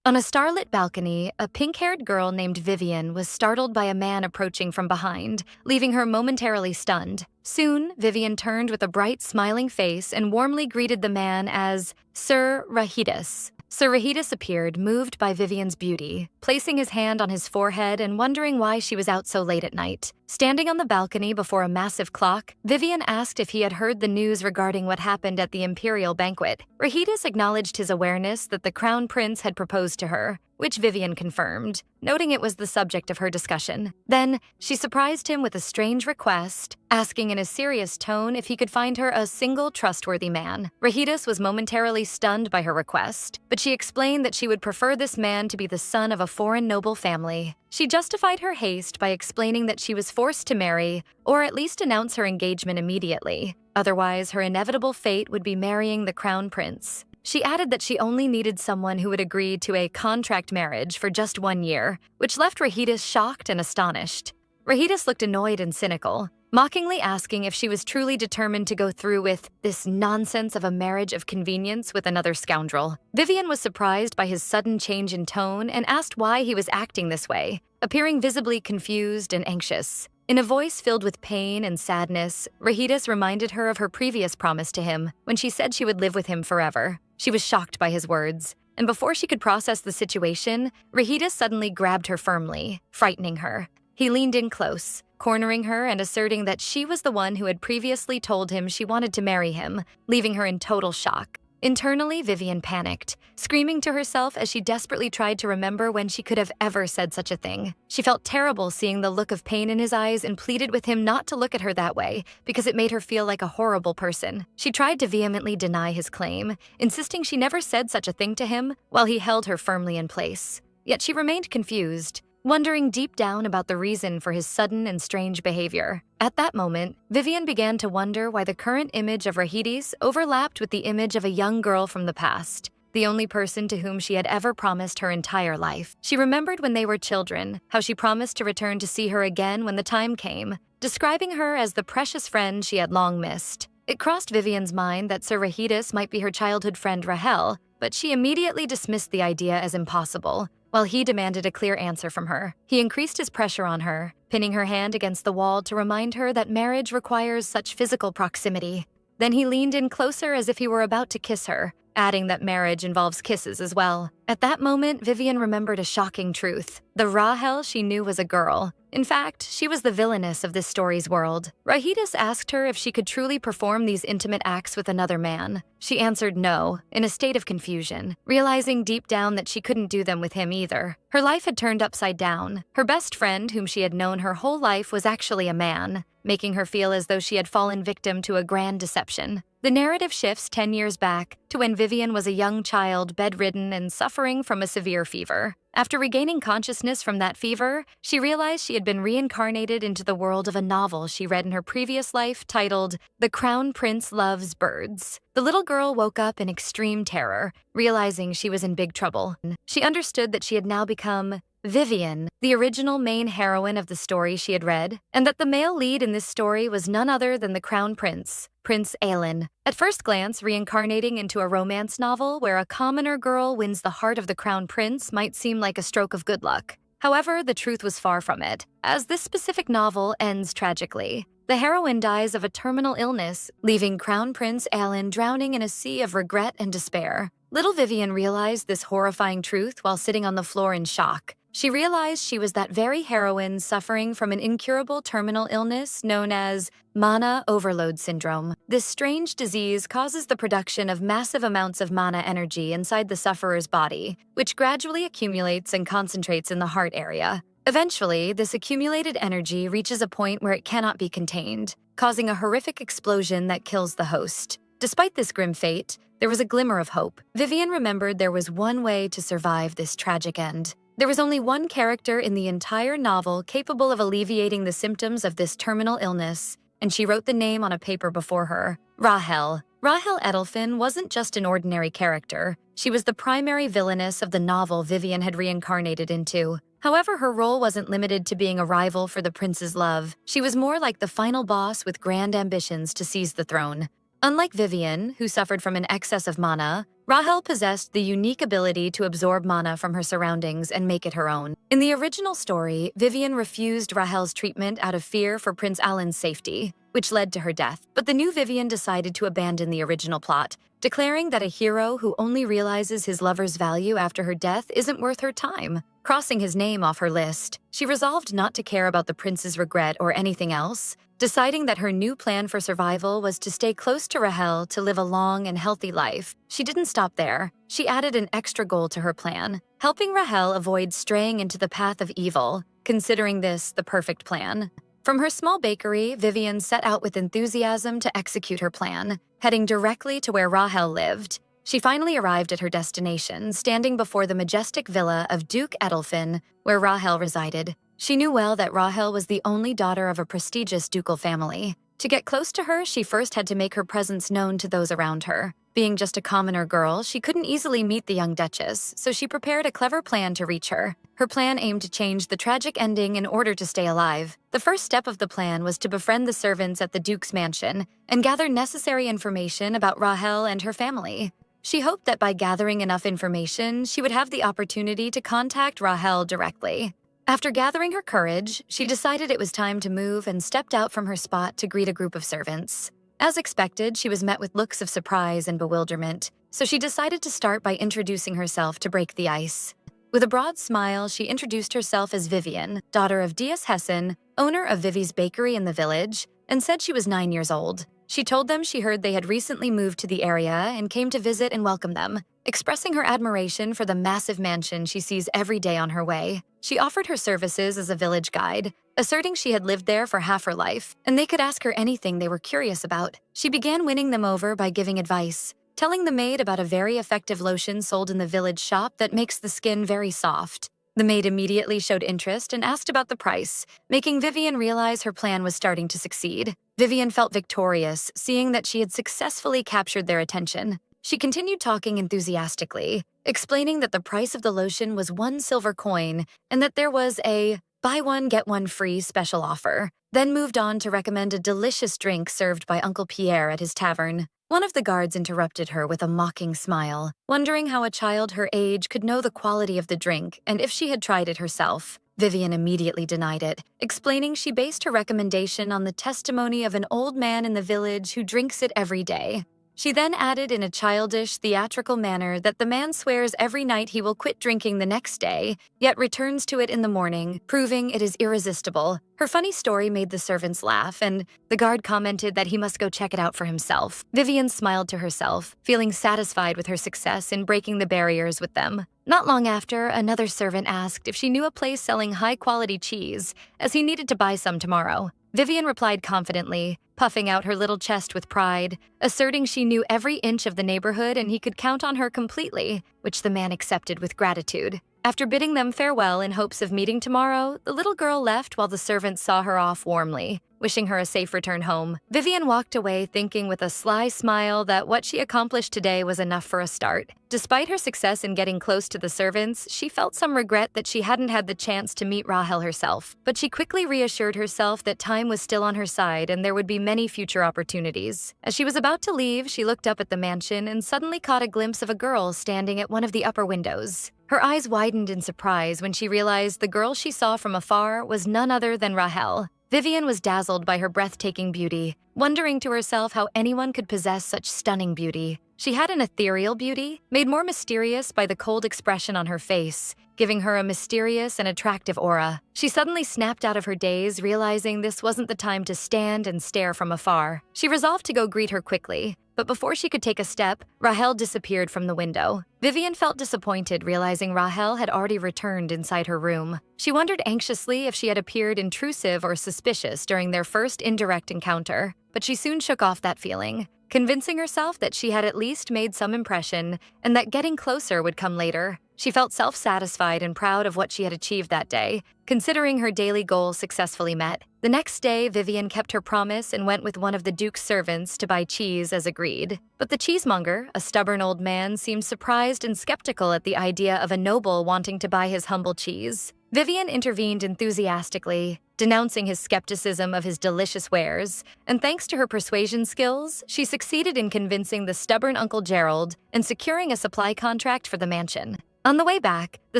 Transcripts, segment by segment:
On a starlit balcony, a pink-haired girl named Vivian was startled by a man approaching from behind, leaving her momentarily stunned. Soon, Vivian turned with a bright, smiling face and warmly greeted the man as Sir Rahidus. Sir Rahidus appeared, moved by Vivian's beauty, placing his hand on his forehead and wondering why she was out so late at night. Standing on the balcony before a massive clock, Vivian asked if he had heard the news regarding what happened at the imperial banquet. Rahidus acknowledged his awareness that the crown prince had proposed to her, which Vivian confirmed, noting it was the subject of her discussion. Then, she surprised him with a strange request, asking in a serious tone if he could find her a single trustworthy man. Rahidus was momentarily stunned by her request, but she explained that she would prefer this man to be the son of a foreign noble family. She justified her haste by explaining that she was forced to marry, or at least announce her engagement immediately. Otherwise, her inevitable fate would be marrying the crown prince. She added that she only needed someone who would agree to a contract marriage for just 1 year, which left Rahidus shocked and astonished. Rahidus looked annoyed and cynical, mockingly asking if she was truly determined to go through with this nonsense of a marriage of convenience with another scoundrel. Vivian was surprised by his sudden change in tone and asked why he was acting this way, appearing visibly confused and anxious. In a voice filled with pain and sadness, Rahidus reminded her of her previous promise to him when she said she would live with him forever. She was shocked by his words, and before she could process the situation, Rahidus suddenly grabbed her firmly, frightening her. He leaned in close, cornering her and asserting that she was the one who had previously told him she wanted to marry him, leaving her in total shock. Internally, Vivian panicked, screaming to herself as she desperately tried to remember when she could have ever said such a thing. She felt terrible seeing the look of pain in his eyes and pleaded with him not to look at her that way because it made her feel like a horrible person. She tried to vehemently deny his claim, insisting she never said such a thing to him while he held her firmly in place. Yet she remained confused, wondering deep down about the reason for his sudden and strange behavior. At that moment, Vivian began to wonder why the current image of Rahidus overlapped with the image of a young girl from the past, the only person to whom she had ever promised her entire life. She remembered when they were children, how she promised to return to see her again when the time came, describing her as the precious friend she had long missed. It crossed Vivian's mind that Sir Rahidus might be her childhood friend Rahel, but she immediately dismissed the idea as impossible. While he demanded a clear answer from her, he increased his pressure on her, pinning her hand against the wall to remind her that marriage requires such physical proximity. Then he leaned in closer as if he were about to kiss her, adding that marriage involves kisses as well. At that moment, Vivian remembered a shocking truth. The Rahel she knew was a girl. In fact, she was the villainess of this story's world. Rahidus asked her if she could truly perform these intimate acts with another man. She answered no, in a state of confusion, realizing deep down that she couldn't do them with him either. Her life had turned upside down. Her best friend, whom she had known her whole life, was actually a man, making her feel as though she had fallen victim to a grand deception. The narrative shifts 10 years back to when Vivian was a young child bedridden and suffering from a severe fever. After regaining consciousness from that fever, she realized she had been reincarnated into the world of a novel she read in her previous life titled The Crown Prince Loves Birds. The little girl woke up in extreme terror, realizing she was in big trouble. She understood that she had now become Vivian, the original main heroine of the story she had read, and that the male lead in this story was none other than the Crown Prince, Prince Ailing. At first glance, reincarnating into a romance novel where a commoner girl wins the heart of the Crown Prince might seem like a stroke of good luck. However, the truth was far from it, as this specific novel ends tragically. The heroine dies of a terminal illness, leaving Crown Prince Ailing drowning in a sea of regret and despair. Little Vivian realized this horrifying truth while sitting on the floor in shock. She realized she was that very heroine suffering from an incurable terminal illness known as mana overload syndrome. This strange disease causes the production of massive amounts of mana energy inside the sufferer's body, which gradually accumulates and concentrates in the heart area. Eventually, this accumulated energy reaches a point where it cannot be contained, causing a horrific explosion that kills the host. Despite this grim fate, there was a glimmer of hope. Vivian remembered there was one way to survive this tragic end. There was only one character in the entire novel capable of alleviating the symptoms of this terminal illness, and she wrote the name on a paper before her: Rahel. Rahel Edelfin wasn't just an ordinary character. She was the primary villainess of the novel Vivian had reincarnated into. However, her role wasn't limited to being a rival for the prince's love. She was more like the final boss with grand ambitions to seize the throne. Unlike Vivian, who suffered from an excess of mana, Rahel possessed the unique ability to absorb mana from her surroundings and make it her own. In the original story, Vivian refused Rahel's treatment out of fear for Prince Alan's safety, which led to her death. But the new Vivian decided to abandon the original plot, declaring that a hero who only realizes his lover's value after her death isn't worth her time. Crossing his name off her list, she resolved not to care about the prince's regret or anything else, deciding that her new plan for survival was to stay close to Rahel to live a long and healthy life. She didn't stop there. She added an extra goal to her plan, helping Rahel avoid straying into the path of evil, considering this the perfect plan. From her small bakery, Vivian set out with enthusiasm to execute her plan, heading directly to where Rahel lived. She finally arrived at her destination, standing before the majestic villa of Duke Edelfin, where Rahel resided. She knew well that Rahel was the only daughter of a prestigious ducal family. To get close to her, she first had to make her presence known to those around her. Being just a commoner girl, she couldn't easily meet the young duchess, so she prepared a clever plan to reach her. Her plan aimed to change the tragic ending in order to stay alive. The first step of the plan was to befriend the servants at the duke's mansion and gather necessary information about Rahel and her family. She hoped that by gathering enough information, she would have the opportunity to contact Rahel directly. After gathering her courage, she decided it was time to move and stepped out from her spot to greet a group of servants. As expected, she was met with looks of surprise and bewilderment, so she decided to start by introducing herself to break the ice. With a broad smile, she introduced herself as Vivian, daughter of Dias Hessen, owner of Vivi's bakery in the village, and said she was 9 years old. She told them she heard they had recently moved to the area and came to visit and welcome them, expressing her admiration for the massive mansion she sees every day on her way. She offered her services as a village guide, asserting she had lived there for half her life, and they could ask her anything they were curious about. She began winning them over by giving advice, telling the maid about a very effective lotion sold in the village shop that makes the skin very soft. The maid immediately showed interest and asked about the price, making Vivian realize her plan was starting to succeed. Vivian felt victorious, seeing that she had successfully captured their attention. She continued talking enthusiastically, explaining that the price of the lotion was 1 silver coin and that there was a buy one, get one free special offer, then moved on to recommend a delicious drink served by Uncle Pierre at his tavern. One of the guards interrupted her with a mocking smile, wondering how a child her age could know the quality of the drink and if she had tried it herself. Vivian immediately denied it, explaining she based her recommendation on the testimony of an old man in the village who drinks it every day. She then added in a childish, theatrical manner that the man swears every night he will quit drinking the next day, yet returns to it in the morning, proving it is irresistible. Her funny story made the servants laugh, and the guard commented that he must go check it out for himself. Vivian smiled to herself, feeling satisfied with her success in breaking the barriers with them. Not long after, another servant asked if she knew a place selling high-quality cheese, as he needed to buy some tomorrow. Vivian replied confidently, puffing out her little chest with pride, asserting she knew every inch of the neighborhood and he could count on her completely, which the man accepted with gratitude. After bidding them farewell in hopes of meeting tomorrow, the little girl left while the servants saw her off warmly, wishing her a safe return home. Vivian walked away thinking with a sly smile that what she accomplished today was enough for a start. Despite her success in getting close to the servants, she felt some regret that she hadn't had the chance to meet Rahel herself. But she quickly reassured herself that time was still on her side and there would be many future opportunities. As she was about to leave, she looked up at the mansion and suddenly caught a glimpse of a girl standing at one of the upper windows. Her eyes widened in surprise when she realized the girl she saw from afar was none other than Rahel. Vivian was dazzled by her breathtaking beauty, wondering to herself how anyone could possess such stunning beauty. She had an ethereal beauty, made more mysterious by the cold expression on her face, giving her a mysterious and attractive aura. She suddenly snapped out of her daze, realizing this wasn't the time to stand and stare from afar. She resolved to go greet her quickly, but before she could take a step, Rahel disappeared from the window. Vivian felt disappointed, realizing Rahel had already returned inside her room. She wondered anxiously if she had appeared intrusive or suspicious during their first indirect encounter, but she soon shook off that feeling, convincing herself that she had at least made some impression and that getting closer would come later. She felt self-satisfied and proud of what she had achieved that day, considering her daily goal successfully met. The next day, Vivian kept her promise and went with one of the Duke's servants to buy cheese as agreed. But the cheesemonger, a stubborn old man, seemed surprised and skeptical at the idea of a noble wanting to buy his humble cheese. Vivian intervened enthusiastically, denouncing his skepticism of his delicious wares, and thanks to her persuasion skills, she succeeded in convincing the stubborn Uncle Gerald and securing a supply contract for the mansion. On the way back, the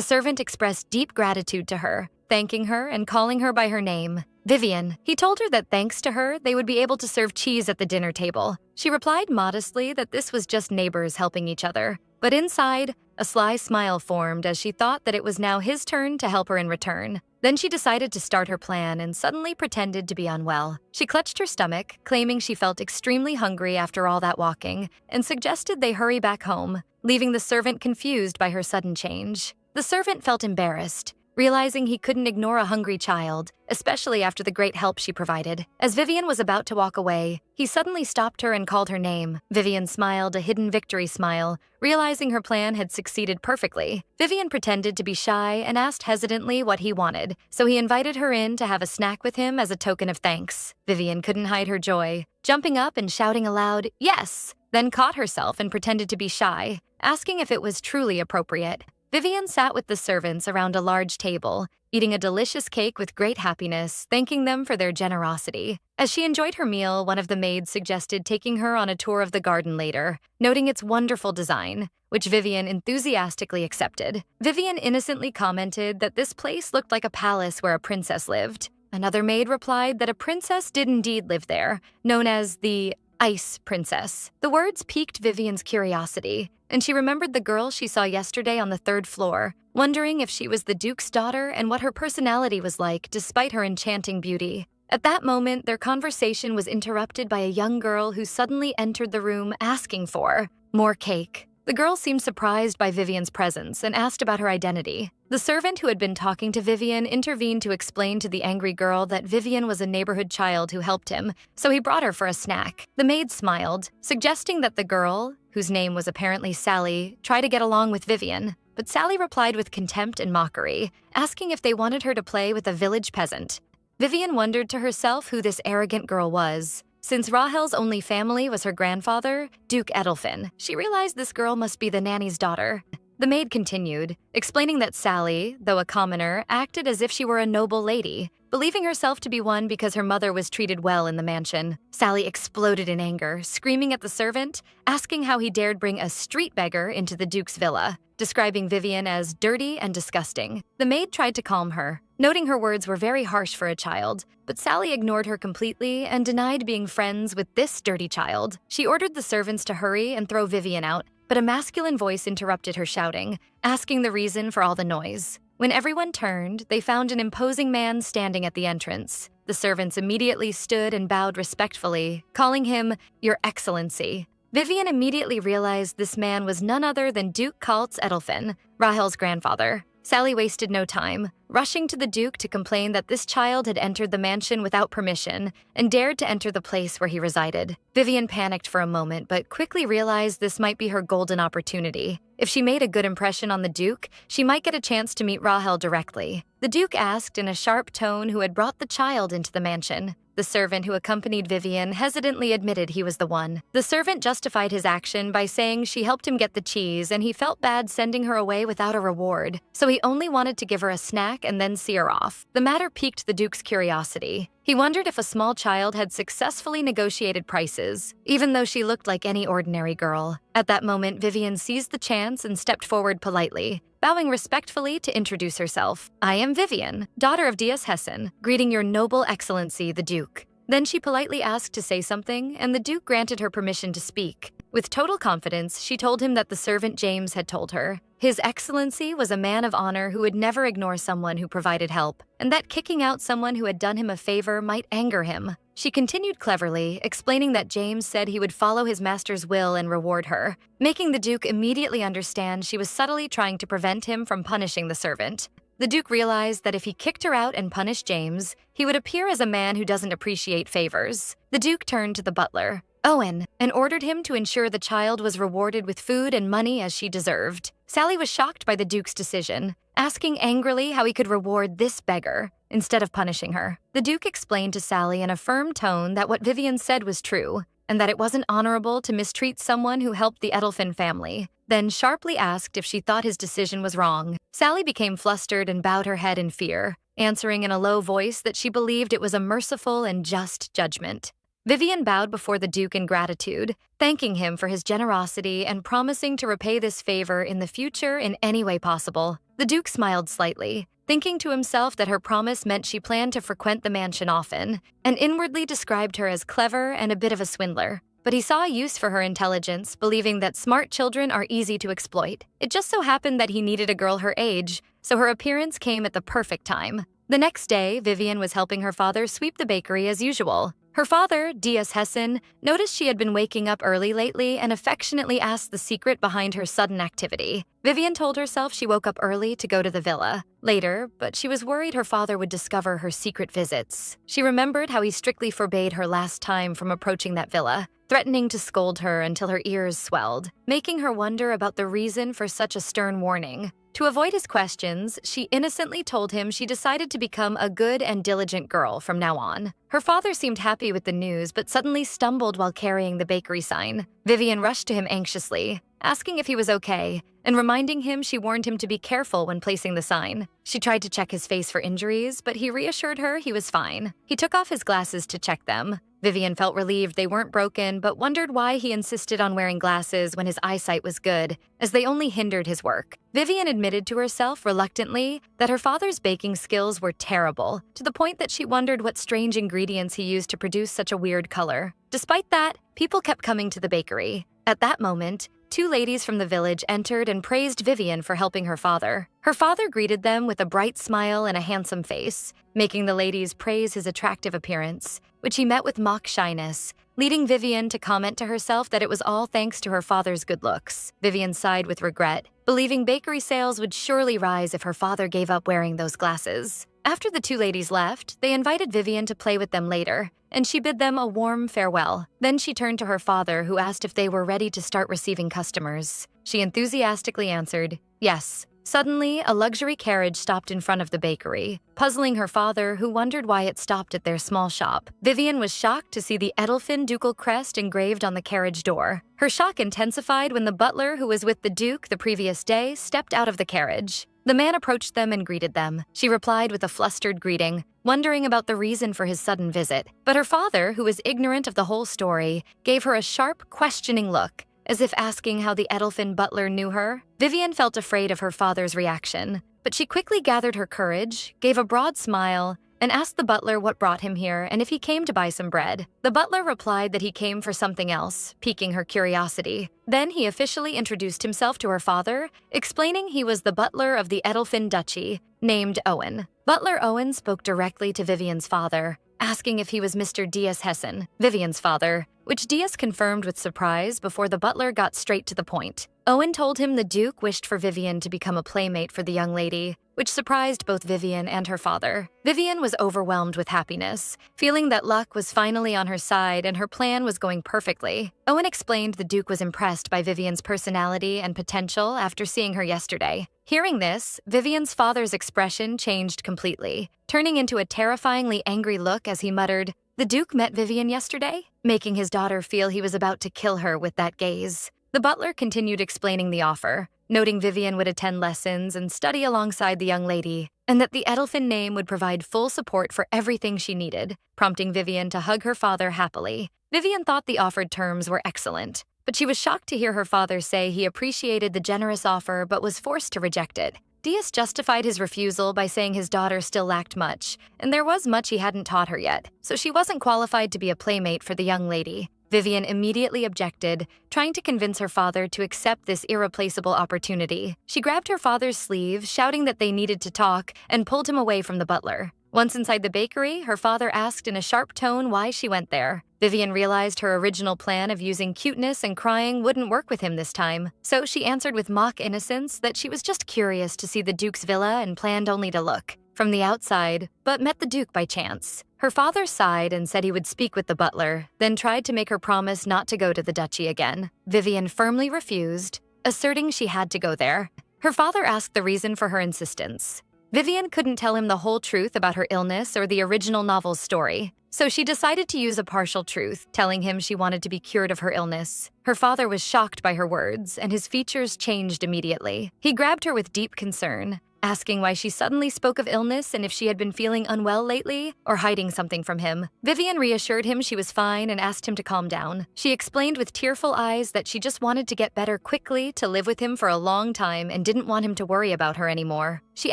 servant expressed deep gratitude to her, thanking her and calling her by her name, Vivian. He told her that thanks to her, they would be able to serve cheese at the dinner table. She replied modestly that this was just neighbors helping each other. But inside, a sly smile formed as she thought that it was now his turn to help her in return. Then she decided to start her plan and suddenly pretended to be unwell. She clutched her stomach, claiming she felt extremely hungry after all that walking, and suggested they hurry back home, leaving the servant confused by her sudden change. The servant felt embarrassed, realizing he couldn't ignore a hungry child, especially after the great help she provided. As Vivian was about to walk away, he suddenly stopped her and called her name. Vivian smiled a hidden victory smile, realizing her plan had succeeded perfectly. Vivian pretended to be shy and asked hesitantly what he wanted, so he invited her in to have a snack with him as a token of thanks. Vivian couldn't hide her joy, jumping up and shouting aloud, "Yes!" then caught herself and pretended to be shy, asking if it was truly appropriate. Vivian sat with the servants around a large table, eating a delicious cake with great happiness, thanking them for their generosity. As she enjoyed her meal, one of the maids suggested taking her on a tour of the garden later, noting its wonderful design, which Vivian enthusiastically accepted. Vivian innocently commented that this place looked like a palace where a princess lived. Another maid replied that a princess did indeed live there, known as the Ice Princess. The words piqued Vivian's curiosity, and she remembered the girl she saw yesterday on the third floor, wondering if she was the Duke's daughter and what her personality was like despite her enchanting beauty. At that moment, their conversation was interrupted by a young girl who suddenly entered the room asking for more cake. The girl seemed surprised by Vivian's presence and asked about her identity. The servant who had been talking to Vivian intervened to explain to the angry girl that Vivian was a neighborhood child who helped him, so he brought her for a snack. The maid smiled, suggesting that the girl, whose name was apparently Sally, try to get along with Vivian. But Sally replied with contempt and mockery, asking if they wanted her to play with a village peasant. Vivian wondered to herself who this arrogant girl was. Since Rahel's only family was her grandfather, Duke Edelfin, she realized this girl must be the nanny's daughter. The maid continued, explaining that Sally, though a commoner, acted as if she were a noble lady, believing herself to be one because her mother was treated well in the mansion. Sally exploded in anger, screaming at the servant, asking how he dared bring a street beggar into the Duke's villa, describing Vivian as dirty and disgusting. The maid tried to calm her, noting her words were very harsh for a child, but Sally ignored her completely and denied being friends with this dirty child. She ordered the servants to hurry and throw Vivian out, but a masculine voice interrupted her shouting, asking the reason for all the noise. When everyone turned, they found an imposing man standing at the entrance. The servants immediately stood and bowed respectfully, calling him Your Excellency. Vivian immediately realized this man was none other than Duke Kaltz Edelfin, Rahel's grandfather. Sally wasted no time, rushing to the Duke to complain that this child had entered the mansion without permission and dared to enter the place where he resided. Vivian panicked for a moment, but quickly realized this might be her golden opportunity. If she made a good impression on the Duke, she might get a chance to meet Rahel directly. The Duke asked in a sharp tone who had brought the child into the mansion. The servant who accompanied Vivian hesitantly admitted he was the one. The servant justified his action by saying she helped him get the cheese and he felt bad sending her away without a reward, so he only wanted to give her a snack and then see her off. The matter piqued the Duke's curiosity. He wondered if a small child had successfully negotiated prices, even though she looked like any ordinary girl. At that moment, Vivian seized the chance and stepped forward politely, bowing respectfully to introduce herself. "I am Vivian, daughter of Dias Hessen, greeting your noble excellency, the Duke." Then she politely asked to say something, and the Duke granted her permission to speak. With total confidence, she told him that the servant James had told her. His Excellency was a man of honor who would never ignore someone who provided help, and that kicking out someone who had done him a favor might anger him. She continued cleverly, explaining that James said he would follow his master's will and reward her, making the Duke immediately understand she was subtly trying to prevent him from punishing the servant. The Duke realized that if he kicked her out and punished James, he would appear as a man who doesn't appreciate favors. The Duke turned to the butler, Owen, and ordered him to ensure the child was rewarded with food and money as she deserved. Sally was shocked by the Duke's decision, asking angrily how he could reward this beggar instead of punishing her. The Duke explained to Sally in a firm tone that what Vivian said was true, and that it wasn't honorable to mistreat someone who helped the Edelfin family, then sharply asked if she thought his decision was wrong. Sally became flustered and bowed her head in fear, answering in a low voice that she believed it was a merciful and just judgment. Vivian bowed before the Duke in gratitude, thanking him for his generosity and promising to repay this favor in the future in any way possible. The Duke smiled slightly, thinking to himself that her promise meant she planned to frequent the mansion often, and inwardly described her as clever and a bit of a swindler. But he saw a use for her intelligence, believing that smart children are easy to exploit. It just so happened that he needed a girl her age, so her appearance came at the perfect time. The next day, Vivian was helping her father sweep the bakery as usual. Her father, D.S. Hessen, noticed she had been waking up early lately and affectionately asked the secret behind her sudden activity. Vivian told herself she woke up early to go to the villa later, but she was worried her father would discover her secret visits. She remembered how he strictly forbade her last time from approaching that villa, threatening to scold her until her ears swelled, making her wonder about the reason for such a stern warning. To avoid his questions, she innocently told him she decided to become a good and diligent girl from now on. Her father seemed happy with the news, but suddenly stumbled while carrying the bakery sign. Vivian rushed to him anxiously, asking if he was okay, and reminding him she warned him to be careful when placing the sign. She tried to check his face for injuries, but he reassured her he was fine. He took off his glasses to check them. Vivian felt relieved they weren't broken, but wondered why he insisted on wearing glasses when his eyesight was good, as they only hindered his work. Vivian admitted to herself reluctantly that her father's baking skills were terrible, to the point that she wondered what strange ingredients he used to produce such a weird color. Despite that, people kept coming to the bakery. At that moment, two ladies from the village entered and praised Vivian for helping her father. Her father greeted them with a bright smile and a handsome face, making the ladies praise his attractive appearance, which he met with mock shyness, leading Vivian to comment to herself that it was all thanks to her father's good looks. Vivian sighed with regret, believing bakery sales would surely rise if her father gave up wearing those glasses. After the two ladies left, they invited Vivian to play with them later, and she bid them a warm farewell. Then she turned to her father, who asked if they were ready to start receiving customers. She enthusiastically answered, yes. Suddenly, a luxury carriage stopped in front of the bakery, puzzling her father, who wondered why it stopped at their small shop. Vivian was shocked to see the Edelfin ducal crest engraved on the carriage door. Her shock intensified when the butler who was with the Duke the previous day stepped out of the carriage. The man approached them and greeted them. She replied with a flustered greeting, wondering about the reason for his sudden visit. But her father, who was ignorant of the whole story, gave her a sharp, questioning look, as if asking how the Edelfin butler knew her. Vivian felt afraid of her father's reaction, but she quickly gathered her courage, gave a broad smile, and asked the butler what brought him here and if he came to buy some bread. The butler replied that he came for something else, piquing her curiosity. Then he officially introduced himself to her father, explaining he was the butler of the Edelfin Duchy, named Owen. Butler Owen spoke directly to Vivian's father, asking if he was Mr. D.S. Hessen, Vivian's father, which D.S. confirmed with surprise before the butler got straight to the point. Owen told him the Duke wished for Vivian to become a playmate for the young lady, which surprised both Vivian and her father. Vivian was overwhelmed with happiness, feeling that luck was finally on her side and her plan was going perfectly. Owen explained the Duke was impressed by Vivian's personality and potential after seeing her yesterday. Hearing this, Vivian's father's expression changed completely, turning into a terrifyingly angry look as he muttered, "The Duke met Vivian yesterday?" making his daughter feel he was about to kill her with that gaze. The butler continued explaining the offer, noting Vivian would attend lessons and study alongside the young lady, and that the Edelfin name would provide full support for everything she needed, prompting Vivian to hug her father happily. Vivian thought the offered terms were excellent, but she was shocked to hear her father say he appreciated the generous offer but was forced to reject it. D.S. justified his refusal by saying his daughter still lacked much, and there was much he hadn't taught her yet, so she wasn't qualified to be a playmate for the young lady. Vivian immediately objected, trying to convince her father to accept this irreplaceable opportunity. She grabbed her father's sleeve, shouting that they needed to talk, and pulled him away from the butler. Once inside the bakery, her father asked in a sharp tone why she went there. Vivian realized her original plan of using cuteness and crying wouldn't work with him this time, so she answered with mock innocence that she was just curious to see the Duke's villa and planned only to look from the outside, but met the Duke by chance. Her father sighed and said he would speak with the butler, then tried to make her promise not to go to the duchy again. Vivian firmly refused, asserting she had to go there. Her father asked the reason for her insistence. Vivian couldn't tell him the whole truth about her illness or the original novel's story, so she decided to use a partial truth, telling him she wanted to be cured of her illness. Her father was shocked by her words, and his features changed immediately. He grabbed her with deep concern, asking why she suddenly spoke of illness and if she had been feeling unwell lately or hiding something from him. Vivian reassured him she was fine and asked him to calm down. She explained with tearful eyes that she just wanted to get better quickly, to live with him for a long time, and didn't want him to worry about her anymore. She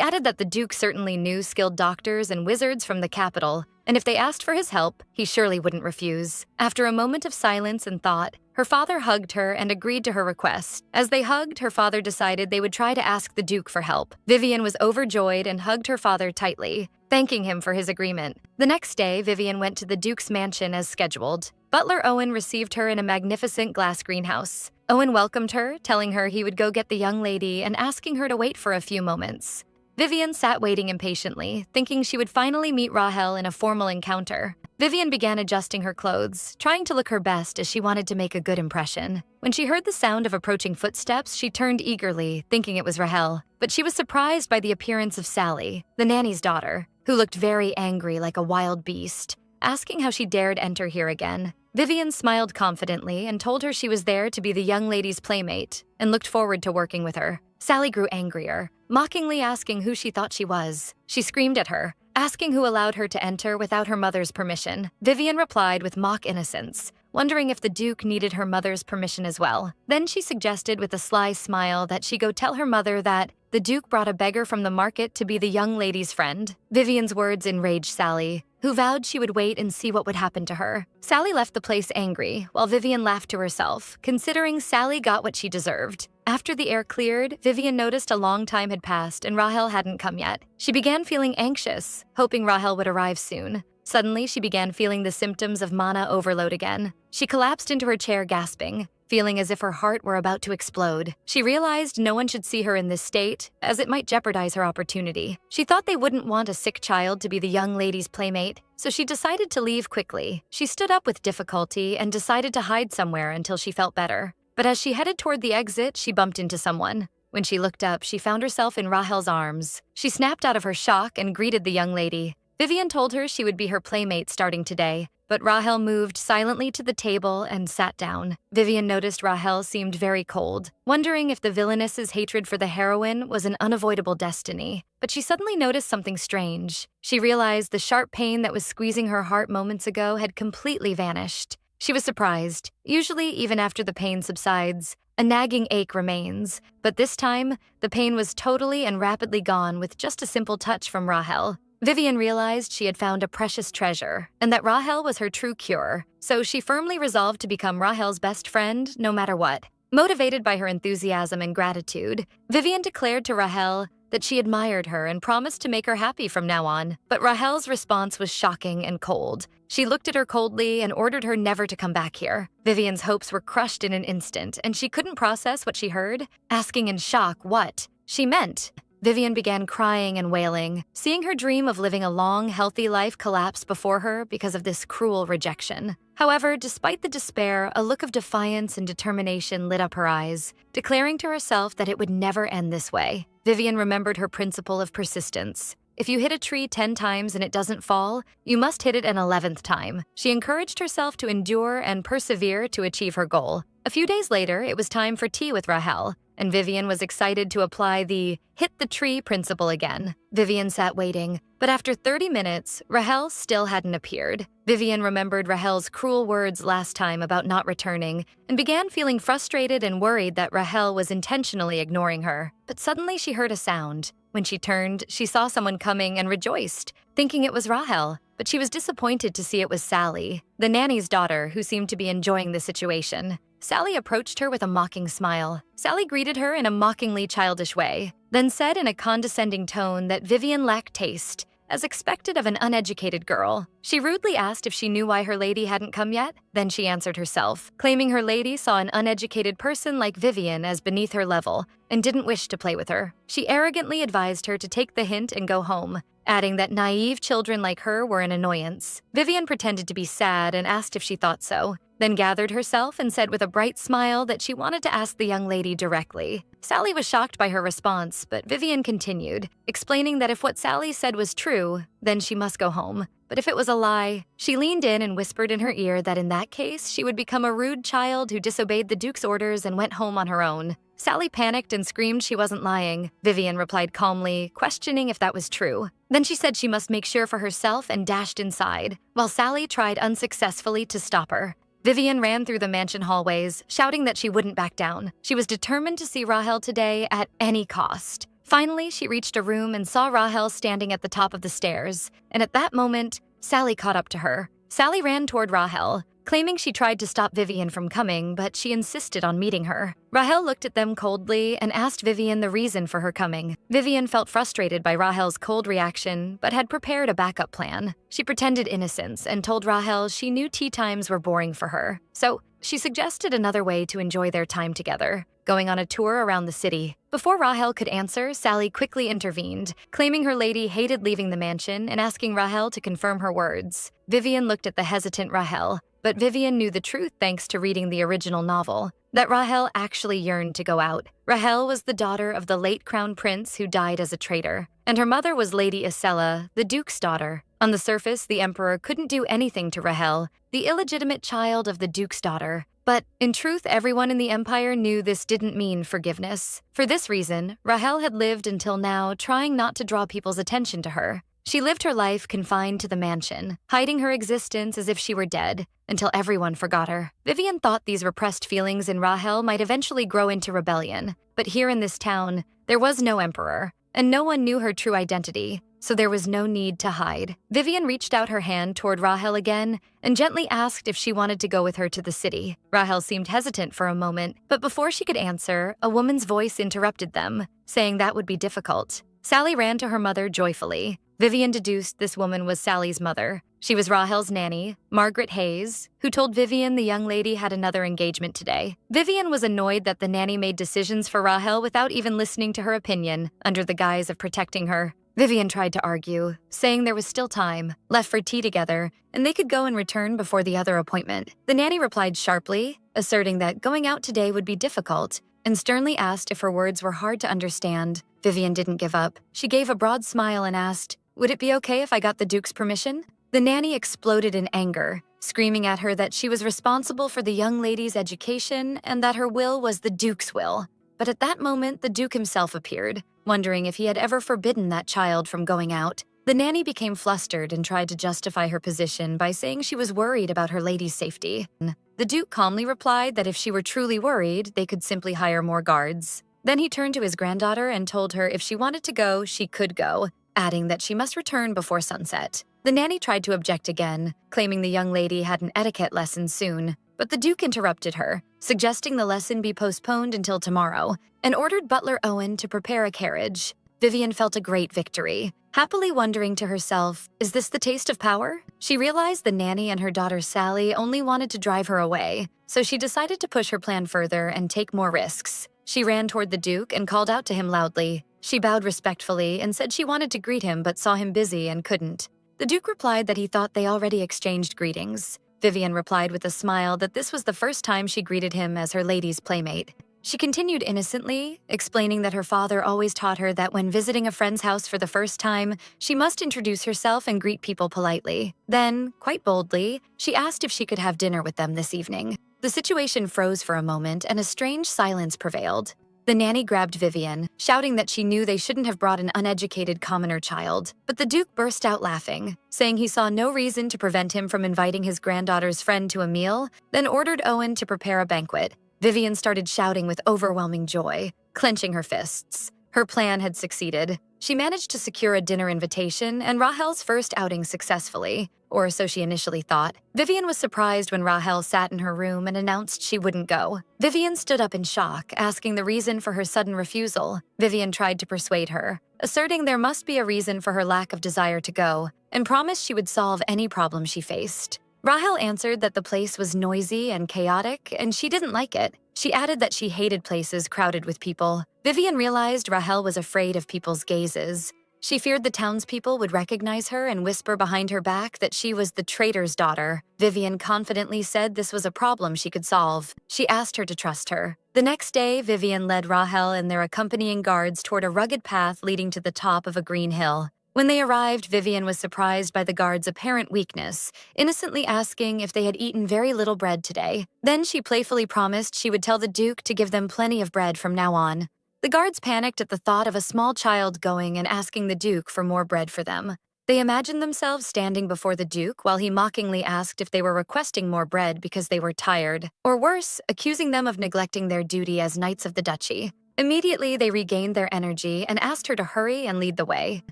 added that the Duke certainly knew skilled doctors and wizards from the capital, and if they asked for his help, he surely wouldn't refuse. After a moment of silence and thought, her father hugged her and agreed to her request. As they hugged, her father decided they would try to ask the Duke for help. Vivian was overjoyed and hugged her father tightly, thanking him for his agreement. The next day, Vivian went to the Duke's mansion as scheduled. Butler Owen received her in a magnificent glass greenhouse. Owen welcomed her, telling her he would go get the young lady and asking her to wait for a few moments. Vivian sat waiting impatiently, thinking she would finally meet Rahel in a formal encounter. Vivian began adjusting her clothes, trying to look her best as she wanted to make a good impression. When she heard the sound of approaching footsteps, she turned eagerly, thinking it was Rahel. But she was surprised by the appearance of Sally, the nanny's daughter, who looked very angry like a wild beast, asking how she dared enter here again. Vivian smiled confidently and told her she was there to be the young lady's playmate and looked forward to working with her. Sally grew angrier, mockingly asking who she thought she was. She screamed at her, asking who allowed her to enter without her mother's permission. Vivian replied with mock innocence, wondering if the Duke needed her mother's permission as well. Then she suggested with a sly smile that she go tell her mother that the Duke brought a beggar from the market to be the young lady's friend. Vivian's words enraged Sally, who vowed she would wait and see what would happen to her. Sally left the place angry, while Vivian laughed to herself, considering Sally got what she deserved. After the air cleared, Vivian noticed a long time had passed and Rahel hadn't come yet. She began feeling anxious, hoping Rahel would arrive soon. Suddenly, she began feeling the symptoms of mana overload again. She collapsed into her chair gasping, feeling as if her heart were about to explode. She realized no one should see her in this state, as it might jeopardize her opportunity. She thought they wouldn't want a sick child to be the young lady's playmate, so she decided to leave quickly. She stood up with difficulty and decided to hide somewhere until she felt better. But as she headed toward the exit, she bumped into someone. When she looked up, she found herself in Rahel's arms. She snapped out of her shock and greeted the young lady. Vivian told her she would be her playmate starting today, but Rahel moved silently to the table and sat down. Vivian noticed Rahel seemed very cold, wondering if the villainess's hatred for the heroine was an unavoidable destiny. But she suddenly noticed something strange. She realized the sharp pain that was squeezing her heart moments ago had completely vanished. She was surprised. Usually, even after the pain subsides, a nagging ache remains, but this time, the pain was totally and rapidly gone with just a simple touch from Rahel. Vivian realized she had found a precious treasure, and that Rahel was her true cure, so she firmly resolved to become Rahel's best friend no matter what. Motivated by her enthusiasm and gratitude, Vivian declared to Rahel that she admired her and promised to make her happy from now on. But Rahel's response was shocking and cold. She looked at her coldly and ordered her never to come back here. Vivian's hopes were crushed in an instant, and she couldn't process what she heard, asking in shock what she meant. Vivian began crying and wailing, seeing her dream of living a long, healthy life collapse before her because of this cruel rejection. However, despite the despair, a look of defiance and determination lit up her eyes, declaring to herself that it would never end this way. Vivian remembered her principle of persistence. If you hit a tree 10 times and it doesn't fall, you must hit it an 11th time. She encouraged herself to endure and persevere to achieve her goal. A few days later, it was time for tea with Rahel, and Vivian was excited to apply the hit the tree principle again. Vivian sat waiting, but after 30 minutes, Rahel still hadn't appeared. Vivian remembered Rahel's cruel words last time about not returning and began feeling frustrated and worried that Rahel was intentionally ignoring her. But suddenly she heard a sound. When she turned, she saw someone coming and rejoiced, thinking it was Rahel. But she was disappointed to see it was Sally, the nanny's daughter, who seemed to be enjoying the situation. Sally approached her with a mocking smile. Sally greeted her in a mockingly childish way, then said in a condescending tone that Vivian lacked taste, as expected of an uneducated girl. She rudely asked if she knew why her lady hadn't come yet. Then she answered herself, claiming her lady saw an uneducated person like Vivian as beneath her level and didn't wish to play with her. She arrogantly advised her to take the hint and go home, adding that naive children like her were an annoyance. Vivian pretended to be sad and asked if she thought so. then gathered herself and said with a bright smile that she wanted to ask the young lady directly. Sally was shocked by her response, but Vivian continued, explaining that if what Sally said was true, then she must go home. But if it was a lie, she leaned in and whispered in her ear that in that case, she would become a rude child who disobeyed the Duke's orders and went home on her own. Sally panicked and screamed she wasn't lying. Vivian replied calmly, questioning if that was true. Then she said she must make sure for herself and dashed inside, while Sally tried unsuccessfully to stop her. Vivian ran through the mansion hallways, shouting that she wouldn't back down. She was determined to see Rahel today at any cost. Finally, she reached a room and saw Rahel standing at the top of the stairs. And at that moment, Sally caught up to her. Sally ran toward Rahel, claiming she tried to stop Vivian from coming, but she insisted on meeting her. Rahel looked at them coldly and asked Vivian the reason for her coming. Vivian felt frustrated by Rahel's cold reaction, but had prepared a backup plan. She pretended innocence and told Rahel she knew tea times were boring for her. So she suggested another way to enjoy their time together, going on a tour around the city. Before Rahel could answer, Sally quickly intervened, claiming her lady hated leaving the mansion and asking Rahel to confirm her words. Vivian looked at the hesitant Rahel, but Vivian knew the truth thanks to reading the original novel, that Rahel actually yearned to go out. Rahel was the daughter of the late crown prince who died as a traitor, and her mother was Lady Isella, the Duke's daughter. On the surface, the emperor couldn't do anything to Rahel, the illegitimate child of the Duke's daughter. But in truth, everyone in the empire knew this didn't mean forgiveness. For this reason, Rahel had lived until now trying not to draw people's attention to her. She lived her life confined to the mansion, hiding her existence as if she were dead, until everyone forgot her. Vivian thought these repressed feelings in Rahel might eventually grow into rebellion. But here in this town, there was no emperor, and no one knew her true identity, so there was no need to hide. Vivian reached out her hand toward Rahel again and gently asked if she wanted to go with her to the city. Rahel seemed hesitant for a moment, but before she could answer, a woman's voice interrupted them, saying that would be difficult. Sally ran to her mother joyfully. Vivian deduced this woman was Sally's mother. She was Rahel's nanny, Margaret Hayes, who told Vivian the young lady had another engagement today. Vivian was annoyed that the nanny made decisions for Rahel without even listening to her opinion, under the guise of protecting her. Vivian tried to argue, saying there was still time, left for tea together, and they could go and return before the other appointment. The nanny replied sharply, asserting that going out today would be difficult, and sternly asked if her words were hard to understand. Vivian didn't give up. She gave a broad smile and asked, "Would it be okay if I got the Duke's permission?" The nanny exploded in anger, screaming at her that she was responsible for the young lady's education and that her will was the Duke's will. But at that moment, the Duke himself appeared, wondering if he had ever forbidden that child from going out. The nanny became flustered and tried to justify her position by saying she was worried about her lady's safety. The Duke calmly replied that if she were truly worried, they could simply hire more guards. Then he turned to his granddaughter and told her if she wanted to go, she could go, adding that she must return before sunset. The nanny tried to object again, claiming the young lady had an etiquette lesson soon, but the Duke interrupted her, suggesting the lesson be postponed until tomorrow, and ordered butler Owen to prepare a carriage. Vivian felt a great victory, happily wondering to herself, is this the taste of power? She realized the nanny and her daughter Sally only wanted to drive her away, so she decided to push her plan further and take more risks. She ran toward the Duke and called out to him loudly. She bowed respectfully and said she wanted to greet him but saw him busy and couldn't. The Duke replied that he thought they already exchanged greetings. Vivian replied with a smile that this was the first time she greeted him as her lady's playmate. She continued innocently, explaining that her father always taught her that when visiting a friend's house for the first time, she must introduce herself and greet people politely. Then, quite boldly, she asked if she could have dinner with them this evening. The situation froze for a moment and a strange silence prevailed. The nanny grabbed Vivian, shouting that she knew they shouldn't have brought an uneducated commoner child. But the Duke burst out laughing, saying he saw no reason to prevent him from inviting his granddaughter's friend to a meal, then ordered Owen to prepare a banquet. Vivian started shouting with overwhelming joy, clenching her fists. Her plan had succeeded. She managed to secure a dinner invitation and Rahel's first outing successfully, or so she initially thought. Vivian was surprised when Rahel sat in her room and announced she wouldn't go. Vivian stood up in shock, asking the reason for her sudden refusal. Vivian tried to persuade her, asserting there must be a reason for her lack of desire to go, and promised she would solve any problem she faced. Rahel answered that the place was noisy and chaotic, and she didn't like it. She added that she hated places crowded with people. Vivian realized Rahel was afraid of people's gazes. She feared the townspeople would recognize her and whisper behind her back that she was the traitor's daughter. Vivian confidently said this was a problem she could solve. She asked her to trust her. The next day, Vivian led Rahel and their accompanying guards toward a rugged path leading to the top of a green hill. When they arrived, Vivian was surprised by the guards' apparent weakness, innocently asking if they had eaten very little bread today. Then she playfully promised she would tell the Duke to give them plenty of bread from now on. The guards panicked at the thought of a small child going and asking the Duke for more bread for them. They imagined themselves standing before the Duke while he mockingly asked if they were requesting more bread because they were tired, or worse, accusing them of neglecting their duty as knights of the duchy. Immediately, they regained their energy and asked her to hurry and lead the way.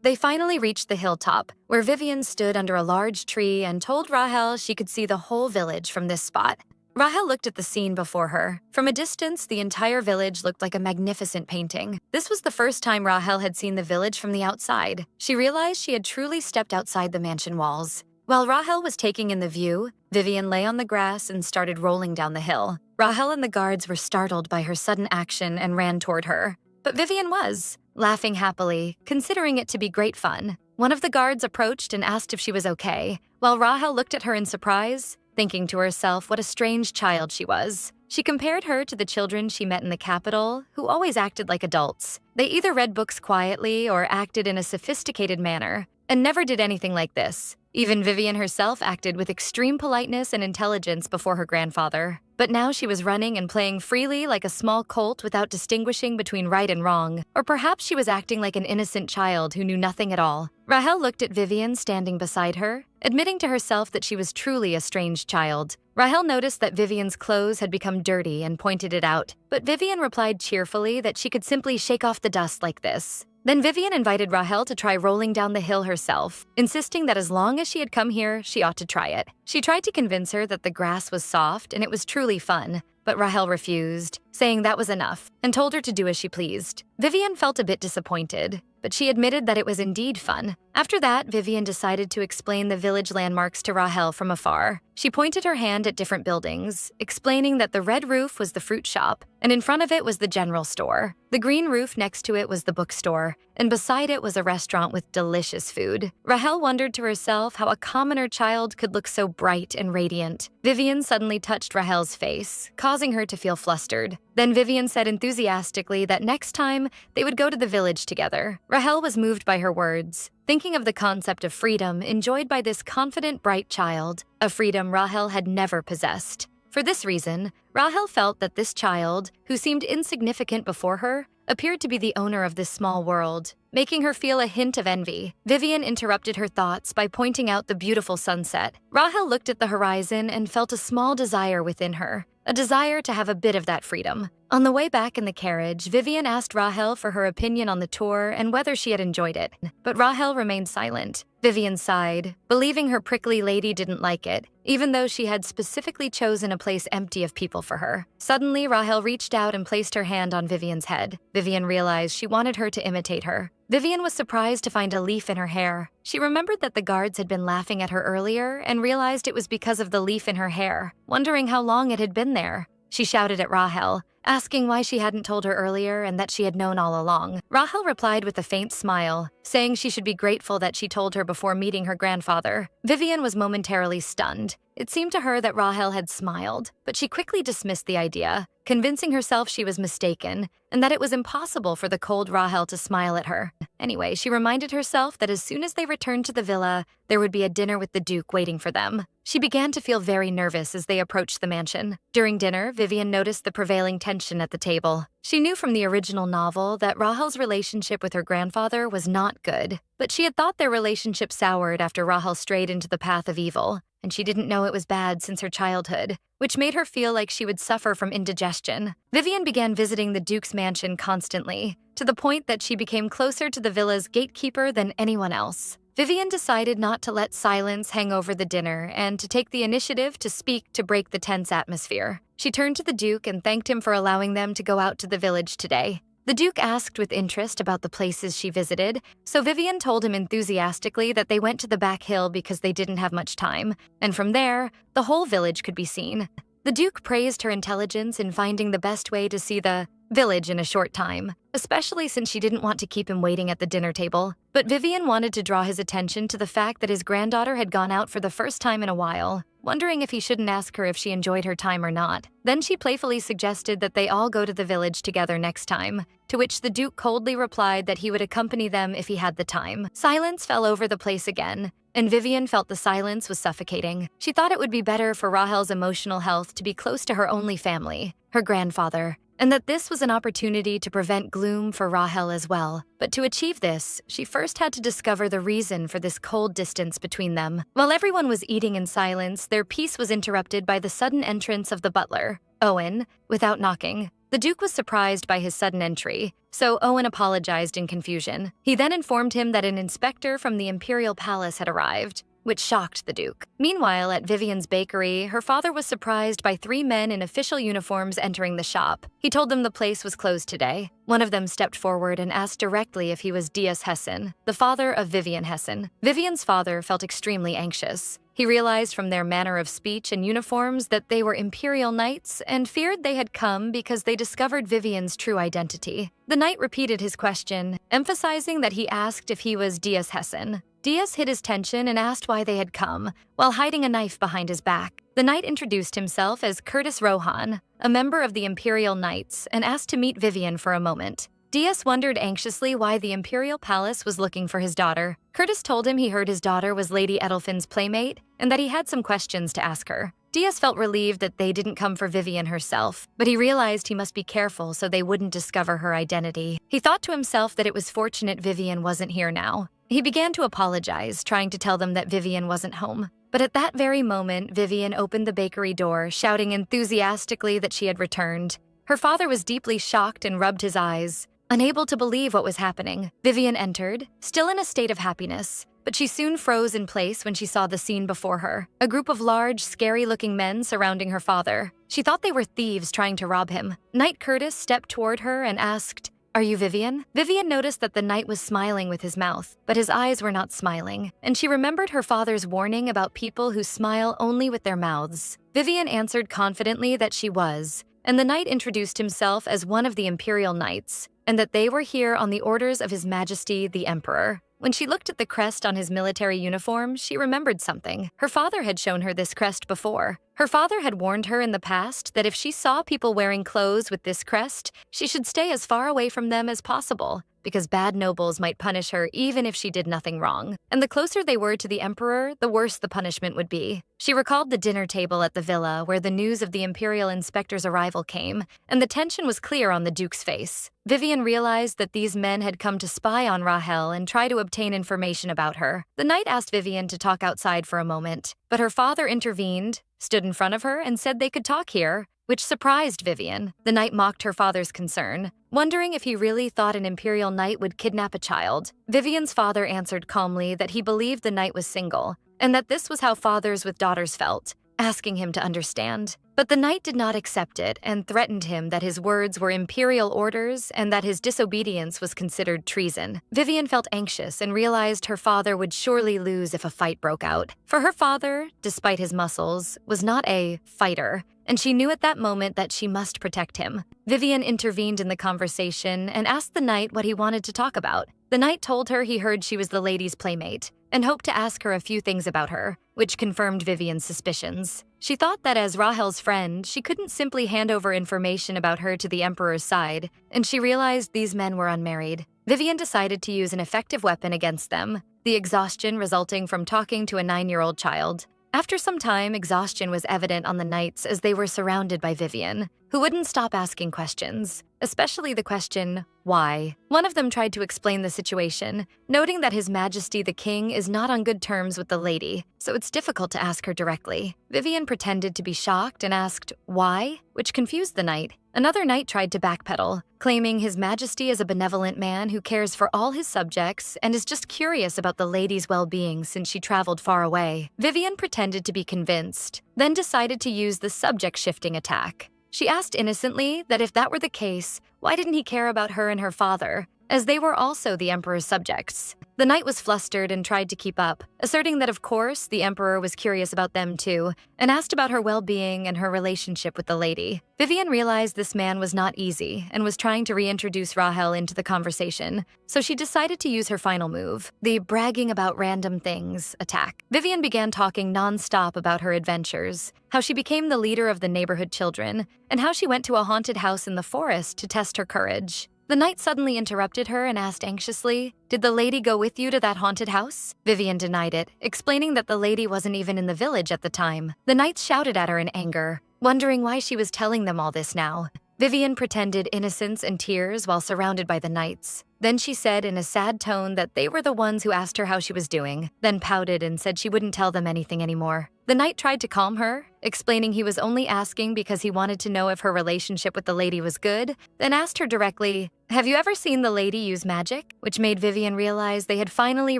They finally reached the hilltop, where Vivian stood under a large tree and told Rahel she could see the whole village from this spot. Rahel looked at the scene before her. From a distance, the entire village looked like a magnificent painting. This was the first time Rahel had seen the village from the outside. She realized she had truly stepped outside the mansion walls. While Rahel was taking in the view, Vivian lay on the grass and started rolling down the hill. Rahel and the guards were startled by her sudden action and ran toward her. But Vivian was, laughing happily, considering it to be great fun. One of the guards approached and asked if she was okay, while Rahel looked at her in surprise, thinking to herself what a strange child she was. She compared her to the children she met in the capital, who always acted like adults. They either read books quietly or acted in a sophisticated manner, and never did anything like this. Even Vivian herself acted with extreme politeness and intelligence before her grandfather. But now she was running and playing freely like a small colt without distinguishing between right and wrong. Or perhaps she was acting like an innocent child who knew nothing at all. Rahel looked at Vivian standing beside her, admitting to herself that she was truly a strange child. Rahel noticed that Vivian's clothes had become dirty and pointed it out, but Vivian replied cheerfully that she could simply shake off the dust like this. Then Vivian invited Rahel to try rolling down the hill herself, insisting that as long as she had come here, she ought to try it. She tried to convince her that the grass was soft and it was truly fun, but Rahel refused, saying that was enough, and told her to do as she pleased. Vivian felt a bit disappointed, but she admitted that it was indeed fun. After that, Vivian decided to explain the village landmarks to Rahel from afar. She pointed her hand at different buildings, explaining that the red roof was the fruit shop, and in front of it was the general store. The green roof next to it was the bookstore, and beside it was a restaurant with delicious food. Rahel wondered to herself how a commoner child could look so bright and radiant. Vivian suddenly touched Rahel's face, causing her to feel flustered. Then Vivian said enthusiastically that next time they would go to the village together. Rahel was moved by her words, thinking of the concept of freedom enjoyed by this confident, bright child, a freedom Rahel had never possessed. For this reason, Rahel felt that this child, who seemed insignificant before her, appeared to be the owner of this small world, making her feel a hint of envy. Vivian interrupted her thoughts by pointing out the beautiful sunset. Rahel looked at the horizon and felt a small desire within her, a desire to have a bit of that freedom. On the way back in the carriage, Vivian asked Rahel for her opinion on the tour and whether she had enjoyed it, but Rahel remained silent. Vivian sighed, believing her prickly lady didn't like it, even though she had specifically chosen a place empty of people for her. Suddenly, Rahel reached out and placed her hand on Vivian's head. Vivian realized she wanted her to imitate her. Vivian was surprised to find a leaf in her hair. She remembered that the guards had been laughing at her earlier and realized it was because of the leaf in her hair, wondering how long it had been there. She shouted at Rahel, asking why she hadn't told her earlier and that she had known all along. Rahel replied with a faint smile, saying she should be grateful that she told her before meeting her grandfather. Vivian was momentarily stunned. It seemed to her that Rahel had smiled, but she quickly dismissed the idea, convincing herself she was mistaken and that it was impossible for the cold Rahel to smile at her. Anyway, she reminded herself that as soon as they returned to the villa, there would be a dinner with the Duke waiting for them. She began to feel very nervous as they approached the mansion. During dinner, Vivian noticed the prevailing tension at the table. She knew from the original novel that Rahel's relationship with her grandfather was not good, but she had thought their relationship soured after Rahel strayed into the path of evil, and she didn't know it was bad since her childhood, which made her feel like she would suffer from indigestion. Vivian began visiting the Duke's mansion constantly, to the point that she became closer to the villa's gatekeeper than anyone else. Vivian decided not to let silence hang over the dinner and to take the initiative to speak to break the tense atmosphere. She turned to the Duke and thanked him for allowing them to go out to the village today. The Duke asked with interest about the places she visited, so Vivian told him enthusiastically that they went to the back hill because they didn't have much time, and from there, the whole village could be seen. The Duke praised her intelligence in finding the best way to see the village in a short time, especially since she didn't want to keep him waiting at the dinner table. But Vivian wanted to draw his attention to the fact that his granddaughter had gone out for the first time in a while, wondering if he shouldn't ask her if she enjoyed her time or not. Then she playfully suggested that they all go to the village together next time, to which the Duke coldly replied that he would accompany them if he had the time. Silence fell over the place again, and Vivian felt the silence was suffocating. She thought it would be better for Rahel's emotional health to be close to her only family, her grandfather, and that this was an opportunity to prevent gloom for Rahel as well. But to achieve this, she first had to discover the reason for this cold distance between them. While everyone was eating in silence, their peace was interrupted by the sudden entrance of the butler, Owen, without knocking. The Duke was surprised by his sudden entry, so Owen apologized in confusion. He then informed him that an inspector from the Imperial Palace had arrived, which shocked the Duke. Meanwhile, at Vivian's bakery, her father was surprised by 3 men in official uniforms entering the shop. He told them the place was closed today. One of them stepped forward and asked directly if he was Dias Hessen, the father of Vivian Hessen. Vivian's father felt extremely anxious. He realized from their manner of speech and uniforms that they were Imperial Knights and feared they had come because they discovered Vivian's true identity. The knight repeated his question, emphasizing that he asked if he was Dias Hessen. Dias hid his tension and asked why they had come, while hiding a knife behind his back. The knight introduced himself as Curtis Rohan, a member of the Imperial Knights, and asked to meet Vivian for a moment. Dias wondered anxiously why the Imperial Palace was looking for his daughter. Curtis told him he heard his daughter was Lady Edelfin's playmate and that he had some questions to ask her. Dias felt relieved that they didn't come for Vivian herself, but he realized he must be careful so they wouldn't discover her identity. He thought to himself that it was fortunate Vivian wasn't here now. He began to apologize, trying to tell them that Vivian wasn't home. But at that very moment, Vivian opened the bakery door, shouting enthusiastically that she had returned. Her father was deeply shocked and rubbed his eyes, unable to believe what was happening. Vivian entered, still in a state of happiness, but she soon froze in place when she saw the scene before her. A group of large, scary-looking men surrounding her father. She thought they were thieves trying to rob him. Knight Curtis stepped toward her and asked, "Are you Vivian?" Vivian noticed that the knight was smiling with his mouth, but his eyes were not smiling, and she remembered her father's warning about people who smile only with their mouths. Vivian answered confidently that she was, and the knight introduced himself as one of the Imperial Knights, and that they were here on the orders of His Majesty the Emperor. When she looked at the crest on his military uniform, she remembered something. Her father had shown her this crest before. Her father had warned her in the past that if she saw people wearing clothes with this crest, she should stay as far away from them as possible, because bad nobles might punish her even if she did nothing wrong. And the closer they were to the Emperor, the worse the punishment would be. She recalled the dinner table at the villa where the news of the Imperial Inspector's arrival came, and the tension was clear on the Duke's face. Vivian realized that these men had come to spy on Rahel and try to obtain information about her. The knight asked Vivian to talk outside for a moment, but her father intervened, stood in front of her, and said they could talk here, which surprised Vivian. The knight mocked her father's concern, wondering if he really thought an Imperial Knight would kidnap a child. Vivian's father answered calmly that he believed the knight was single, and that this was how fathers with daughters felt, asking him to understand. But the knight did not accept it and threatened him that his words were imperial orders and that his disobedience was considered treason. Vivian felt anxious and realized her father would surely lose if a fight broke out. For her father, despite his muscles, was not a fighter, and she knew at that moment that she must protect him. Vivian intervened in the conversation and asked the knight what he wanted to talk about. The knight told her he heard she was the lady's playmate and hoped to ask her a few things about her, which confirmed Vivian's suspicions. She thought that as Rahel's friend, she couldn't simply hand over information about her to the Emperor's side, and she realized these men were unmarried. Vivian decided to use an effective weapon against them, the exhaustion resulting from talking to a 9-year-old child. After some time, exhaustion was evident on the knights as they were surrounded by Vivian, who wouldn't stop asking questions, especially the question, why? One of them tried to explain the situation, noting that His Majesty the King is not on good terms with the lady, so it's difficult to ask her directly. Vivian pretended to be shocked and asked, why? Which confused the knight. Another knight tried to backpedal, claiming His Majesty is a benevolent man who cares for all his subjects and is just curious about the lady's well-being since she traveled far away. Vivian pretended to be convinced, then decided to use the subject-shifting attack. She asked innocently that if that were the case, why didn't he care about her and her father, as they were also the emperor's subjects. The knight was flustered and tried to keep up, asserting that of course the emperor was curious about them too, and asked about her well-being and her relationship with the lady. Vivian realized this man was not easy and was trying to reintroduce Rahel into the conversation, so she decided to use her final move, the bragging about random things attack. Vivian began talking non-stop about her adventures, how she became the leader of the neighborhood children, and how she went to a haunted house in the forest to test her courage. The knight suddenly interrupted her and asked anxiously, "Did the lady go with you to that haunted house?" Vivian denied it, explaining that the lady wasn't even in the village at the time. The knight shouted at her in anger, wondering why she was telling them all this now. Vivian pretended innocence and tears while surrounded by the knights. Then she said in a sad tone that they were the ones who asked her how she was doing, then pouted and said she wouldn't tell them anything anymore. The knight tried to calm her, explaining he was only asking because he wanted to know if her relationship with the lady was good, then asked her directly, "Have you ever seen the lady use magic?" Which made Vivian realize they had finally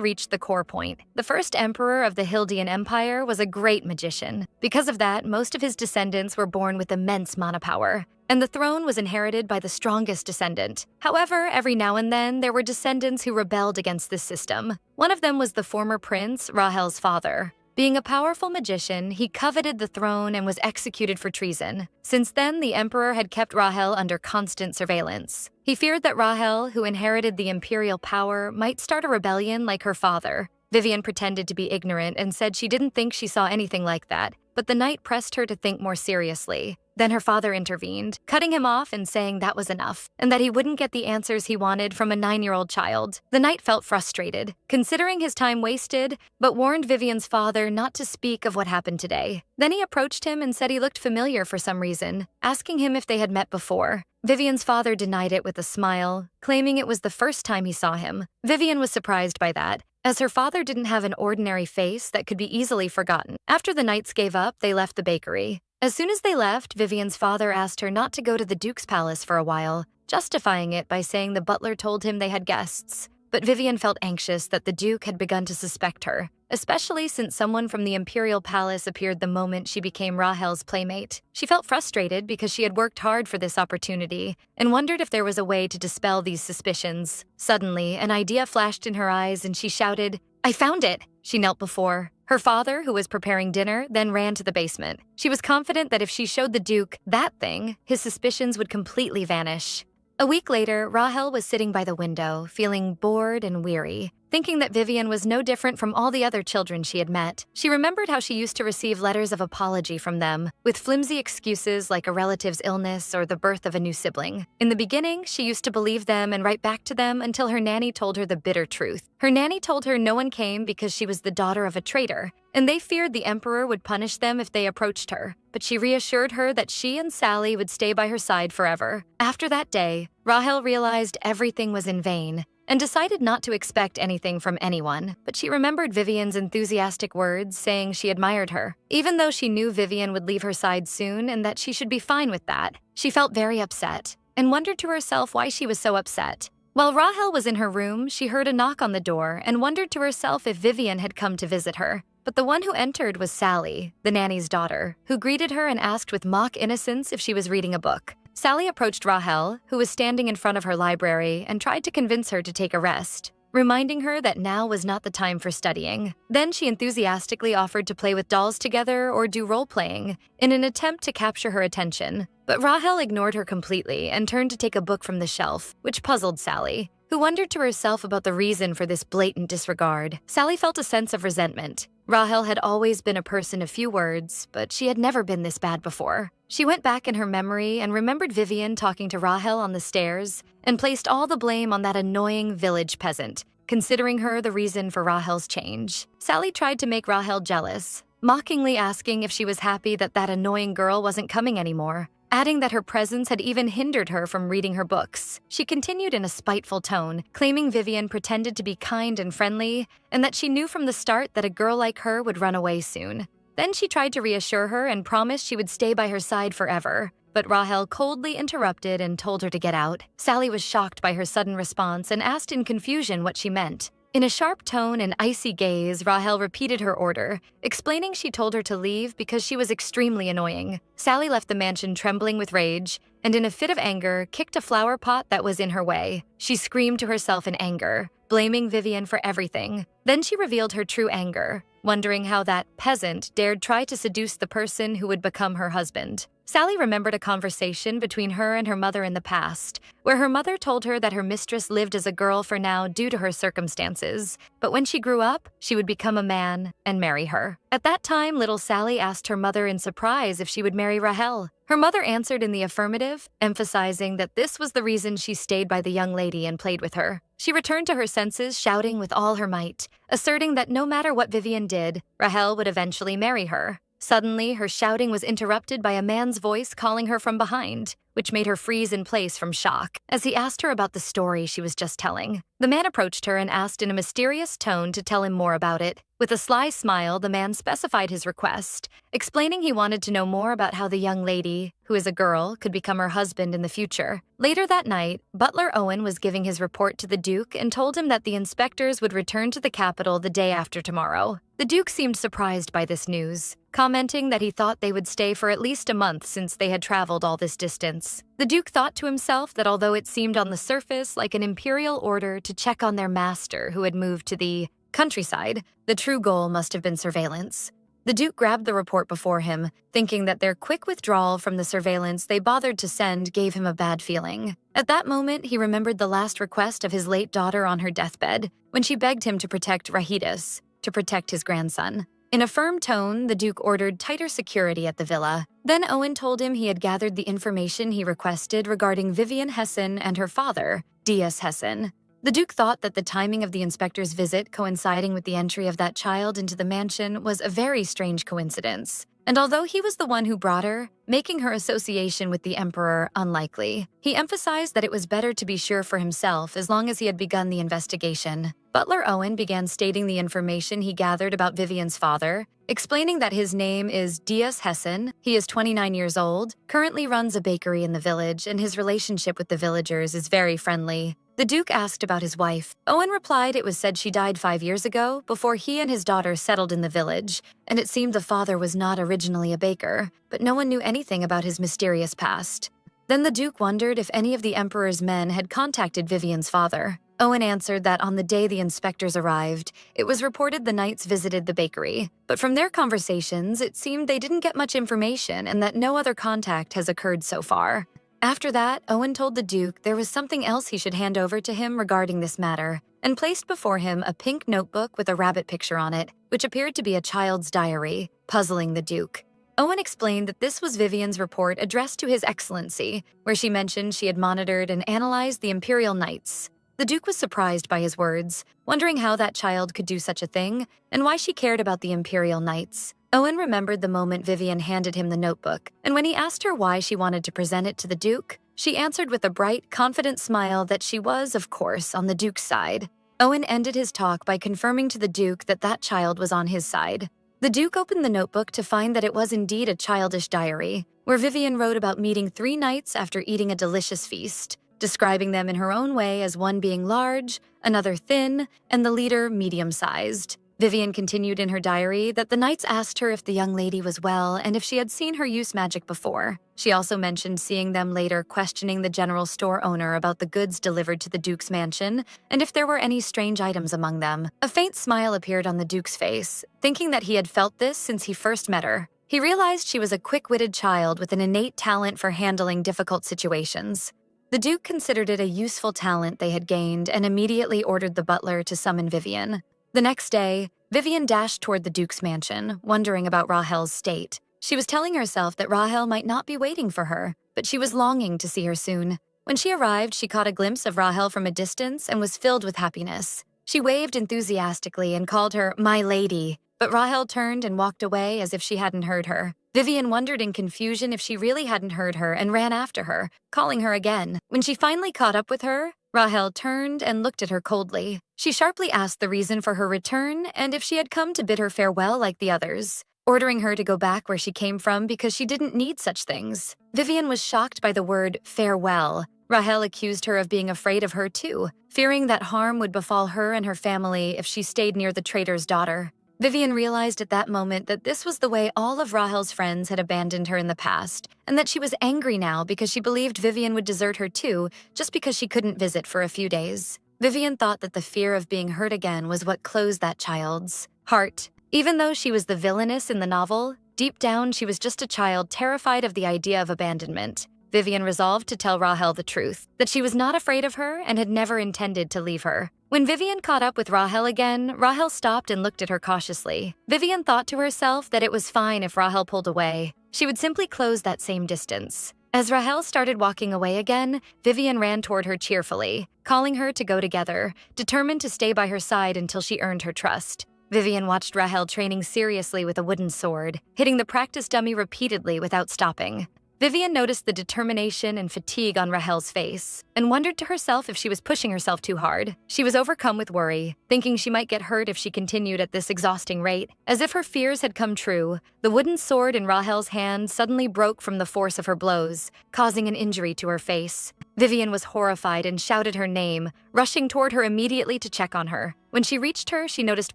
reached the core point. The first emperor of the Hildian Empire was a great magician. Because of that, most of his descendants were born with immense mana power, and the throne was inherited by the strongest descendant. However, every now and then, there were descendants who rebelled against this system. One of them was the former prince, Rahel's father. Being a powerful magician, he coveted the throne and was executed for treason. Since then, the emperor had kept Rahel under constant surveillance. He feared that Rahel, who inherited the imperial power, might start a rebellion like her father. Vivian pretended to be ignorant and said she didn't think she saw anything like that, but the knight pressed her to think more seriously. Then her father intervened, cutting him off and saying that was enough, and that he wouldn't get the answers he wanted from a 9-year-old child. The knight felt frustrated, considering his time wasted, but warned Vivian's father not to speak of what happened today. Then he approached him and said he looked familiar for some reason, asking him if they had met before. Vivian's father denied it with a smile, claiming it was the first time he saw him. Vivian was surprised by that, as her father didn't have an ordinary face that could be easily forgotten. After the knights gave up, they left the bakery. As soon as they left, Vivian's father asked her not to go to the Duke's palace for a while, justifying it by saying the butler told him they had guests. But Vivian felt anxious that the Duke had begun to suspect her, especially since someone from the imperial palace appeared the moment she became Rahel's playmate. She felt frustrated because she had worked hard for this opportunity and wondered if there was a way to dispel these suspicions. Suddenly, an idea flashed in her eyes and she shouted, "I found it!" She knelt before. Her father, who was preparing dinner, then ran to the basement. She was confident that if she showed the Duke that thing, his suspicions would completely vanish. A week later, Rahel was sitting by the window, feeling bored and weary, thinking that Vivian was no different from all the other children she had met. She remembered how she used to receive letters of apology from them, with flimsy excuses like a relative's illness or the birth of a new sibling. In the beginning, she used to believe them and write back to them until her nanny told her the bitter truth. Her nanny told her no one came because she was the daughter of a traitor, and they feared the emperor would punish them if they approached her. But she reassured her that she and Sally would stay by her side forever. After that day, Rahel realized everything was in vain and decided not to expect anything from anyone, but she remembered Vivian's enthusiastic words saying she admired her. Even though she knew Vivian would leave her side soon and that she should be fine with that, she felt very upset and wondered to herself why she was so upset. While Rahel was in her room, she heard a knock on the door and wondered to herself if Vivian had come to visit her. But the one who entered was Sally, the nanny's daughter, who greeted her and asked with mock innocence if she was reading a book. Sally approached Rahel, who was standing in front of her library, and tried to convince her to take a rest, reminding her that now was not the time for studying. Then she enthusiastically offered to play with dolls together or do role-playing in an attempt to capture her attention. But Rahel ignored her completely and turned to take a book from the shelf, which puzzled Sally, who wondered to herself about the reason for this blatant disregard. Sally felt a sense of resentment. Rahel had always been a person of few words, but she had never been this bad before. She went back in her memory and remembered Vivian talking to Rahel on the stairs and placed all the blame on that annoying village peasant, considering her the reason for Rahel's change. Sally tried to make Rahel jealous, mockingly asking if she was happy that that annoying girl wasn't coming anymore, adding that her presence had even hindered her from reading her books. She continued in a spiteful tone, claiming Vivian pretended to be kind and friendly, and that she knew from the start that a girl like her would run away soon. Then she tried to reassure her and promised she would stay by her side forever. But Rahel coldly interrupted and told her to get out. Sally was shocked by her sudden response and asked in confusion what she meant. In a sharp tone and icy gaze, Rahel repeated her order, explaining she told her to leave because she was extremely annoying. Sally left the mansion trembling with rage and in a fit of anger, kicked a flower pot that was in her way. She screamed to herself in anger, blaming Vivian for everything. Then she revealed her true anger, wondering how that peasant dared try to seduce the person who would become her husband. Sally remembered a conversation between her and her mother in the past, where her mother told her that her mistress lived as a girl for now due to her circumstances, but when she grew up, she would become a man and marry her. At that time, little Sally asked her mother in surprise if she would marry Rahel. Her mother answered in the affirmative, emphasizing that this was the reason she stayed by the young lady and played with her. She returned to her senses, shouting with all her might, asserting that no matter what Vivian did, Rahel would eventually marry her. Suddenly, her shouting was interrupted by a man's voice calling her from behind, which made her freeze in place from shock, as he asked her about the story she was just telling. The man approached her and asked in a mysterious tone to tell him more about it. With a sly smile, the man specified his request, explaining he wanted to know more about how the young lady, who is a girl, could become her husband in the future. Later that night, Butler Owen was giving his report to the Duke and told him that the inspectors would return to the capital the day after tomorrow. The Duke seemed surprised by this news, commenting that he thought they would stay for at least a month since they had traveled all this distance. The Duke thought to himself that although it seemed on the surface like an imperial order to check on their master who had moved to the countryside, the true goal must have been surveillance. The Duke grabbed the report before him, thinking that their quick withdrawal from the surveillance they bothered to send gave him a bad feeling. At that moment, he remembered the last request of his late daughter on her deathbed, when she begged him to protect Rahidus, to protect his grandson. In a firm tone, the Duke ordered tighter security at the villa. Then Owen told him he had gathered the information he requested regarding Vivian Hessen and her father, D.S. Hessen. The Duke thought that the timing of the inspector's visit coinciding with the entry of that child into the mansion was a very strange coincidence. And although he was the one who brought her, making her association with the Emperor unlikely, he emphasized that it was better to be sure for himself as long as he had begun the investigation. Butler Owen began stating the information he gathered about Vivian's father, explaining that his name is D.S. Hessen, he is 29 years old, currently runs a bakery in the village, and his relationship with the villagers is very friendly. The Duke asked about his wife. Owen replied it was said she died 5 years ago, before he and his daughter settled in the village, and it seemed the father was not originally a baker, but no one knew anything about his mysterious past. Then the Duke wondered if any of the Emperor's men had contacted Vivian's father. Owen answered that on the day the inspectors arrived, it was reported the knights visited the bakery, but from their conversations, it seemed they didn't get much information and that no other contact has occurred so far. After that, Owen told the Duke there was something else he should hand over to him regarding this matter, and placed before him a pink notebook with a rabbit picture on it, which appeared to be a child's diary, puzzling the Duke. Owen explained that this was Vivian's report addressed to His Excellency, where she mentioned she had monitored and analyzed the Imperial Knights. The Duke was surprised by his words, wondering how that child could do such a thing, and why she cared about the Imperial Knights. Owen remembered the moment Vivian handed him the notebook, and when he asked her why she wanted to present it to the Duke, she answered with a bright, confident smile that she was, of course, on the Duke's side. Owen ended his talk by confirming to the Duke that that child was on his side. The Duke opened the notebook to find that it was indeed a childish diary, where Vivian wrote about meeting 3 knights after eating a delicious feast, describing them in her own way as one being large, another thin, and the leader medium-sized. Vivian continued in her diary that the knights asked her if the young lady was well and if she had seen her use magic before. She also mentioned seeing them later questioning the general store owner about the goods delivered to the Duke's mansion and if there were any strange items among them. A faint smile appeared on the Duke's face, thinking that he had felt this since he first met her. He realized she was a quick-witted child with an innate talent for handling difficult situations. The Duke considered it a useful talent they had gained and immediately ordered the butler to summon Vivian. The next day, Vivian dashed toward the Duke's mansion, wondering about Rahel's state. She was telling herself that Rahel might not be waiting for her, but she was longing to see her soon. When she arrived, she caught a glimpse of Rahel from a distance and was filled with happiness. She waved enthusiastically and called her "my lady," but Rahel turned and walked away as if she hadn't heard her. Vivian wondered in confusion if she really hadn't heard her and ran after her, calling her again. When she finally caught up with her, Rahel turned and looked at her coldly. She sharply asked the reason for her return and if she had come to bid her farewell like the others, ordering her to go back where she came from because she didn't need such things. Vivian was shocked by the word farewell. Rahel accused her of being afraid of her too, fearing that harm would befall her and her family if she stayed near the traitor's daughter. Vivian realized at that moment that this was the way all of Rahel's friends had abandoned her in the past, and that she was angry now because she believed Vivian would desert her too, just because she couldn't visit for a few days. Vivian thought that the fear of being hurt again was what closed that child's heart. Even though she was the villainess in the novel, deep down she was just a child terrified of the idea of abandonment. Vivian resolved to tell Rahel the truth, that she was not afraid of her and had never intended to leave her. When Vivian caught up with Rahel again, Rahel stopped and looked at her cautiously. Vivian thought to herself that it was fine if Rahel pulled away. She would simply close that same distance. As Rahel started walking away again, Vivian ran toward her cheerfully, calling her to go together, determined to stay by her side until she earned her trust. Vivian watched Rahel training seriously with a wooden sword, hitting the practice dummy repeatedly without stopping. Vivian noticed the determination and fatigue on Rahel's face and wondered to herself if she was pushing herself too hard. She was overcome with worry, thinking she might get hurt if she continued at this exhausting rate. As if her fears had come true, the wooden sword in Rahel's hand suddenly broke from the force of her blows, causing an injury to her face. Vivian was horrified and shouted her name, rushing toward her immediately to check on her. When she reached her, she noticed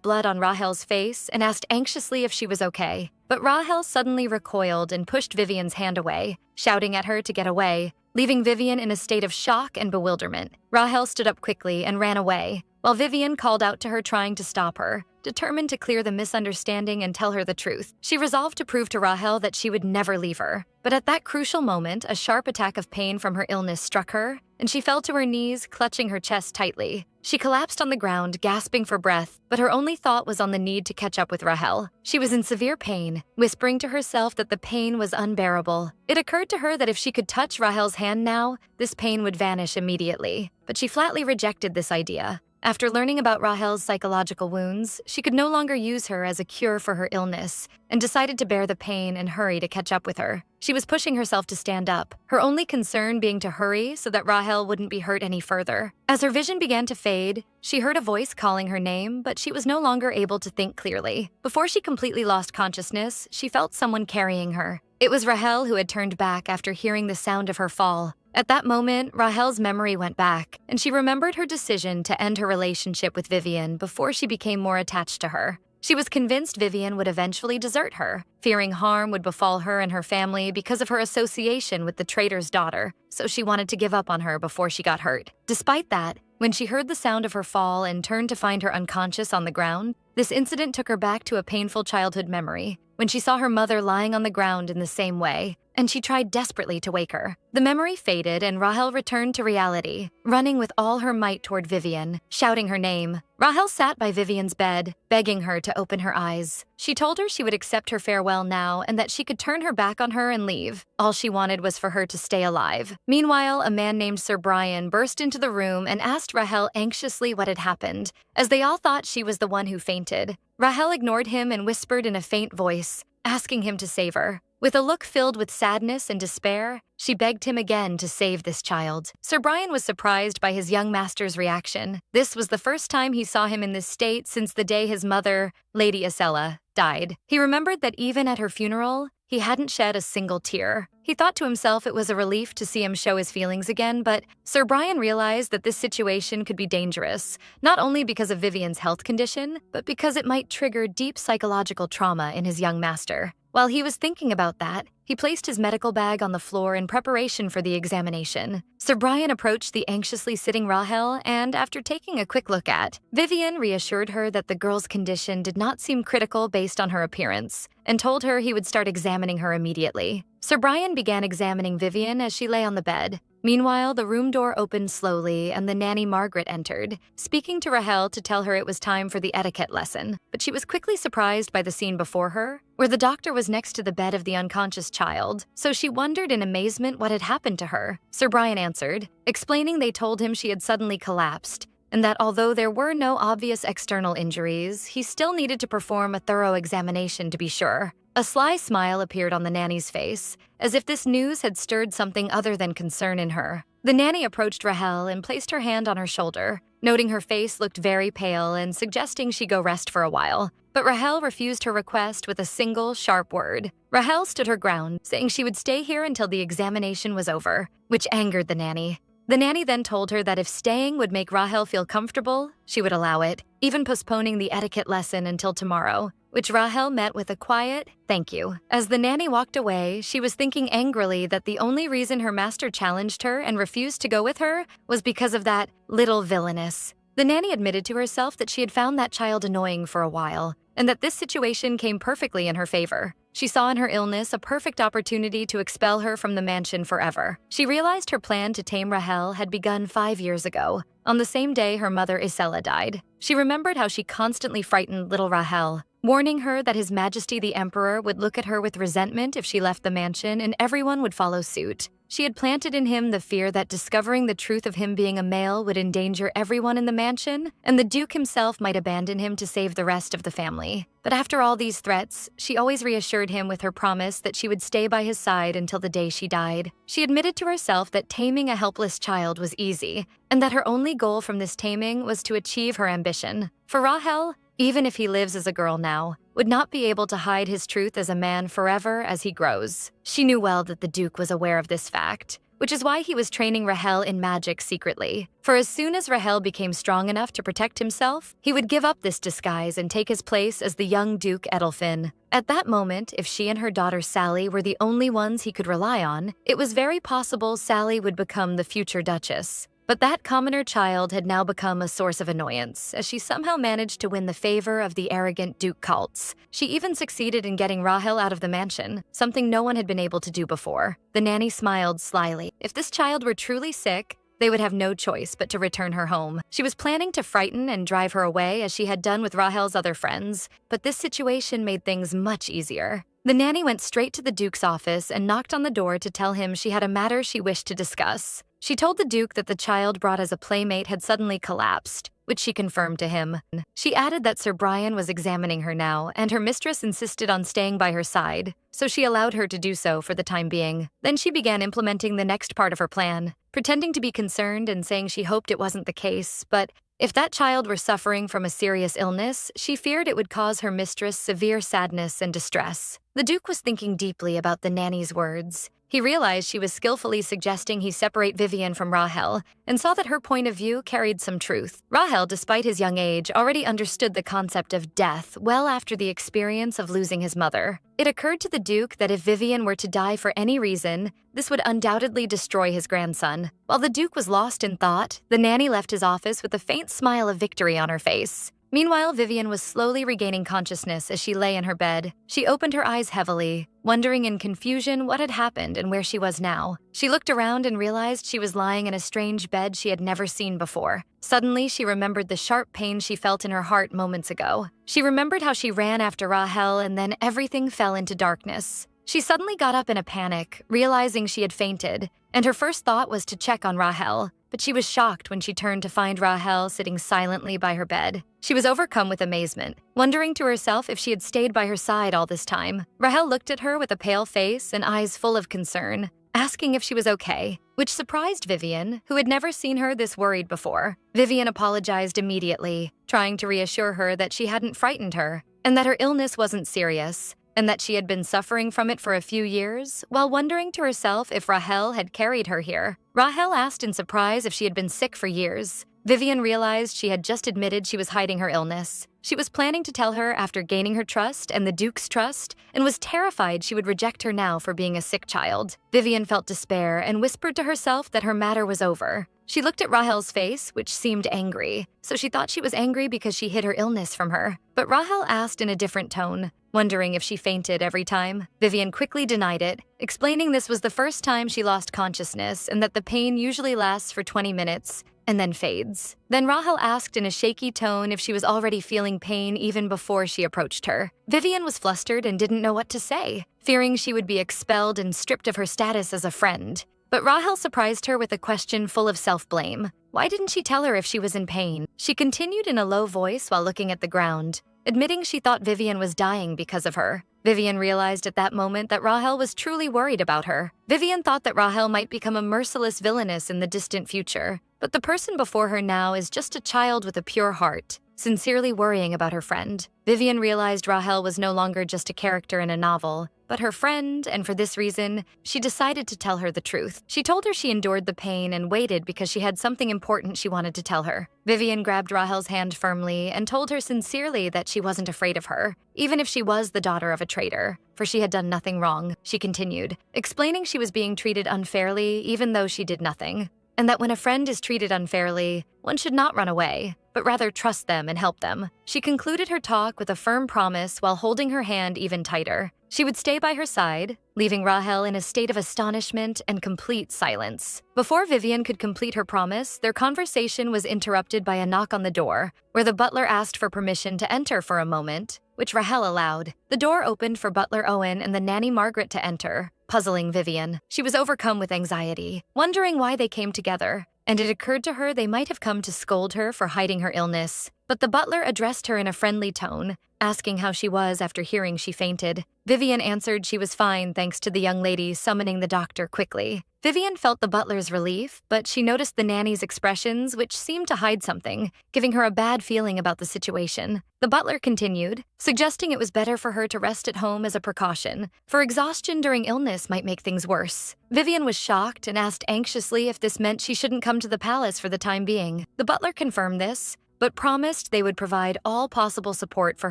blood on Rahel's face and asked anxiously if she was okay. But Rahel suddenly recoiled and pushed Vivian's hand away, shouting at her to get away, leaving Vivian in a state of shock and bewilderment. Rahel stood up quickly and ran away, while Vivian called out to her trying to stop her. Determined to clear the misunderstanding and tell her the truth, she resolved to prove to Rahel that she would never leave her. But at that crucial moment, a sharp attack of pain from her illness struck her, and she fell to her knees, clutching her chest tightly. She collapsed on the ground, gasping for breath, but her only thought was on the need to catch up with Rahel. She was in severe pain, whispering to herself that the pain was unbearable. It occurred to her that if she could touch Rahel's hand now, this pain would vanish immediately. But she flatly rejected this idea. After learning about Rahel's psychological wounds, she could no longer use her as a cure for her illness and decided to bear the pain and hurry to catch up with her. She was pushing herself to stand up, her only concern being to hurry so that Rahel wouldn't be hurt any further. As her vision began to fade, she heard a voice calling her name, but she was no longer able to think clearly. Before she completely lost consciousness, she felt someone carrying her. It was Rahel who had turned back after hearing the sound of her fall. At that moment, Rahel's memory went back, and she remembered her decision to end her relationship with Vivian before she became more attached to her. She was convinced Vivian would eventually desert her, fearing harm would befall her and her family because of her association with the traitor's daughter, so she wanted to give up on her before she got hurt. Despite that, when she heard the sound of her fall and turned to find her unconscious on the ground, this incident took her back to a painful childhood memory, when she saw her mother lying on the ground in the same way, and she tried desperately to wake her. The memory faded and Rahel returned to reality, running with all her might toward Vivian, shouting her name. Rahel sat by Vivian's bed, begging her to open her eyes. She told her she would accept her farewell now and that she could turn her back on her and leave. All she wanted was for her to stay alive. Meanwhile, a man named Sir Brian burst into the room and asked Rahel anxiously what had happened, as they all thought she was the one who fainted. Rahel ignored him and whispered in a faint voice, asking him to save her. With a look filled with sadness and despair, she begged him again to save this child. Sir Brian was surprised by his young master's reaction. This was the first time he saw him in this state since the day his mother, Lady Acella, died. He remembered that even at her funeral, he hadn't shed a single tear. He thought to himself it was a relief to see him show his feelings again, but Sir Brian realized that this situation could be dangerous, not only because of Vivian's health condition, but because it might trigger deep psychological trauma in his young master. While he was thinking about that, he placed his medical bag on the floor in preparation for the examination. Sir Brian approached the anxiously sitting Rahel and, after taking a quick look at Vivian, reassured her that the girl's condition did not seem critical based on her appearance, and told her he would start examining her immediately. Sir Brian began examining Vivian as she lay on the bed. Meanwhile, the room door opened slowly and the nanny Margaret entered, speaking to Rahel to tell her it was time for the etiquette lesson. But she was quickly surprised by the scene before her, where the doctor was next to the bed of the unconscious child, so she wondered in amazement what had happened to her. Sir Brian answered, explaining they told him she had suddenly collapsed, and that although there were no obvious external injuries, he still needed to perform a thorough examination to be sure. A sly smile appeared on the nanny's face, as if this news had stirred something other than concern in her. The nanny approached Rahel and placed her hand on her shoulder, noting her face looked very pale and suggesting she go rest for a while. But Rahel refused her request with a single, sharp word. Rahel stood her ground, saying she would stay here until the examination was over, which angered the nanny. The nanny then told her that if staying would make Rahel feel comfortable, she would allow it, even postponing the etiquette lesson until tomorrow, which Rahel met with a quiet "thank you." As the nanny walked away, she was thinking angrily that the only reason her master challenged her and refused to go with her was because of that little Villainess. The nanny admitted to herself that she had found that child annoying for a while, and that this situation came perfectly in her favor. She saw in her illness a perfect opportunity to expel her from the mansion forever. She realized her plan to tame Rahel had begun 5 years ago, on the same day her mother Isela died. She remembered how she constantly frightened little Rahel, warning her that His Majesty the Emperor would look at her with resentment if she left the mansion and everyone would follow suit. She had planted in him the fear that discovering the truth of him being a male would endanger everyone in the mansion, and the Duke himself might abandon him to save the rest of the family. But after all these threats, she always reassured him with her promise that she would stay by his side until the day she died. She admitted to herself that taming a helpless child was easy, and that her only goal from this taming was to achieve her ambition. For Rahel, even if he lives as a girl now, would not be able to hide his truth as a man forever as he grows. She knew well that the Duke was aware of this fact, which is why he was training Rahel in magic secretly. For as soon as Rahel became strong enough to protect himself, he would give up this disguise and take his place as the young Duke Edelfin. At that moment, if she and her daughter Sally were the only ones he could rely on, it was very possible Sally would become the future Duchess. But that commoner child had now become a source of annoyance, as she somehow managed to win the favor of the arrogant Duke cults. She even succeeded in getting Rahel out of the mansion, something no one had been able to do before. The nanny smiled slyly. If this child were truly sick, they would have no choice but to return her home. She was planning to frighten and drive her away as she had done with Rahel's other friends, but this situation made things much easier. The nanny went straight to the Duke's office and knocked on the door to tell him she had a matter she wished to discuss. She told the Duke that the child brought as a playmate had suddenly collapsed, which she confirmed to him. She added that Sir Brian was examining her now, and her mistress insisted on staying by her side, so she allowed her to do so for the time being. Then she began implementing the next part of her plan, pretending to be concerned and saying she hoped it wasn't the case, but if that child were suffering from a serious illness, she feared it would cause her mistress severe sadness and distress. The Duke was thinking deeply about the nanny's words. He realized she was skillfully suggesting he separate Vivian from Rahel, and saw that her point of view carried some truth. Rahel, despite his young age, already understood the concept of death well after the experience of losing his mother. It occurred to the Duke that if Vivian were to die for any reason, this would undoubtedly destroy his grandson. While the Duke was lost in thought, the nanny left his office with a faint smile of victory on her face. Meanwhile, Vivian was slowly regaining consciousness as she lay in her bed. She opened her eyes heavily, wondering in confusion what had happened and where she was now. She looked around and realized she was lying in a strange bed she had never seen before. Suddenly, she remembered the sharp pain she felt in her heart moments ago. She remembered how she ran after Rahel, and then everything fell into darkness. She suddenly got up in a panic, realizing she had fainted, and her first thought was to check on Rahel. But she was shocked when she turned to find Rahel sitting silently by her bed. She was overcome with amazement, wondering to herself if she had stayed by her side all this time. Rahel looked at her with a pale face and eyes full of concern, asking if she was okay, which surprised Vivian, who had never seen her this worried before. Vivian apologized immediately, trying to reassure her that she hadn't frightened her, and that her illness wasn't serious, and that she had been suffering from it for a few years, while wondering to herself if Rahel had carried her here. Rahel asked in surprise if she had been sick for years. Vivian realized she had just admitted she was hiding her illness. She was planning to tell her after gaining her trust and the Duke's trust, and was terrified she would reject her now for being a sick child. Vivian felt despair and whispered to herself that her matter was over. She looked at Rahel's face, which seemed angry, so she thought she was angry because she hid her illness from her. But Rahel asked in a different tone, wondering if she fainted every time. Vivian quickly denied it, explaining this was the first time she lost consciousness and that the pain usually lasts for 20 minutes and then fades. Then Rahel asked in a shaky tone if she was already feeling pain even before she approached her. Vivian was flustered and didn't know what to say, fearing she would be expelled and stripped of her status as a friend. But Rahel surprised her with a question full of self-blame. Why didn't she tell her if she was in pain? She continued in a low voice while looking at the ground, admitting she thought Vivian was dying because of her. Vivian realized at that moment that Rahel was truly worried about her. Vivian thought that Rahel might become a merciless villainess in the distant future, but the person before her now is just a child with a pure heart, sincerely worrying about her friend. Vivian realized Rahel was no longer just a character in a novel. but her friend, and for this reason, she decided to tell her the truth. She told her she endured the pain and waited because she had something important she wanted to tell her. Vivian grabbed Rahel's hand firmly and told her sincerely that she wasn't afraid of her, even if she was the daughter of a traitor, for she had done nothing wrong, she continued, explaining she was being treated unfairly even though she did nothing, and that when a friend is treated unfairly, one should not run away, but rather trust them and help them. She concluded her talk with a firm promise while holding her hand even tighter. She would stay by her side, leaving Rahel in a state of astonishment and complete silence. Before Vivian could complete her promise, their conversation was interrupted by a knock on the door, where the butler asked for permission to enter for a moment, which Rahel allowed. The door opened for Butler Owen and the nanny Margaret to enter, puzzling Vivian. She was overcome with anxiety, wondering why they came together, and it occurred to her they might have come to scold her for hiding her illness. But the butler addressed her in a friendly tone, asking how she was after hearing she fainted. Vivian answered she was fine thanks to the young lady summoning the doctor quickly. Vivian felt the butler's relief, but she noticed the nanny's expressions, which seemed to hide something, giving her a bad feeling about the situation. The butler continued, suggesting it was better for her to rest at home as a precaution, for exhaustion during illness might make things worse. Vivian was shocked and asked anxiously if this meant she shouldn't come to the palace for the time being. The butler confirmed this, but promised they would provide all possible support for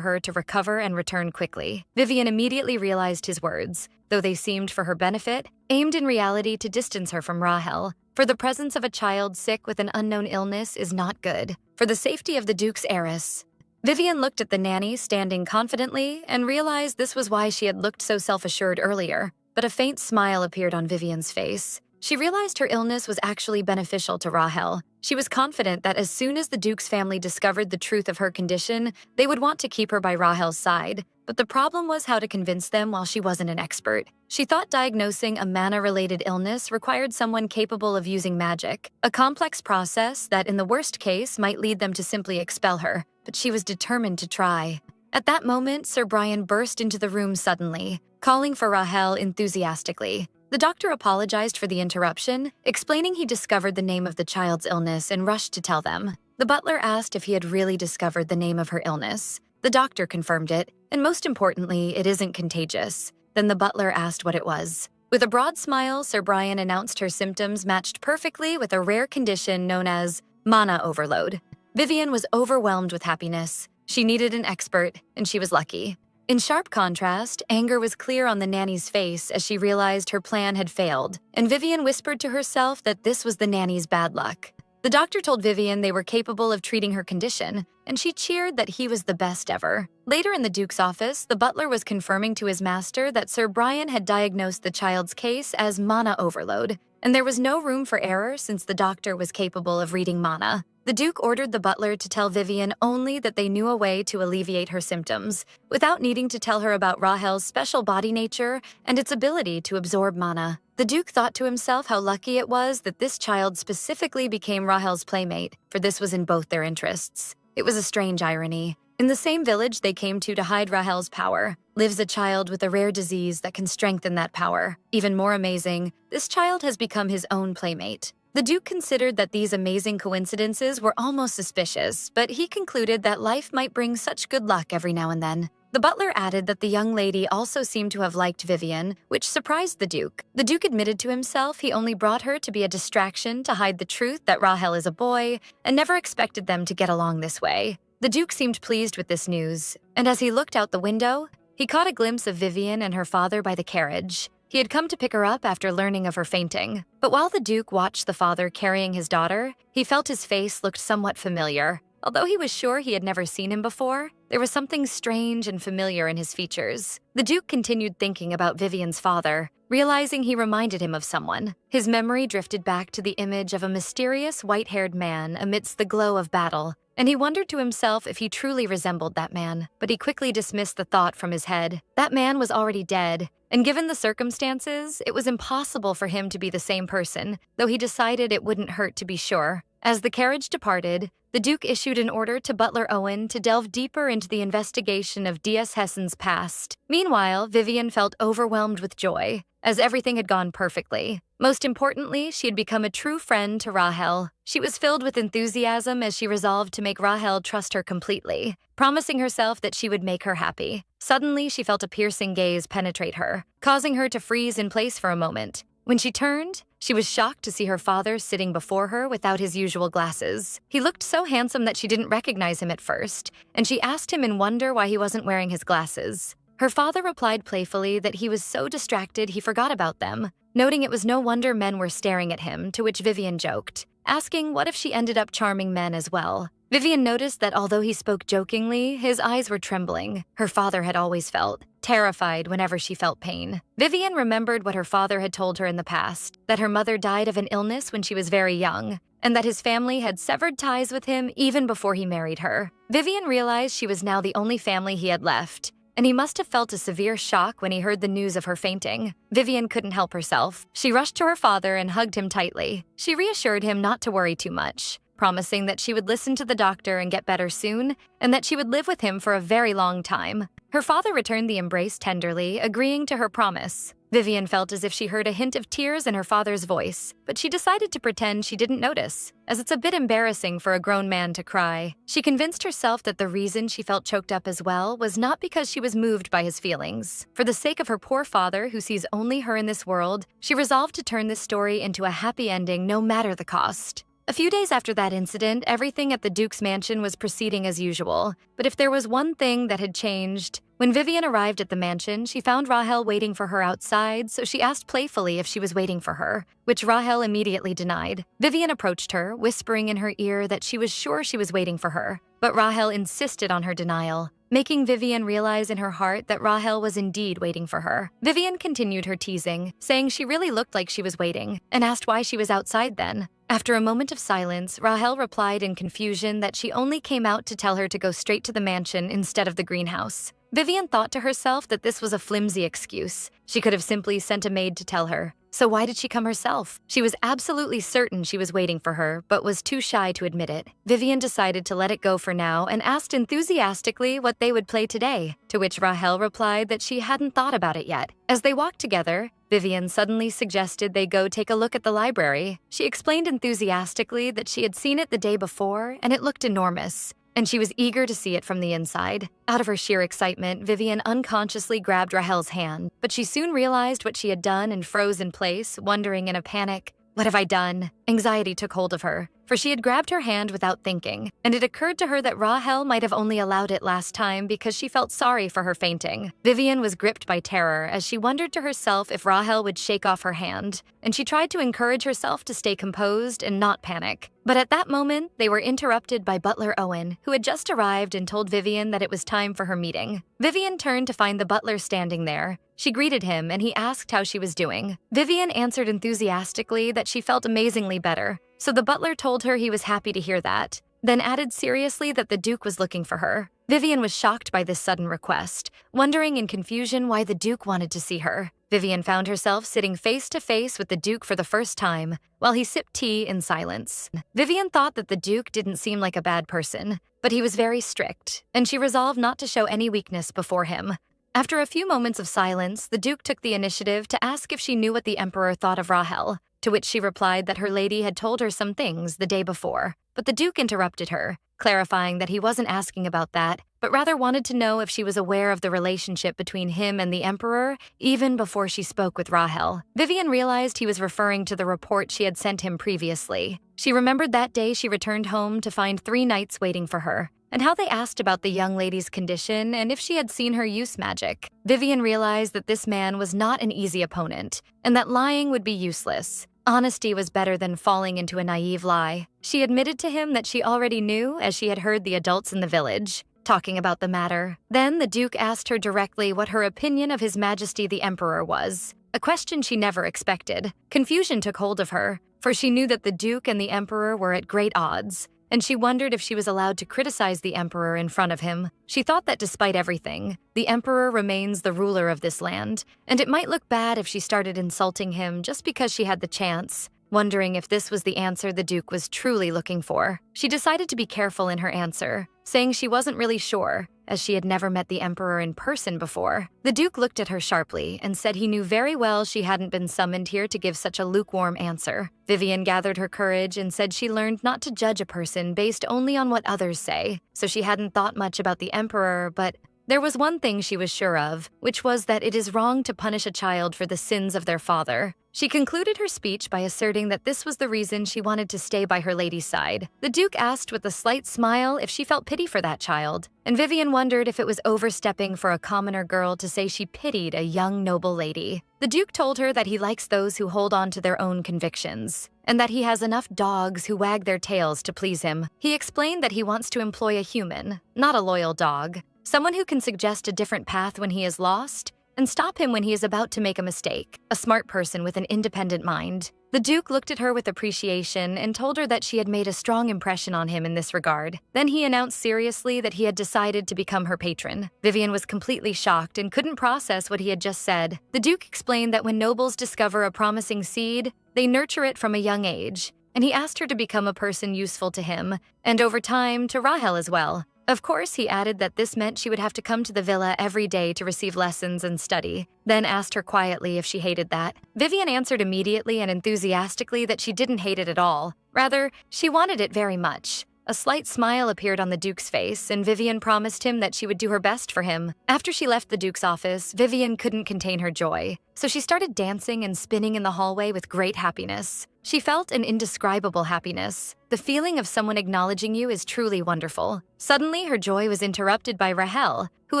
her to recover and return quickly. Vivian immediately realized his words, though they seemed for her benefit, aimed in reality to distance her from Rahel, for the presence of a child sick with an unknown illness is not good. For the safety of the Duke's heiress, Vivian looked at the nanny standing confidently and realized this was why she had looked so self-assured earlier, but a faint smile appeared on Vivian's face. She realized her illness was actually beneficial to Rahel. She was confident that as soon as the Duke's family discovered the truth of her condition, they would want to keep her by Rahel's side. But the problem was how to convince them while she wasn't an expert. She thought diagnosing a mana-related illness required someone capable of using magic, a complex process that in the worst case might lead them to simply expel her, but she was determined to try. At that moment, Sir Brian burst into the room suddenly, calling for Rahel enthusiastically. The doctor apologized for the interruption, explaining he discovered the name of the child's illness and rushed to tell them. The butler asked if he had really discovered the name of her illness. The doctor confirmed it, and most importantly, it isn't contagious. Then the butler asked what it was. With a broad smile, Sir Brian announced her symptoms matched perfectly with a rare condition known as mana overload. Vivian was overwhelmed with happiness. She needed an expert, and she was lucky. In sharp contrast, anger was clear on the nanny's face as she realized her plan had failed, and Vivian whispered to herself that this was the nanny's bad luck. The doctor told Vivian they were capable of treating her condition, and she cheered that he was the best ever. Later in the Duke's office, the butler was confirming to his master that Sir Brian had diagnosed the child's case as mana overload, and there was no room for error since the doctor was capable of reading mana. The Duke ordered the butler to tell Vivian only that they knew a way to alleviate her symptoms, without needing to tell her about Rahel's special body nature and its ability to absorb mana. The Duke thought to himself how lucky it was that this child specifically became Rahel's playmate, for this was in both their interests. It was a strange irony. In the same village they came to hide Rahel's power, lives a child with a rare disease that can strengthen that power. Even more amazing, this child has become his own playmate. The Duke considered that these amazing coincidences were almost suspicious, but he concluded that life might bring such good luck every now and then. The butler added that the young lady also seemed to have liked Vivian, which surprised the Duke. The Duke admitted to himself he only brought her to be a distraction to hide the truth that Rahel is a boy, and never expected them to get along this way. The Duke seemed pleased with this news, and as he looked out the window, he caught a glimpse of Vivian and her father by the carriage. He had come to pick her up after learning of her fainting. But while the Duke watched the father carrying his daughter, he felt his face looked somewhat familiar. Although he was sure he had never seen him before, there was something strange and familiar in his features. The Duke continued thinking about Vivian's father, realizing he reminded him of someone. His memory drifted back to the image of a mysterious white-haired man amidst the glow of battle, and he wondered to himself if he truly resembled that man. But he quickly dismissed the thought from his head. That man was already dead, and given the circumstances, it was impossible for him to be the same person, though he decided it wouldn't hurt to be sure. As the carriage departed, the Duke issued an order to Butler Owen to delve deeper into the investigation of D.S. Hessen's past. Meanwhile, Vivian felt overwhelmed with joy. as everything had gone perfectly. Most importantly, she had become a true friend to Rahel. She was filled with enthusiasm as she resolved to make Rahel trust her completely, promising herself that she would make her happy. Suddenly, she felt a piercing gaze penetrate her, causing her to freeze in place for a moment. When she turned, she was shocked to see her father sitting before her without his usual glasses. He looked so handsome that she didn't recognize him at first, and she asked him in wonder why he wasn't wearing his glasses. Her father replied playfully that he was so distracted he forgot about them, noting it was no wonder men were staring at him, to which Vivian joked, asking what if she ended up charming men as well. Vivian noticed that although he spoke jokingly, his eyes were trembling. Her father had always felt terrified whenever she felt pain. Vivian remembered what her father had told her in the past, that her mother died of an illness when she was very young, and that his family had severed ties with him even before he married her. Vivian realized she was now the only family he had left, and he must have felt a severe shock when he heard the news of her fainting. Vivian couldn't help herself. She rushed to her father and hugged him tightly. She reassured him not to worry too much, promising that she would listen to the doctor and get better soon, and that she would live with him for a very long time. Her father returned the embrace tenderly, agreeing to her promise. Vivian felt as if she heard a hint of tears in her father's voice, but she decided to pretend she didn't notice, as it's a bit embarrassing for a grown man to cry. She convinced herself that the reason she felt choked up as well was not because she was moved by his feelings. For the sake of her poor father, who sees only her in this world, she resolved to turn this story into a happy ending no matter the cost. A few days after that incident, everything at the Duke's mansion was proceeding as usual. But if there was one thing that had changed, when Vivian arrived at the mansion, she found Rahel waiting for her outside, so she asked playfully if she was waiting for her, which Rahel immediately denied. Vivian approached her, whispering in her ear that she was sure she was waiting for her, but Rahel insisted on her denial, making Vivian realize in her heart that Rahel was indeed waiting for her. Vivian continued her teasing, saying she really looked like she was waiting, and asked why she was outside then. After a moment of silence, Rahel replied in confusion that she only came out to tell her to go straight to the mansion instead of the greenhouse. Vivian thought to herself that this was a flimsy excuse. She could have simply sent a maid to tell her. So why did she come herself? She was absolutely certain she was waiting for her, but was too shy to admit it. Vivian decided to let it go for now and asked enthusiastically what they would play today, to which Rahel replied that she hadn't thought about it yet. As they walked together, Vivian suddenly suggested they go take a look at the library. She explained enthusiastically that she had seen it the day before and it looked enormous, and she was eager to see it from the inside. Out of her sheer excitement, Vivian unconsciously grabbed Rahel's hand, but she soon realized what she had done and froze in place, wondering in a panic, "What have I done?" Anxiety took hold of her, for she had grabbed her hand without thinking, and it occurred to her that Rahel might have only allowed it last time because she felt sorry for her fainting. Vivian was gripped by terror as she wondered to herself if Rahel would shake off her hand, and she tried to encourage herself to stay composed and not panic. But at that moment, they were interrupted by butler Owen, who had just arrived and told Vivian that it was time for her meeting. Vivian turned to find the butler standing there. She greeted him and he asked how she was doing. Vivian answered enthusiastically that she felt amazingly better, so the butler told her he was happy to hear that, then added seriously that the Duke was looking for her. Vivian was shocked by this sudden request, wondering in confusion why the Duke wanted to see her. Vivian found herself sitting face to face with the Duke for the first time, while he sipped tea in silence. Vivian thought that the Duke didn't seem like a bad person, but he was very strict, and she resolved not to show any weakness before him. After a few moments of silence, the Duke took the initiative to ask if she knew what the Emperor thought of Rahel, to which she replied that her lady had told her some things the day before. But the Duke interrupted her, clarifying that he wasn't asking about that, but rather wanted to know if she was aware of the relationship between him and the Emperor even before she spoke with Rahel. Vivian realized he was referring to the report she had sent him previously. She remembered that day she returned home to find 3 knights waiting for her, and how they asked about the young lady's condition and if she had seen her use magic. Vivian realized that this man was not an easy opponent, and that lying would be useless. Honesty was better than falling into a naive lie. She admitted to him that she already knew, as she had heard the adults in the village talking about the matter. Then the Duke asked her directly what her opinion of His Majesty the Emperor was, a question she never expected. Confusion took hold of her, for she knew that the Duke and the Emperor were at great odds, and she wondered if she was allowed to criticize the Emperor in front of him. She thought that despite everything, the Emperor remains the ruler of this land, and it might look bad if she started insulting him just because she had the chance. Wondering if this was the answer the Duke was truly looking for, she decided to be careful in her answer, saying she wasn't really sure, as she had never met the Emperor in person before. The Duke looked at her sharply and said he knew very well she hadn't been summoned here to give such a lukewarm answer. Vivian gathered her courage and said she learned not to judge a person based only on what others say, so she hadn't thought much about the Emperor, but there was one thing she was sure of, which was that it is wrong to punish a child for the sins of their father. She concluded her speech by asserting that this was the reason she wanted to stay by her lady's side. The Duke asked with a slight smile if she felt pity for that child, and Vivian wondered if it was overstepping for a commoner girl to say she pitied a young noble lady. The Duke told her that he likes those who hold on to their own convictions, and that he has enough dogs who wag their tails to please him. He explained that he wants to employ a human, not a loyal dog. Someone who can suggest a different path when he is lost, and stop him when he is about to make a mistake, a smart person with an independent mind. The Duke looked at her with appreciation and told her that she had made a strong impression on him in this regard. Then he announced seriously that he had decided to become her patron. Vivian was completely shocked and couldn't process what he had just said. The Duke explained that when nobles discover a promising seed, they nurture it from a young age, and he asked her to become a person useful to him, and over time to Rahel as well. Of course, he added that this meant she would have to come to the villa every day to receive lessons and study, then asked her quietly if she hated that. Vivian answered immediately and enthusiastically that she didn't hate it at all. Rather, she wanted it very much. A slight smile appeared on the Duke's face, and Vivian promised him that she would do her best for him. After she left the Duke's office, Vivian couldn't contain her joy, so she started dancing and spinning in the hallway with great happiness. She felt an indescribable happiness. The feeling of someone acknowledging you is truly wonderful. Suddenly, her joy was interrupted by Rahel, who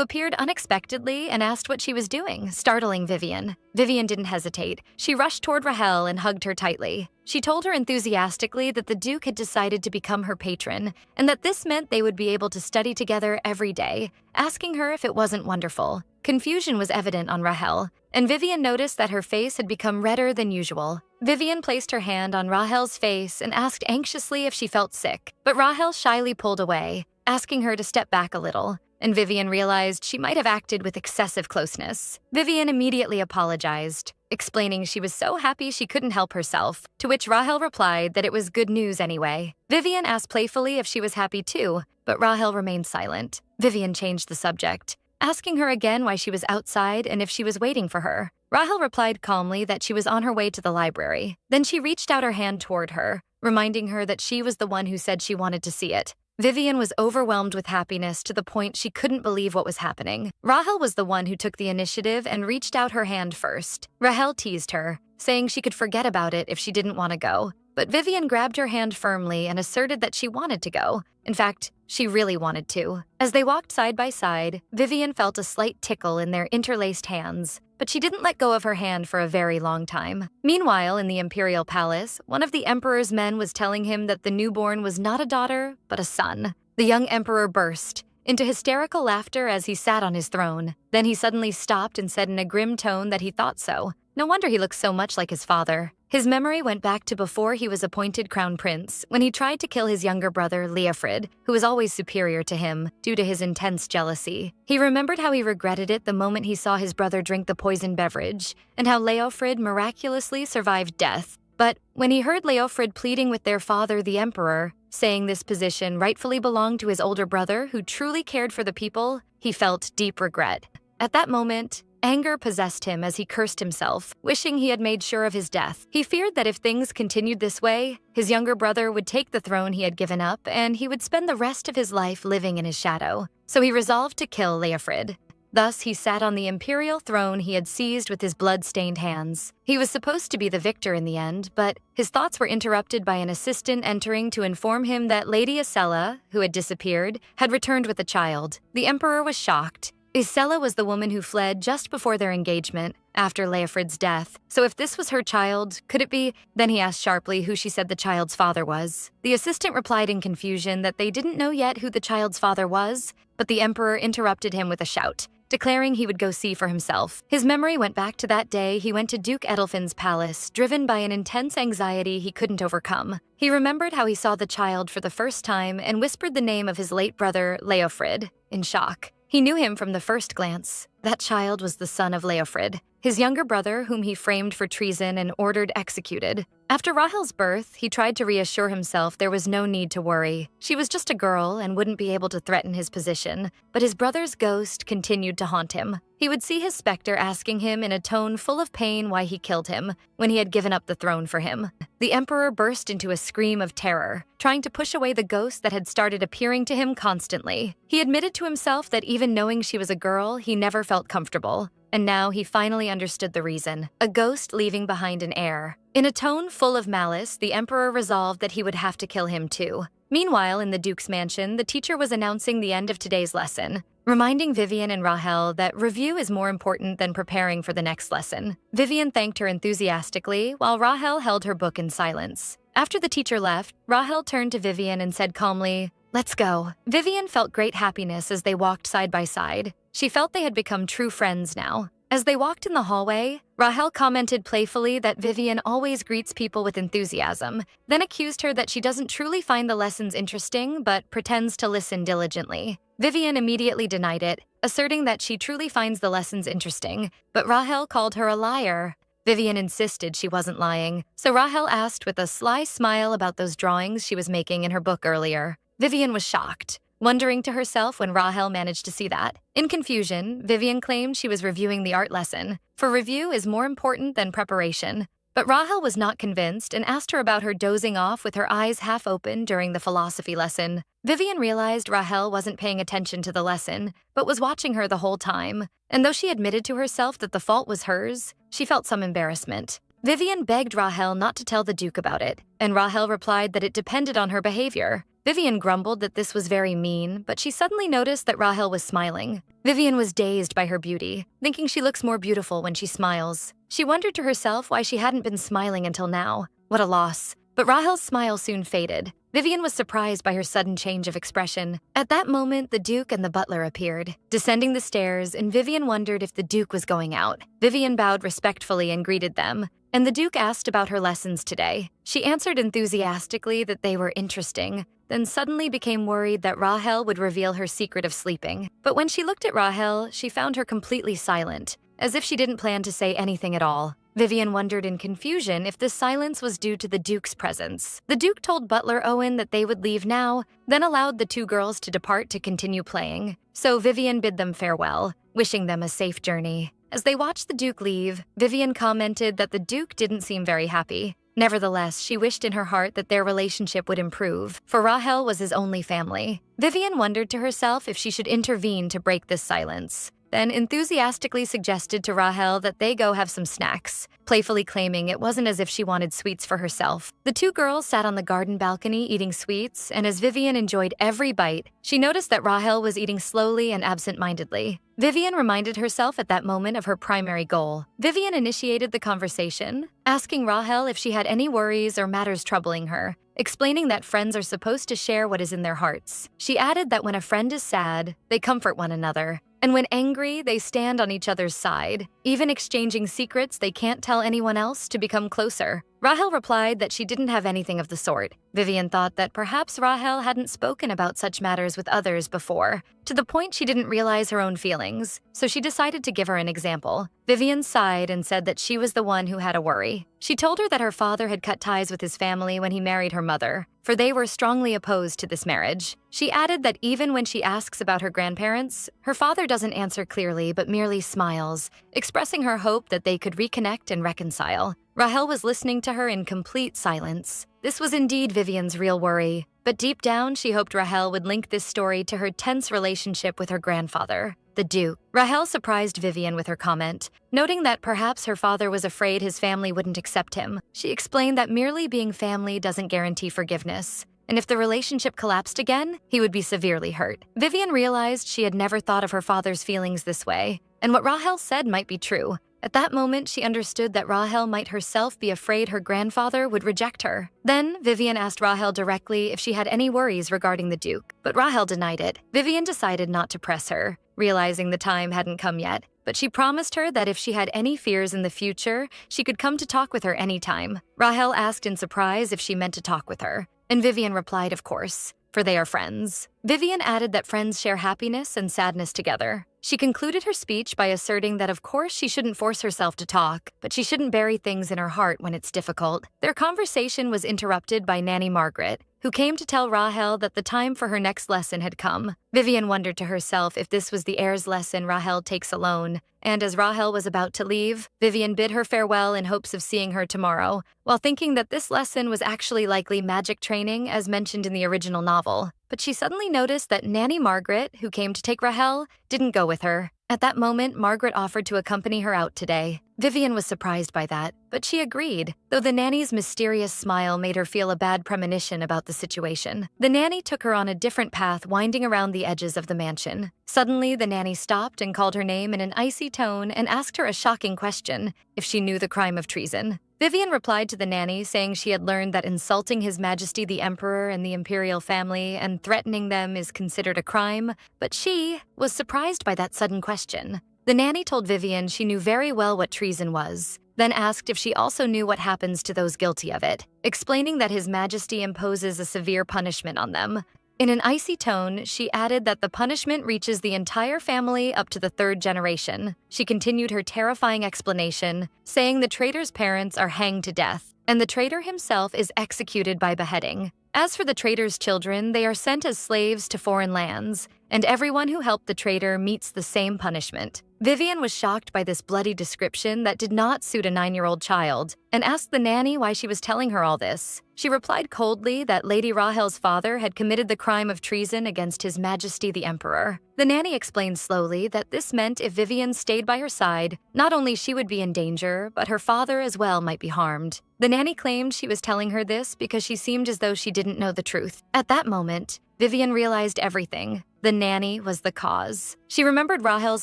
appeared unexpectedly and asked what she was doing, startling Vivian. Vivian didn't hesitate. She rushed toward Rahel and hugged her tightly. She told her enthusiastically that the Duke had decided to become her patron, and that this meant they would be able to study together every day, asking her if it wasn't wonderful. Confusion was evident on Rahel, and Vivian noticed that her face had become redder than usual. Vivian placed her hand on Rahel's face and asked anxiously if she felt sick, but Rahel shyly pulled away, asking her to step back a little, and Vivian realized she might have acted with excessive closeness. Vivian immediately apologized, explaining she was so happy she couldn't help herself, to which Rahel replied that it was good news anyway. Vivian asked playfully if she was happy too, but Rahel remained silent. Vivian changed the subject, asking her again why she was outside and if she was waiting for her. Rahel replied calmly that she was on her way to the library. Then she reached out her hand toward her, reminding her that she was the one who said she wanted to see it. Vivian was overwhelmed with happiness to the point she couldn't believe what was happening. Rahel was the one who took the initiative and reached out her hand first. Rahel teased her, saying she could forget about it if she didn't want to go. But Vivian grabbed her hand firmly and asserted that she wanted to go. In fact, she really wanted to. As they walked side by side, Vivian felt a slight tickle in their interlaced hands, but she didn't let go of her hand for a very long time. Meanwhile, in the Imperial Palace, one of the Emperor's men was telling him that the newborn was not a daughter, but a son. The young Emperor burst into hysterical laughter as he sat on his throne. Then he suddenly stopped and said in a grim tone that he thought so. No wonder he looked so much like his father. His memory went back to before he was appointed crown prince, when he tried to kill his younger brother, Leofrid, who was always superior to him, due to his intense jealousy. He remembered how he regretted it the moment he saw his brother drink the poisoned beverage, and how Leofrid miraculously survived death. But when he heard Leofrid pleading with their father, the Emperor, saying this position rightfully belonged to his older brother who truly cared for the people, he felt deep regret. At that moment, anger possessed him as he cursed himself, wishing he had made sure of his death. He feared that if things continued this way, his younger brother would take the throne he had given up and he would spend the rest of his life living in his shadow. So he resolved to kill Leofrid. Thus, he sat on the imperial throne he had seized with his blood-stained hands. He was supposed to be the victor in the end, but his thoughts were interrupted by an assistant entering to inform him that Lady Isella, who had disappeared, had returned with a child. The Emperor was shocked. Isella was the woman who fled just before their engagement, after Leofrid's death. So if this was her child, could it be? Then he asked sharply who she said the child's father was. The assistant replied in confusion that they didn't know yet who the child's father was, but the Emperor interrupted him with a shout, declaring he would go see for himself. His memory went back to that day he went to Duke Edelfin's palace, driven by an intense anxiety he couldn't overcome. He remembered how he saw the child for the first time and whispered the name of his late brother, Leofrid, in shock. He knew him from the first glance. That child was the son of Leofrid. his younger brother whom he framed for treason and ordered executed. After Rahel's birth, he tried to reassure himself there was no need to worry. She was just a girl and wouldn't be able to threaten his position, but his brother's ghost continued to haunt him. He would see his specter asking him in a tone full of pain why he killed him, when he had given up the throne for him. The emperor burst into a scream of terror, trying to push away the ghost that had started appearing to him constantly. He admitted to himself that even knowing she was a girl, he never felt comfortable. And now he finally understood the reason: a ghost leaving behind an heir. In a tone full of malice, the emperor resolved that he would have to kill him too. Meanwhile, in the Duke's mansion, the teacher was announcing the end of today's lesson, reminding Vivian and Rahel that review is more important than preparing for the next lesson. Vivian thanked her enthusiastically, while Rahel held her book in silence. After the teacher left, Rahel turned to Vivian and said calmly, "Let's go." Vivian felt great happiness as they walked side by side. She felt they had become true friends now. As they walked in the hallway, Rahel commented playfully that Vivian always greets people with enthusiasm, then accused her that she doesn't truly find the lessons interesting but pretends to listen diligently. Vivian immediately denied it, asserting that she truly finds the lessons interesting, but Rahel called her a liar. Vivian insisted she wasn't lying, so Rahel asked with a sly smile about those drawings she was making in her book earlier. Vivian was shocked, wondering to herself when Rahel managed to see that. In confusion, Vivian claimed she was reviewing the art lesson, for review is more important than preparation. But Rahel was not convinced and asked her about her dozing off with her eyes half open during the philosophy lesson. Vivian realized Rahel wasn't paying attention to the lesson, but was watching her the whole time. And though she admitted to herself that the fault was hers, she felt some embarrassment. Vivian begged Rahel not to tell the Duke about it, and Rahel replied that it depended on her behavior. Vivian grumbled that this was very mean, but she suddenly noticed that Rahel was smiling. Vivian was dazed by her beauty, thinking she looks more beautiful when she smiles. She wondered to herself why she hadn't been smiling until now. What a loss. But Rahel's smile soon faded. Vivian was surprised by her sudden change of expression. At that moment, the Duke and the butler appeared, descending the stairs, and Vivian wondered if the Duke was going out. Vivian bowed respectfully and greeted them, and the Duke asked about her lessons today. She answered enthusiastically that they were interesting, then suddenly became worried that Rahel would reveal her secret of sleeping. But when she looked at Rahel, she found her completely silent, as if she didn't plan to say anything at all. Vivian wondered in confusion if this silence was due to the Duke's presence. The Duke told Butler Owen that they would leave now, then allowed the two girls to depart to continue playing. So Vivian bid them farewell, wishing them a safe journey. As they watched the Duke leave, Vivian commented that the Duke didn't seem very happy. Nevertheless, she wished in her heart that their relationship would improve, for Rahel was his only family. Vivian wondered to herself if she should intervene to break this silence, then enthusiastically suggested to Rahel that they go have some snacks, playfully claiming it wasn't as if she wanted sweets for herself. The two girls sat on the garden balcony eating sweets, and as Vivian enjoyed every bite, she noticed that Rahel was eating slowly and absent-mindedly. Vivian reminded herself at that moment of her primary goal. Vivian initiated the conversation, asking Rahel if she had any worries or matters troubling her, explaining that friends are supposed to share what is in their hearts. She added that when a friend is sad, they comfort one another, and when angry, they stand on each other's side, even exchanging secrets they can't tell anyone else to become closer. Rahel replied that she didn't have anything of the sort. Vivian thought that perhaps Rahel hadn't spoken about such matters with others before, to the point she didn't realize her own feelings, so she decided to give her an example. Vivian sighed and said that she was the one who had a worry. She told her that her father had cut ties with his family when he married her mother, for they were strongly opposed to this marriage. She added that even when she asks about her grandparents, her father doesn't answer clearly but merely smiles, expressing her hope that they could reconnect and reconcile. Rahel was listening to her in complete silence. This was indeed Vivian's real worry, but deep down she hoped Rahel would link this story to her tense relationship with her grandfather, the Duke. Rahel surprised Vivian with her comment, noting that perhaps her father was afraid his family wouldn't accept him. She explained that merely being family doesn't guarantee forgiveness, and if the relationship collapsed again, he would be severely hurt. Vivian realized she had never thought of her father's feelings this way, and what Rahel said might be true. At that moment, she understood that Rahel might herself be afraid her grandfather would reject her. Then, Vivian asked Rahel directly if she had any worries regarding the Duke, but Rahel denied it. Vivian decided not to press her, realizing the time hadn't come yet, but she promised her that if she had any fears in the future, she could come to talk with her anytime. Rahel asked in surprise if she meant to talk with her, and Vivian replied, of course, for they are friends. Vivian added that friends share happiness and sadness together. She concluded her speech by asserting that of course she shouldn't force herself to talk, but she shouldn't bury things in her heart when it's difficult. Their conversation was interrupted by Nanny Margaret, who came to tell Rahel that the time for her next lesson had come. Vivian wondered to herself if this was the heir's lesson Rahel takes alone, and as Rahel was about to leave, Vivian bid her farewell in hopes of seeing her tomorrow, while thinking that this lesson was actually likely magic training as mentioned in the original novel. But she suddenly noticed that Nanny Margaret, who came to take Rahel, didn't go with her. At that moment, Margaret offered to accompany her out today. Vivian was surprised by that, but she agreed, though the nanny's mysterious smile made her feel a bad premonition about the situation. The nanny took her on a different path winding around the edges of the mansion. Suddenly, the nanny stopped and called her name in an icy tone and asked her a shocking question, if she knew the crime of treason. Vivian replied to the nanny, saying she had learned that insulting His Majesty the Emperor and the imperial family and threatening them is considered a crime, but she was surprised by that sudden question. The nanny told Vivian she knew very well what treason was, then asked if she also knew what happens to those guilty of it, explaining that His Majesty imposes a severe punishment on them. In an icy tone, she added that the punishment reaches the entire family up to the third generation. She continued her terrifying explanation, saying the traitor's parents are hanged to death, and the traitor himself is executed by beheading. As for the traitor's children, they are sent as slaves to foreign lands, and everyone who helped the traitor meets the same punishment. Vivian was shocked by this bloody description that did not suit a 9-year-old child, and asked the nanny why she was telling her all this. She replied coldly that Lady Rahel's father had committed the crime of treason against His Majesty the Emperor. The nanny explained slowly that this meant if Vivian stayed by her side, not only she would be in danger, but her father as well might be harmed. The nanny claimed she was telling her this because she seemed as though she didn't know the truth. At that moment, Vivian realized everything. The nanny was the cause. She remembered Rahel's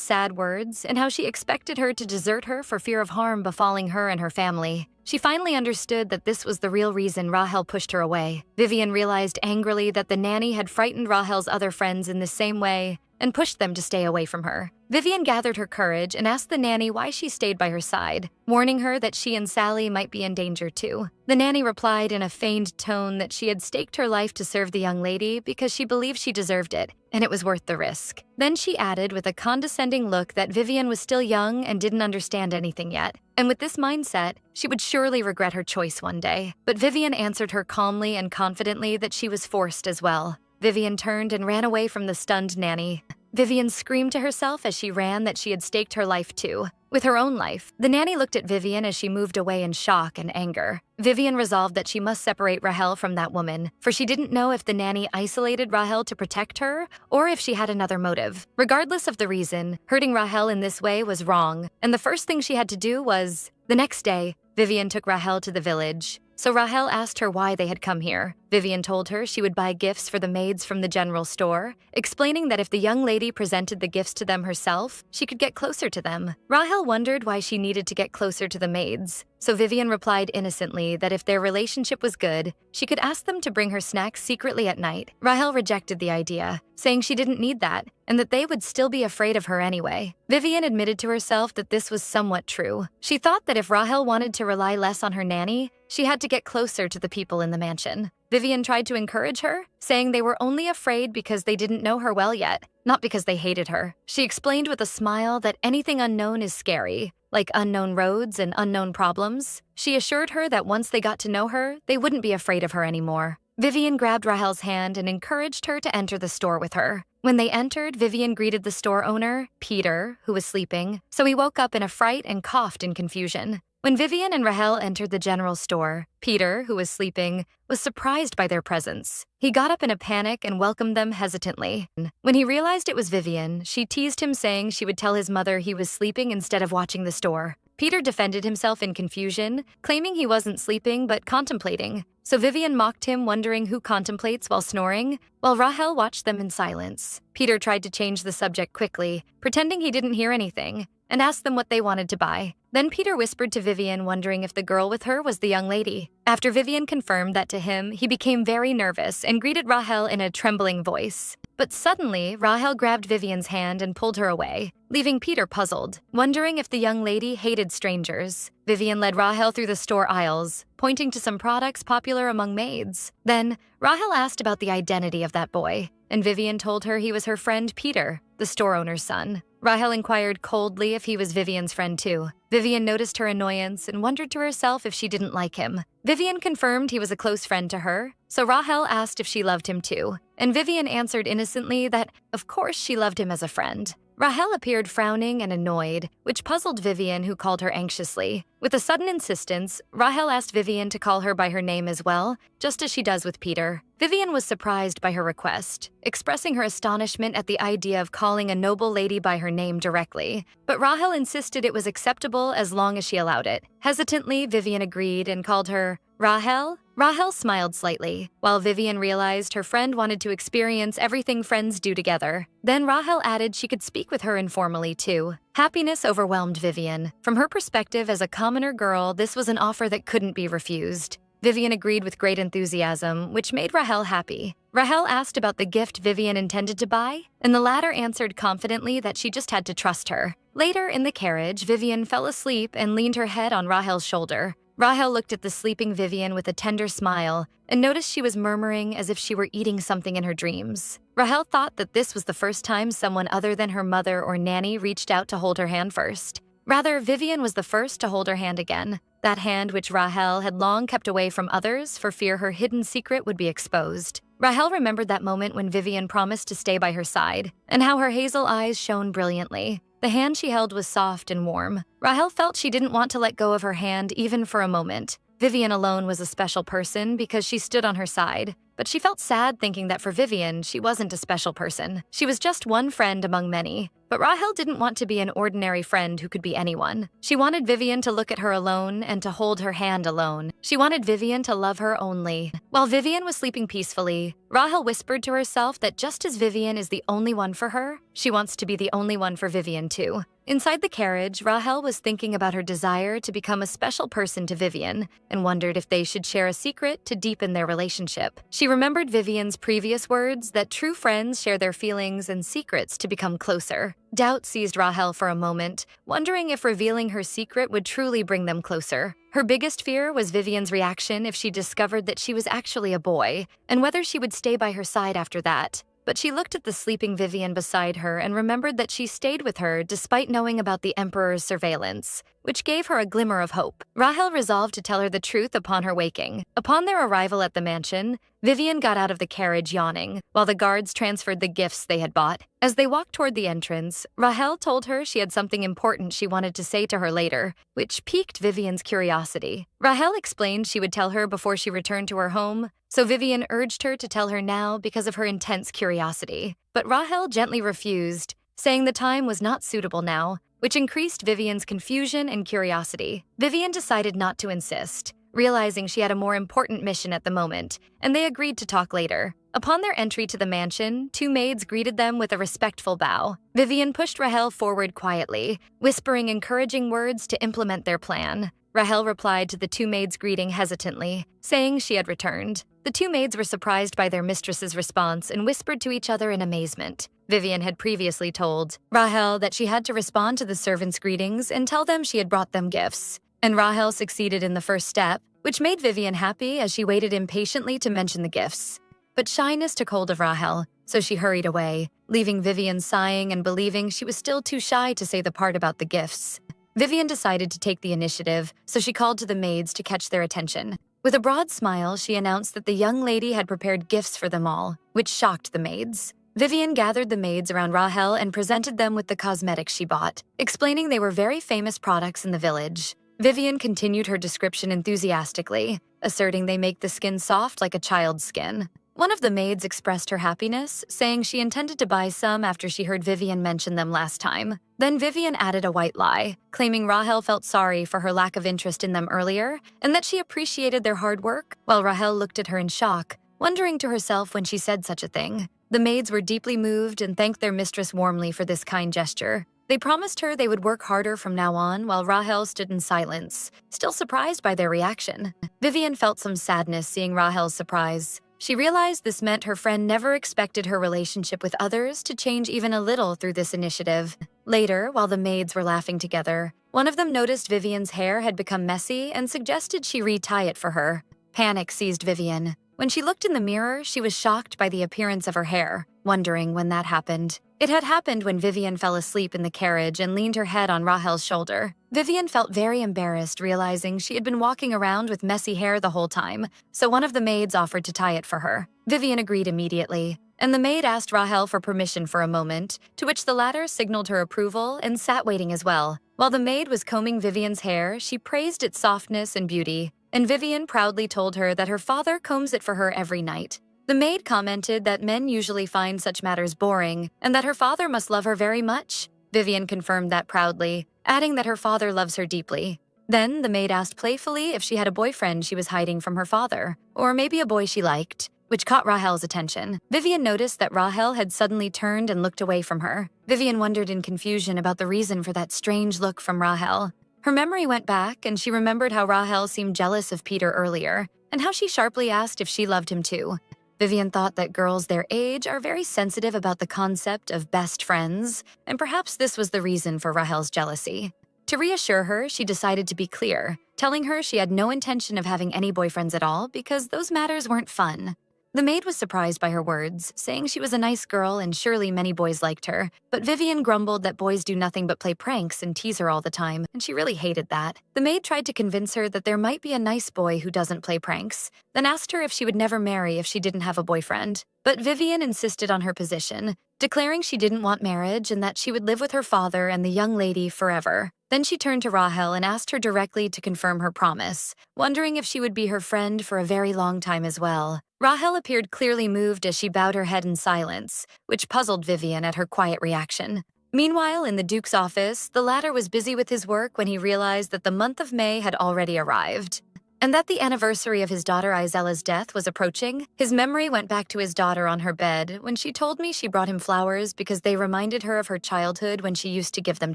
sad words and how she expected her to desert her for fear of harm befalling her and her family. She finally understood that this was the real reason Rahel pushed her away. Vivian realized angrily that the nanny had frightened Rahel's other friends in the same way and pushed them to stay away from her. Vivian gathered her courage and asked the nanny why she stayed by her side, warning her that she and Sally might be in danger too. The nanny replied in a feigned tone that she had staked her life to serve the young lady because she believed she deserved it, and it was worth the risk. Then she added with a condescending look that Vivian was still young and didn't understand anything yet, and with this mindset, she would surely regret her choice one day. But Vivian answered her calmly and confidently that she was forced as well. Vivian turned and ran away from the stunned nanny. Vivian screamed to herself as she ran that she had staked her life too. With her own life, the nanny looked at Vivian as she moved away in shock and anger. Vivian resolved that she must separate Rahel from that woman, for she didn't know if the nanny isolated Rahel to protect her or if she had another motive. Regardless of the reason, hurting Rahel in this way was wrong, and the first thing she had to do was… The next day, Vivian took Rahel to the village. So Rahel asked her why they had come here. Vivian told her she would buy gifts for the maids from the general store, explaining that if the young lady presented the gifts to them herself, she could get closer to them. Rahel wondered why she needed to get closer to the maids, so Vivian replied innocently that if their relationship was good, she could ask them to bring her snacks secretly at night. Rahel rejected the idea, saying she didn't need that, and that they would still be afraid of her anyway. Vivian admitted to herself that this was somewhat true. She thought that if Rahel wanted to rely less on her nanny, she had to get closer to the people in the mansion. Vivian tried to encourage her, saying they were only afraid because they didn't know her well yet, not because they hated her. She explained with a smile that anything unknown is scary, like unknown roads and unknown problems. She assured her that once they got to know her, they wouldn't be afraid of her anymore. Vivian grabbed Rahel's hand and encouraged her to enter the store with her. When they entered, Vivian greeted the store owner, Peter, who was sleeping, so he woke up in a fright and coughed in confusion. When Vivian and Rahel entered the general store, Peter, who was sleeping, was surprised by their presence. He got up in a panic and welcomed them hesitantly. When he realized it was Vivian, she teased him, saying she would tell his mother he was sleeping instead of watching the store. Peter defended himself in confusion, claiming he wasn't sleeping but contemplating. So Vivian mocked him, wondering who contemplates while snoring, while Rahel watched them in silence. Peter tried to change the subject quickly, pretending he didn't hear anything, and asked them what they wanted to buy. Then Peter whispered to Vivian, wondering if the girl with her was the young lady. After Vivian confirmed that to him, he became very nervous and greeted Rahel in a trembling voice. But suddenly, Rahel grabbed Vivian's hand and pulled her away, leaving Peter puzzled, wondering if the young lady hated strangers. Vivian led Rahel through the store aisles, pointing to some products popular among maids. Then, Rahel asked about the identity of that boy, and Vivian told her he was her friend Peter, the store owner's son. Rahel inquired coldly if he was Vivian's friend too. Vivian noticed her annoyance and wondered to herself if she didn't like him. Vivian confirmed he was a close friend to her, so Rahel asked if she loved him too, and Vivian answered innocently that, of course, she loved him as a friend. Rahel appeared frowning and annoyed, which puzzled Vivian, who called her anxiously. With a sudden insistence, Rahel asked Vivian to call her by her name as well, just as she does with Peter. Vivian was surprised by her request, expressing her astonishment at the idea of calling a noble lady by her name directly. But Rahel insisted it was acceptable as long as she allowed it. Hesitantly, Vivian agreed and called her Rahel. Rahel smiled slightly, while Vivian realized her friend wanted to experience everything friends do together. Then Rahel added she could speak with her informally too. Happiness overwhelmed Vivian. From her perspective as a commoner girl, this was an offer that couldn't be refused. Vivian agreed with great enthusiasm, which made Rahel happy. Rahel asked about the gift Vivian intended to buy, and the latter answered confidently that she just had to trust her. Later in the carriage, Vivian fell asleep and leaned her head on Rahel's shoulder. Rahel looked at the sleeping Vivian with a tender smile and noticed she was murmuring as if she were eating something in her dreams. Rahel thought that this was the first time someone other than her mother or nanny reached out to hold her hand first. Rather, Vivian was the first to hold her hand again, that hand which Rahel had long kept away from others for fear her hidden secret would be exposed. Rahel remembered that moment when Vivian promised to stay by her side, and how her hazel eyes shone brilliantly. The hand she held was soft and warm. Rahel felt she didn't want to let go of her hand even for a moment. Vivian alone was a special person because she stood on her side, but she felt sad thinking that for Vivian, she wasn't a special person. She was just one friend among many. But Rahel didn't want to be an ordinary friend who could be anyone. She wanted Vivian to look at her alone and to hold her hand alone. She wanted Vivian to love her only. While Vivian was sleeping peacefully, Rahel whispered to herself that just as Vivian is the only one for her, she wants to be the only one for Vivian too. Inside the carriage, Rahel was thinking about her desire to become a special person to Vivian and wondered if they should share a secret to deepen their relationship. She remembered Vivian's previous words that true friends share their feelings and secrets to become closer. Doubt seized Rahel for a moment, wondering if revealing her secret would truly bring them closer. Her biggest fear was Vivian's reaction if she discovered that she was actually a boy, and whether she would stay by her side after that. But she looked at the sleeping Vivian beside her and remembered that she stayed with her despite knowing about the Emperor's surveillance, which gave her a glimmer of hope. Rahel resolved to tell her the truth upon her waking. Upon their arrival at the mansion, Vivian got out of the carriage yawning, while the guards transferred the gifts they had bought. As they walked toward the entrance, Rahel told her she had something important she wanted to say to her later, which piqued Vivian's curiosity. Rahel explained she would tell her before she returned to her home, so Vivian urged her to tell her now because of her intense curiosity. But Rahel gently refused, saying the time was not suitable now, which increased Vivian's confusion and curiosity. Vivian decided not to insist, realizing she had a more important mission at the moment, and they agreed to talk later. Upon their entry to the mansion, two maids greeted them with a respectful bow. Vivian pushed Rahel forward quietly, whispering encouraging words to implement their plan. Rahel replied to the two maids' greeting hesitantly, saying she had returned. The two maids were surprised by their mistress's response and whispered to each other in amazement. Vivian had previously told Rahel that she had to respond to the servants' greetings and tell them she had brought them gifts. And Rahel succeeded in the first step, which made Vivian happy as she waited impatiently to mention the gifts. But shyness took hold of Rahel, so she hurried away, leaving Vivian sighing and believing she was still too shy to say the part about the gifts. Vivian decided to take the initiative, so she called to the maids to catch their attention. With a broad smile, she announced that the young lady had prepared gifts for them all, which shocked the maids. Vivian gathered the maids around Rahel and presented them with the cosmetics she bought, explaining they were very famous products in the village. Vivian continued her description enthusiastically, asserting they make the skin soft like a child's skin. One of the maids expressed her happiness, saying she intended to buy some after she heard Vivian mention them last time. Then Vivian added a white lie, claiming Rahel felt sorry for her lack of interest in them earlier and that she appreciated their hard work, while Rahel looked at her in shock, wondering to herself when she said such a thing. The maids were deeply moved and thanked their mistress warmly for this kind gesture. They promised her they would work harder from now on while Rahel stood in silence, still surprised by their reaction. Vivian felt some sadness seeing Rahel's surprise. She realized this meant her friend never expected her relationship with others to change even a little through this initiative. Later, while the maids were laughing together, one of them noticed Vivian's hair had become messy and suggested she re-tie it for her. Panic seized Vivian. When she looked in the mirror, she was shocked by the appearance of her hair. wondering when that happened. It had happened when Vivian fell asleep in the carriage and leaned her head on Rahel's shoulder. Vivian felt very embarrassed, realizing she had been walking around with messy hair the whole time, so one of the maids offered to tie it for her. Vivian agreed immediately, and the maid asked Rahel for permission for a moment, to which the latter signaled her approval and sat waiting as well. While the maid was combing Vivian's hair, she praised its softness and beauty, and Vivian proudly told her that her father combs it for her every night. The maid commented that men usually find such matters boring, and that her father must love her very much. Vivian confirmed that proudly, adding that her father loves her deeply. Then the maid asked playfully if she had a boyfriend she was hiding from her father, or maybe a boy she liked, which caught Rahel's attention. Vivian noticed that Rahel had suddenly turned and looked away from her. Vivian wondered in confusion about the reason for that strange look from Rahel. Her memory went back, and she remembered how Rahel seemed jealous of Peter earlier, and how she sharply asked if she loved him too. Vivian thought that girls their age are very sensitive about the concept of best friends, and perhaps this was the reason for Rahel's jealousy. To reassure her, she decided to be clear, telling her she had no intention of having any boyfriends at all because those matters weren't fun. The maid was surprised by her words, saying she was a nice girl and surely many boys liked her, but Vivian grumbled that boys do nothing but play pranks and tease her all the time, and she really hated that. The maid tried to convince her that there might be a nice boy who doesn't play pranks, then asked her if she would never marry if she didn't have a boyfriend. But Vivian insisted on her position, declaring she didn't want marriage and that she would live with her father and the young lady forever. Then she turned to Rahel and asked her directly to confirm her promise, wondering if she would be her friend for a very long time as well. Rahel appeared clearly moved as she bowed her head in silence, which puzzled Vivian at her quiet reaction. Meanwhile, in the Duke's office, the latter was busy with his work when he realized that the month of May had already arrived, and that the anniversary of his daughter Izella's death was approaching. His memory went back to his daughter on her bed when she told me she brought him flowers because they reminded her of her childhood when she used to give them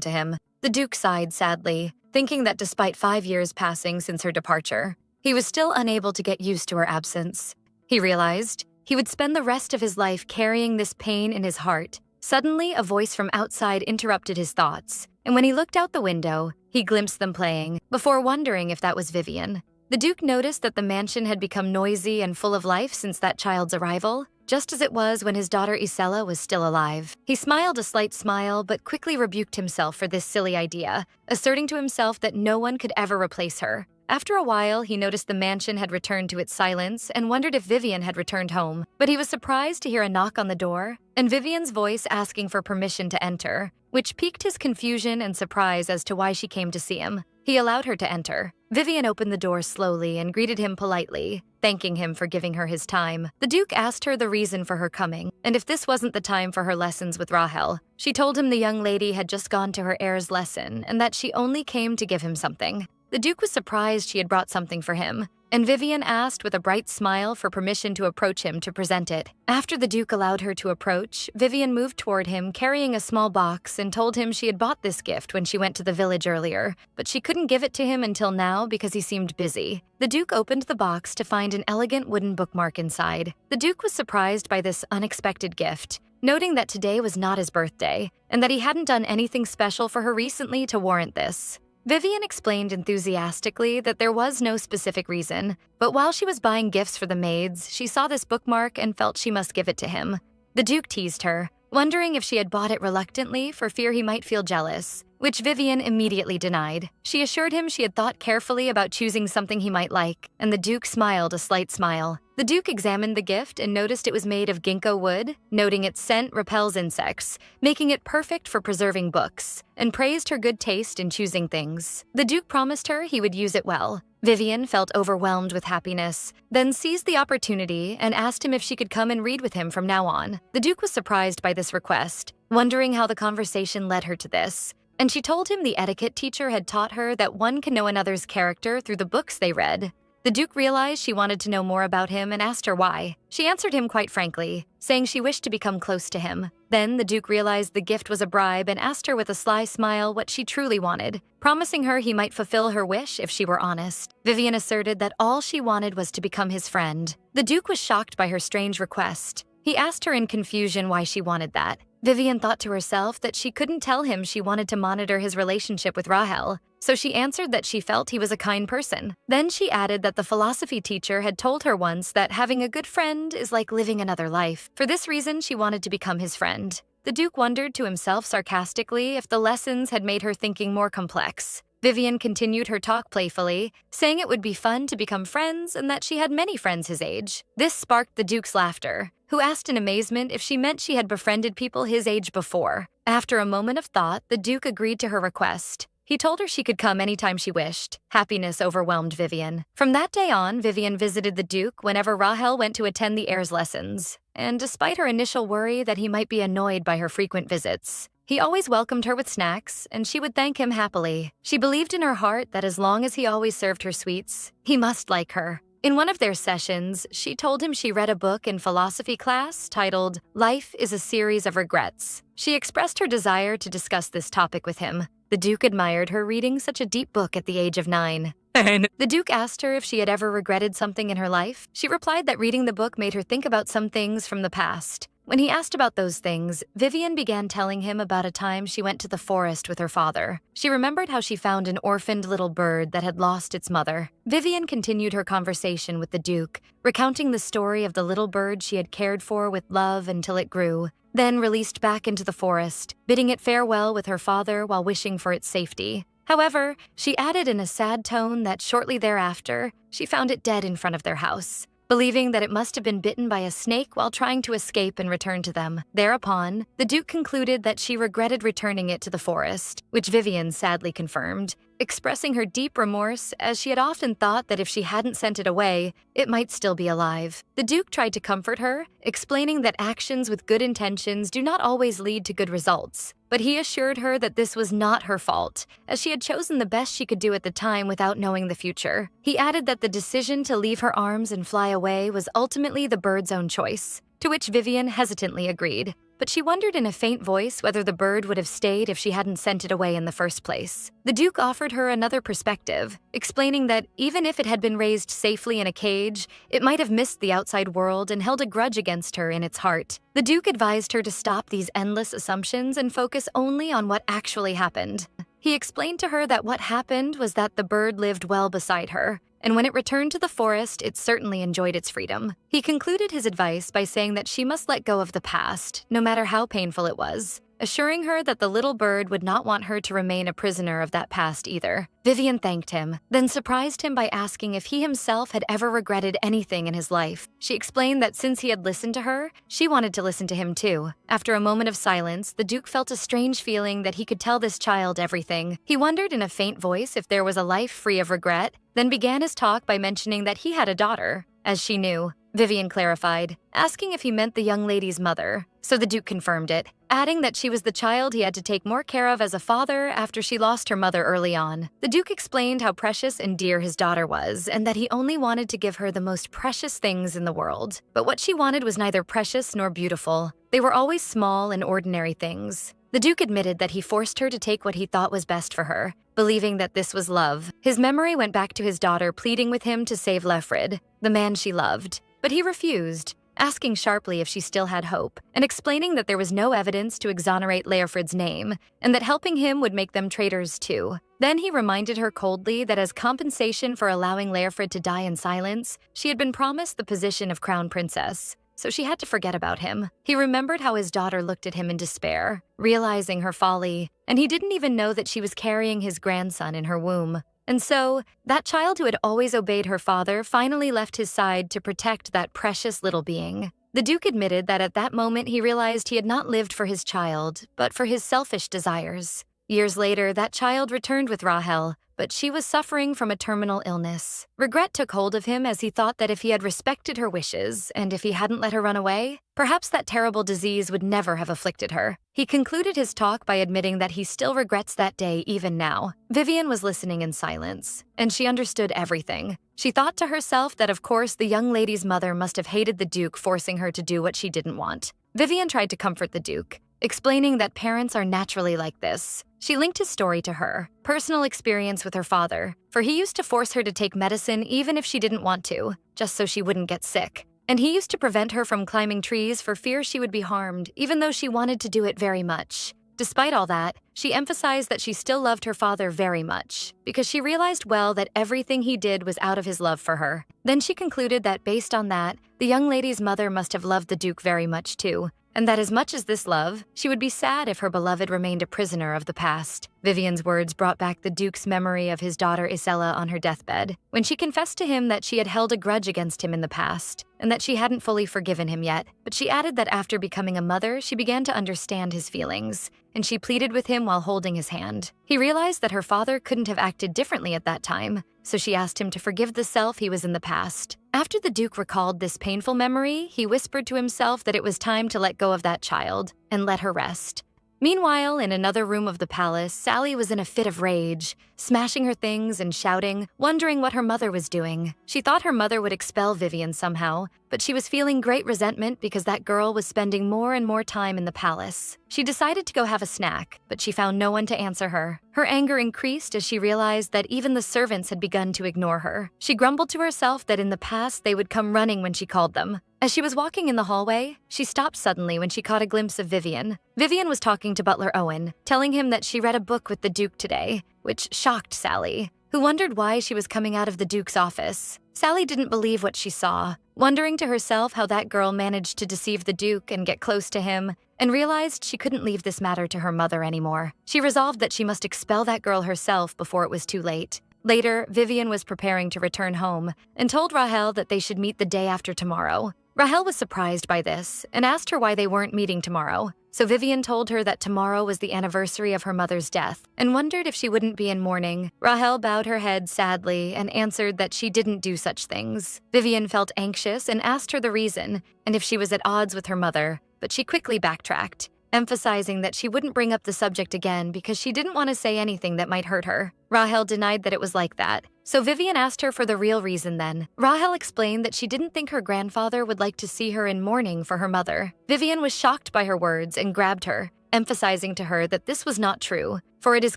to him. The Duke sighed sadly, thinking that despite 5 years passing since her departure, he was still unable to get used to her absence. He realized he would spend the rest of his life carrying this pain in his heart. Suddenly, a voice from outside interrupted his thoughts, and when he looked out the window, he glimpsed them playing, before wondering if that was Vivian. The Duke noticed that the mansion had become noisy and full of life since that child's arrival, just as it was when his daughter Isella was still alive. He smiled a slight smile, but quickly rebuked himself for this silly idea, asserting to himself that no one could ever replace her. After a while, he noticed the mansion had returned to its silence and wondered if Vivian had returned home. But he was surprised to hear a knock on the door and Vivian's voice asking for permission to enter, which piqued his confusion and surprise as to why she came to see him. He allowed her to enter. Vivian opened the door slowly and greeted him politely, thanking him for giving her his time. The Duke asked her the reason for her coming, and if this wasn't the time for her lessons with Rahel. She told him the young lady had just gone to her heir's lesson and that she only came to give him something. The Duke was surprised she had brought something for him, and Vivian asked with a bright smile for permission to approach him to present it. After the Duke allowed her to approach, Vivian moved toward him carrying a small box and told him she had bought this gift when she went to the village earlier, but she couldn't give it to him until now because he seemed busy. The Duke opened the box to find an elegant wooden bookmark inside. The Duke was surprised by this unexpected gift, noting that today was not his birthday, and that he hadn't done anything special for her recently to warrant this. Vivian explained enthusiastically that there was no specific reason, but while she was buying gifts for the maids, she saw this bookmark and felt she must give it to him. The Duke teased her, wondering if she had bought it reluctantly for fear he might feel jealous, which Vivian immediately denied. She assured him she had thought carefully about choosing something he might like, and the Duke smiled a slight smile. The Duke examined the gift and noticed it was made of ginkgo wood, noting its scent repels insects, making it perfect for preserving books, and praised her good taste in choosing things. The Duke promised her he would use it well. Vivian felt overwhelmed with happiness, then seized the opportunity and asked him if she could come and read with him from now on. The Duke was surprised by this request, wondering how the conversation led her to this, and she told him the etiquette teacher had taught her that one can know another's character through the books they read. The Duke realized she wanted to know more about him and asked her why. She answered him quite frankly, saying she wished to become close to him. Then the Duke realized the gift was a bribe and asked her with a sly smile what she truly wanted, promising her he might fulfill her wish if she were honest. Vivian asserted that all she wanted was to become his friend. The Duke was shocked by her strange request. He asked her in confusion why she wanted that. Vivian thought to herself that she couldn't tell him she wanted to monitor his relationship with Rahel, so she answered that she felt he was a kind person. Then she added that the philosophy teacher had told her once that having a good friend is like living another life. For this reason, she wanted to become his friend. The Duke wondered to himself sarcastically if the lessons had made her thinking more complex. Vivian continued her talk playfully, saying it would be fun to become friends and that she had many friends his age. This sparked the Duke's laughter, who asked in amazement if she meant she had befriended people his age before. After a moment of thought, the Duke agreed to her request. He told her she could come anytime she wished. Happiness overwhelmed Vivian. From that day on, Vivian visited the Duke whenever Rahel went to attend the heir's lessons. And despite her initial worry that he might be annoyed by her frequent visits, he always welcomed her with snacks, and she would thank him happily. She believed in her heart that as long as he always served her sweets, he must like her. In one of their sessions, she told him she read a book in philosophy class titled Life is a Series of Regrets. She expressed her desire to discuss this topic with him. The Duke admired her reading such a deep book at the age of 9. The Duke asked her if she had ever regretted something in her life. She replied that reading the book made her think about some things from the past. When he asked about those things, Vivian began telling him about a time she went to the forest with her father. She remembered how she found an orphaned little bird that had lost its mother. Vivian continued her conversation with the Duke, recounting the story of the little bird she had cared for with love until it grew, then released back into the forest, bidding it farewell with her father while wishing for its safety. However, she added in a sad tone that shortly thereafter, she found it dead in front of their house, believing that it must have been bitten by a snake while trying to escape and return to them. Thereupon, the Duke concluded that she regretted returning it to the forest, which Vivian sadly confirmed, expressing her deep remorse as she had often thought that if she hadn't sent it away, it might still be alive. The Duke tried to comfort her, explaining that actions with good intentions do not always lead to good results. But he assured her that this was not her fault, as she had chosen the best she could do at the time without knowing the future. He added that the decision to leave her arms and fly away was ultimately the bird's own choice, to which Vivian hesitantly agreed. But she wondered in a faint voice whether the bird would have stayed if she hadn't sent it away in the first place. The Duke offered her another perspective, explaining that even if it had been raised safely in a cage, it might have missed the outside world and held a grudge against her in its heart. The Duke advised her to stop these endless assumptions and focus only on what actually happened. He explained to her that what happened was that the bird lived well beside her, and when it returned to the forest, it certainly enjoyed its freedom. He concluded his advice by saying that she must let go of the past, no matter how painful it was, assuring her that the little bird would not want her to remain a prisoner of that past either. Vivian thanked him, then surprised him by asking if he himself had ever regretted anything in his life. She explained that since he had listened to her, she wanted to listen to him too. After a moment of silence, the Duke felt a strange feeling that he could tell this child everything. He wondered in a faint voice if there was a life free of regret, then began his talk by mentioning that he had a daughter, as she knew. Vivian clarified, asking if he meant the young lady's mother, so the Duke confirmed it, adding that she was the child he had to take more care of as a father after she lost her mother early on. The Duke explained how precious and dear his daughter was, and that he only wanted to give her the most precious things in the world. But what she wanted was neither precious nor beautiful. They were always small and ordinary things. The Duke admitted that he forced her to take what he thought was best for her, believing that this was love. His memory went back to his daughter pleading with him to save Lefred, the man she loved. But he refused, asking sharply if she still had hope, and explaining that there was no evidence to exonerate Leofrid's name, and that helping him would make them traitors too. Then he reminded her coldly that as compensation for allowing Leofrid to die in silence, she had been promised the position of crown princess, so she had to forget about him. He remembered how his daughter looked at him in despair, realizing her folly, and he didn't even know that she was carrying his grandson in her womb. And so, that child who had always obeyed her father finally left his side to protect that precious little being. The Duke admitted that at that moment he realized he had not lived for his child, but for his selfish desires. Years later, that child returned with Rahel, but she was suffering from a terminal illness. Regret took hold of him as he thought that if he had respected her wishes, and if he hadn't let her run away, perhaps that terrible disease would never have afflicted her. He concluded his talk by admitting that he still regrets that day even now. Vivian was listening in silence, and she understood everything. She thought to herself that of course the young lady's mother must have hated the Duke forcing her to do what she didn't want. Vivian tried to comfort the Duke, explaining that parents are naturally like this. She linked his story to her personal experience with her father, for he used to force her to take medicine even if she didn't want to, just so she wouldn't get sick. And he used to prevent her from climbing trees for fear she would be harmed, even though she wanted to do it very much. Despite all that, she emphasized that she still loved her father very much, because she realized well that everything he did was out of his love for her. Then she concluded that based on that, the young lady's mother must have loved the Duke very much too, and that as much as this love, she would be sad if her beloved remained a prisoner of the past. Vivian's words brought back the Duke's memory of his daughter Isella on her deathbed, when she confessed to him that she had held a grudge against him in the past, and that she hadn't fully forgiven him yet. But she added that after becoming a mother, she began to understand his feelings, and she pleaded with him while holding his hand. He realized that her father couldn't have acted differently at that time, so she asked him to forgive the self he was in the past. After the Duke recalled this painful memory, he whispered to himself that it was time to let go of that child and let her rest. Meanwhile, in another room of the palace, Sally was in a fit of rage, smashing her things and shouting, wondering what her mother was doing. She thought her mother would expel Vivian somehow, but she was feeling great resentment because that girl was spending more and more time in the palace. She decided to go have a snack, but she found no one to answer her. Her anger increased as she realized that even the servants had begun to ignore her. She grumbled to herself that in the past they would come running when she called them. As she was walking in the hallway, she stopped suddenly when she caught a glimpse of Vivian. Vivian was talking to Butler Owen, telling him that she read a book with the Duke today, which shocked Sally, who wondered why she was coming out of the Duke's office. Sally didn't believe what she saw, wondering to herself how that girl managed to deceive the Duke and get close to him, and realized she couldn't leave this matter to her mother anymore. She resolved that she must expel that girl herself before it was too late. Later, Vivian was preparing to return home and told Rahel that they should meet the day after tomorrow. Rahel was surprised by this and asked her why they weren't meeting tomorrow. So Vivian told her that tomorrow was the anniversary of her mother's death and wondered if she wouldn't be in mourning. Rahel bowed her head sadly and answered that she didn't do such things. Vivian felt anxious and asked her the reason and if she was at odds with her mother, but she quickly backtracked, emphasizing that she wouldn't bring up the subject again because she didn't want to say anything that might hurt her. Rahel denied that it was like that, so Vivian asked her for the real reason then. Rahel explained that she didn't think her grandfather would like to see her in mourning for her mother. Vivian was shocked by her words and grabbed her, emphasizing to her that this was not true, for it is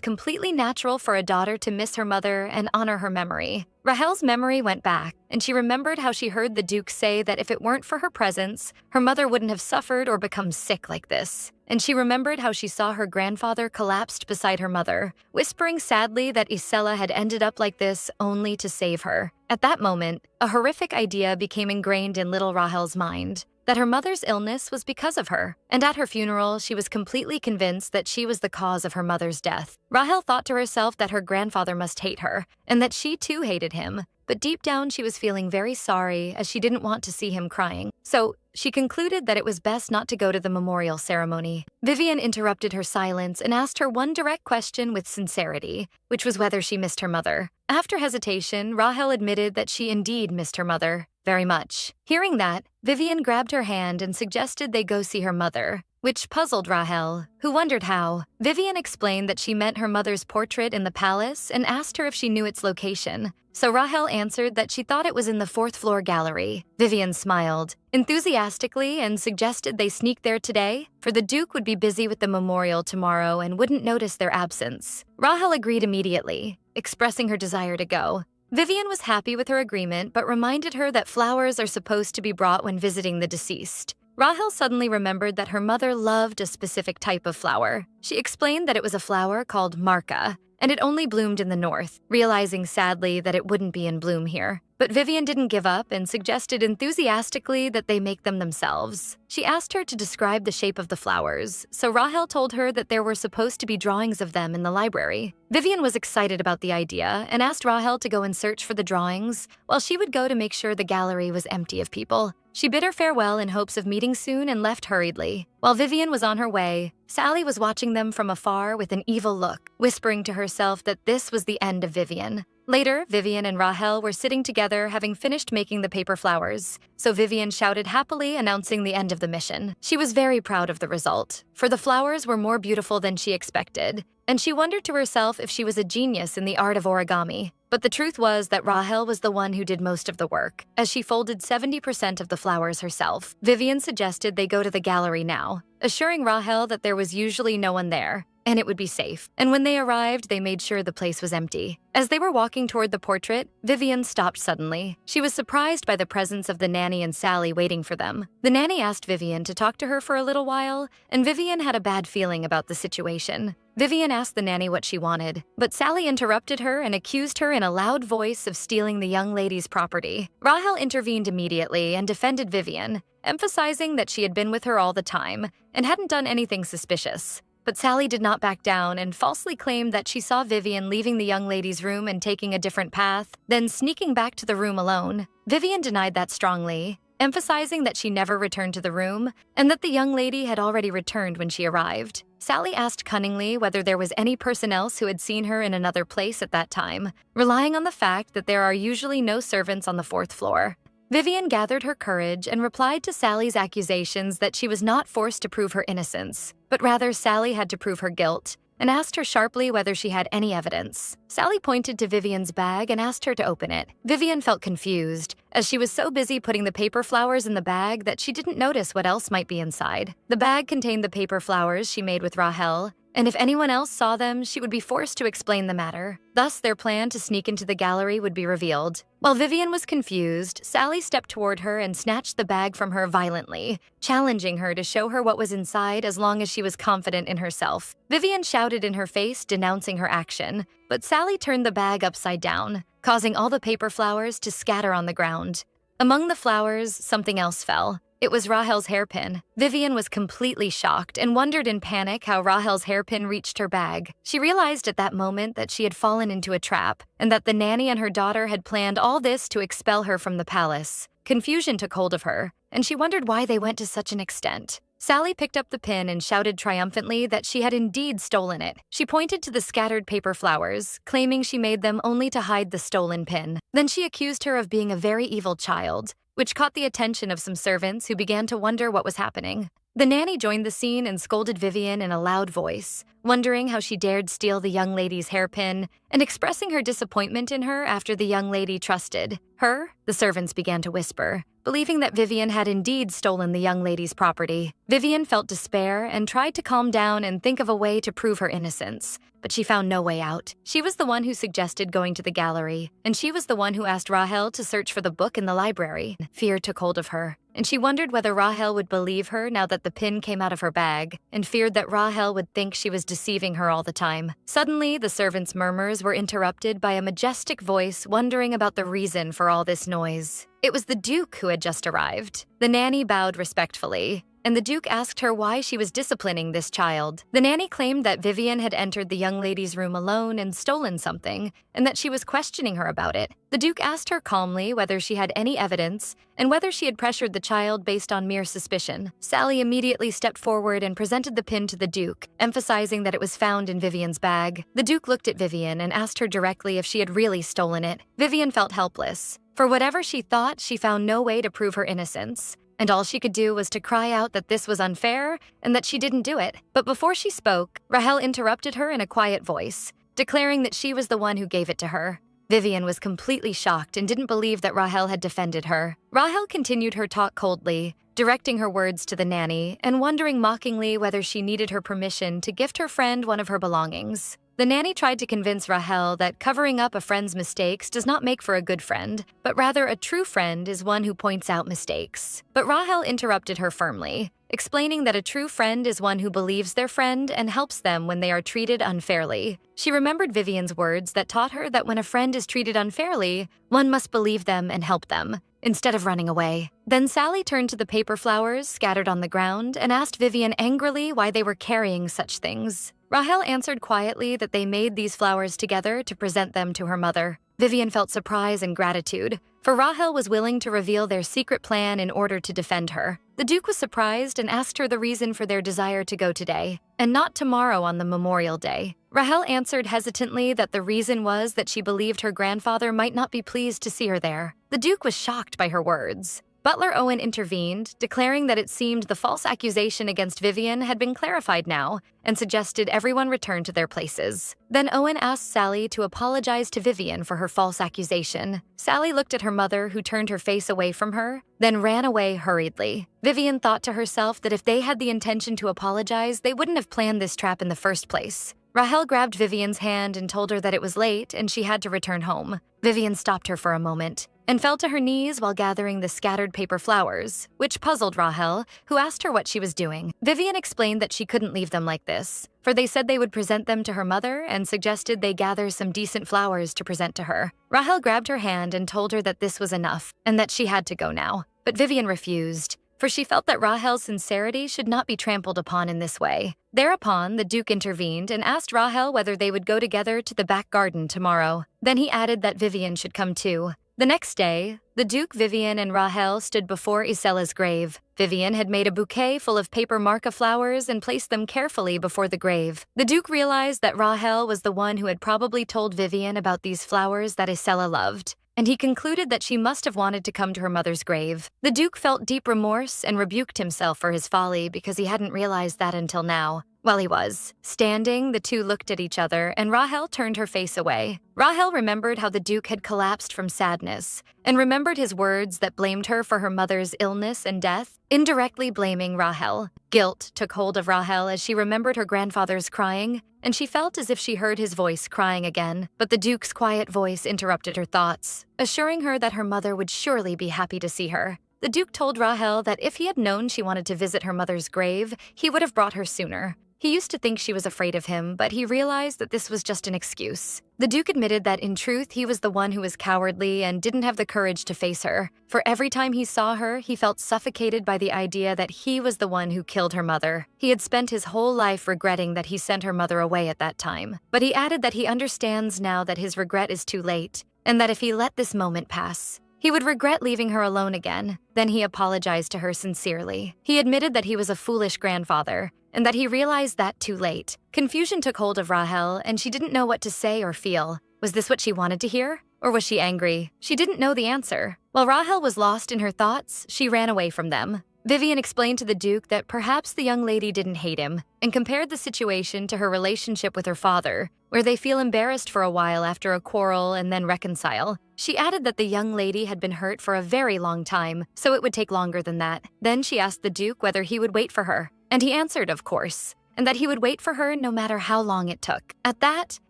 completely natural for a daughter to miss her mother and honor her memory. Rahel's memory went back, and she remembered how she heard the Duke say that if it weren't for her presence, her mother wouldn't have suffered or become sick like this. And she remembered how she saw her grandfather collapsed beside her mother, whispering sadly that Isella had ended up like this only to save her. At that moment, a horrific idea became ingrained in little Rahel's mind, that her mother's illness was because of her, and at her funeral, she was completely convinced that she was the cause of her mother's death. Rahel thought to herself that her grandfather must hate her, and that she too hated him, but deep down she was feeling very sorry as she didn't want to see him crying. So she concluded that it was best not to go to the memorial ceremony. Vivian interrupted her silence and asked her one direct question with sincerity, which was whether she missed her mother. After hesitation, Rahel admitted that she indeed missed her mother very much. Hearing that, Vivian grabbed her hand and suggested they go see her mother, which puzzled Rahel, who wondered how. Vivian explained that she meant her mother's portrait in the palace and asked her if she knew its location. So Rahel answered that she thought it was in the 4th floor gallery. Vivian smiled enthusiastically and suggested they sneak there today, for the Duke would be busy with the memorial tomorrow and wouldn't notice their absence. Rahel agreed immediately, expressing her desire to go. Vivian was happy with her agreement, but reminded her that flowers are supposed to be brought when visiting the deceased. Rahel suddenly remembered that her mother loved a specific type of flower. She explained that it was a flower called marca, and it only bloomed in the north, realizing sadly that it wouldn't be in bloom here. But Vivian didn't give up and suggested enthusiastically that they make them themselves. She asked her to describe the shape of the flowers, so Rahel told her that there were supposed to be drawings of them in the library. Vivian was excited about the idea and asked Rahel to go and search for the drawings, while she would go to make sure the gallery was empty of people. She bid her farewell in hopes of meeting soon and left hurriedly. While Vivian was on her way, Sally was watching them from afar with an evil look, whispering to herself that this was the end of Vivian. Later, Vivian and Rahel were sitting together having finished making the paper flowers, so Vivian shouted happily, announcing the end of the mission. She was very proud of the result, for the flowers were more beautiful than she expected, and she wondered to herself if she was a genius in the art of origami. But the truth was that Rahel was the one who did most of the work, as she folded 70% of the flowers herself. Vivian suggested they go to the gallery now, assuring Rahel that there was usually no one there. and it would be safe. And when they arrived, they made sure the place was empty. As they were walking toward the portrait, Vivian stopped suddenly. She was surprised by the presence of the nanny and Sally waiting for them. The nanny asked Vivian to talk to her for a little while, and Vivian had a bad feeling about the situation. Vivian asked the nanny what she wanted, but Sally interrupted her and accused her in a loud voice of stealing the young lady's property. Rahel intervened immediately and defended Vivian, emphasizing that she had been with her all the time and hadn't done anything suspicious. But Sally did not back down and falsely claimed that she saw Vivian leaving the young lady's room and taking a different path, then sneaking back to the room alone. Vivian denied that strongly, emphasizing that she never returned to the room and that the young lady had already returned when she arrived. Sally asked cunningly whether there was any person else who had seen her in another place at that time, relying on the fact that there are usually no servants on the 4th floor. Vivian gathered her courage and replied to Sally's accusations that she was not forced to prove her innocence, but rather Sally had to prove her guilt, and asked her sharply whether she had any evidence. Sally pointed to Vivian's bag and asked her to open it. Vivian felt confused, as she was so busy putting the paper flowers in the bag that she didn't notice what else might be inside. The bag contained the paper flowers she made with Rahel, and if anyone else saw them, she would be forced to explain the matter. Thus, their plan to sneak into the gallery would be revealed. While Vivian was confused, Sally stepped toward her and snatched the bag from her violently, challenging her to show her what was inside as long as she was confident in herself. Vivian shouted in her face, denouncing her action, but Sally turned the bag upside down, causing all the paper flowers to scatter on the ground. Among the flowers, something else fell. It was Rahel's hairpin. Vivian was completely shocked and wondered in panic how Rahel's hairpin reached her bag. She realized at that moment that she had fallen into a trap and that the nanny and her daughter had planned all this to expel her from the palace. Confusion took hold of her, and she wondered why they went to such an extent. Sally picked up the pin and shouted triumphantly that she had indeed stolen it. She pointed to the scattered paper flowers, claiming she made them only to hide the stolen pin. Then she accused her of being a very evil child, which caught the attention of some servants who began to wonder what was happening. The nanny joined the scene and scolded Vivian in a loud voice, wondering how she dared steal the young lady's hairpin and expressing her disappointment in her after the young lady trusted her. The servants began to whisper, believing that Vivian had indeed stolen the young lady's property. Vivian felt despair and tried to calm down and think of a way to prove her innocence, but she found no way out. She was the one who suggested going to the gallery, and she was the one who asked Rahel to search for the book in the library. Fear took hold of her, and she wondered whether Rahel would believe her now that the pin came out of her bag, and feared that Rahel would think she was deceiving her all the time. Suddenly, the servants' murmurs were interrupted by a majestic voice wondering about the reason for all this noise. It was the Duke who had just arrived. The nanny bowed respectfully, and the Duke asked her why she was disciplining this child. The nanny claimed that Vivian had entered the young lady's room alone and stolen something, and that she was questioning her about it. The Duke asked her calmly whether she had any evidence and whether she had pressured the child based on mere suspicion. Sally immediately stepped forward and presented the pin to the Duke, emphasizing that it was found in Vivian's bag. The Duke looked at Vivian and asked her directly if she had really stolen it. Vivian felt helpless. For whatever she thought, she found no way to prove her innocence, and all she could do was to cry out that this was unfair and that she didn't do it. But before she spoke, Rahel interrupted her in a quiet voice, declaring that she was the one who gave it to her. Vivian was completely shocked and didn't believe that Rahel had defended her. Rahel continued her talk coldly, directing her words to the nanny and wondering mockingly whether she needed her permission to gift her friend one of her belongings. The nanny tried to convince Rahel that covering up a friend's mistakes does not make for a good friend, but rather a true friend is one who points out mistakes. But Rahel interrupted her firmly, explaining that a true friend is one who believes their friend and helps them when they are treated unfairly. She remembered Vivian's words that taught her that when a friend is treated unfairly, one must believe them and help them, instead of running away. Then Sally turned to the paper flowers scattered on the ground and asked Vivian angrily why they were carrying such things. Rahel answered quietly that they made these flowers together to present them to her mother. Vivian felt surprise and gratitude, for Rahel was willing to reveal their secret plan in order to defend her. The Duke was surprised and asked her the reason for their desire to go today, and not tomorrow on the Memorial Day. Rahel answered hesitantly that the reason was that she believed her grandfather might not be pleased to see her there. The Duke was shocked by her words, Butler Owen intervened, declaring that it seemed the false accusation against Vivian had been clarified now, and suggested everyone return to their places. Then Owen asked Sally to apologize to Vivian for her false accusation. Sally looked at her mother, who turned her face away from her, then ran away hurriedly. Vivian thought to herself that if they had the intention to apologize, they wouldn't have planned this trap in the first place. Rahel grabbed Vivian's hand and told her that it was late and she had to return home. Vivian stopped her for a moment and fell to her knees while gathering the scattered paper flowers, which puzzled Rahel, who asked her what she was doing. Vivian explained that she couldn't leave them like this, for they said they would present them to her mother and suggested they gather some decent flowers to present to her. Rahel grabbed her hand and told her that this was enough and that she had to go now. But Vivian refused, for she felt that Rahel's sincerity should not be trampled upon in this way. Thereupon, the Duke intervened and asked Rahel whether they would go together to the back garden tomorrow. Then he added that Vivian should come too. The next day, the Duke, Vivian, and Rahel stood before Isella's grave. Vivian had made a bouquet full of paper marca flowers and placed them carefully before the grave. The Duke realized that Rahel was the one who had probably told Vivian about these flowers that Isella loved, and he concluded that she must have wanted to come to her mother's grave. The Duke felt deep remorse and rebuked himself for his folly because he hadn't realized that until now. While he was standing, the two looked at each other, and Rahel turned her face away. Rahel remembered how the Duke had collapsed from sadness, and remembered his words that blamed her for her mother's illness and death, indirectly blaming Rahel. Guilt took hold of Rahel as she remembered her grandfather's crying, and she felt as if she heard his voice crying again. But the Duke's quiet voice interrupted her thoughts, assuring her that her mother would surely be happy to see her. The Duke told Rahel that if he had known she wanted to visit her mother's grave, he would have brought her sooner. He used to think she was afraid of him, but he realized that this was just an excuse. The Duke admitted that in truth he was the one who was cowardly and didn't have the courage to face her. For every time he saw her, he felt suffocated by the idea that he was the one who killed her mother. He had spent his whole life regretting that he sent her mother away at that time. But he added that he understands now that his regret is too late, and that if he let this moment pass, he would regret leaving her alone again. Then he apologized to her sincerely. He admitted that he was a foolish grandfather, and that he realized that too late. Confusion took hold of Rahel, and she didn't know what to say or feel. Was this what she wanted to hear? Or was she angry? She didn't know the answer. While Rahel was lost in her thoughts, she ran away from them. Vivian explained to the Duke that perhaps the young lady didn't hate him, and compared the situation to her relationship with her father, where they feel embarrassed for a while after a quarrel and then reconcile. She added that the young lady had been hurt for a very long time, so it would take longer than that. Then she asked the Duke whether he would wait for her, and he answered, of course, and that he would wait for her no matter how long it took. At that,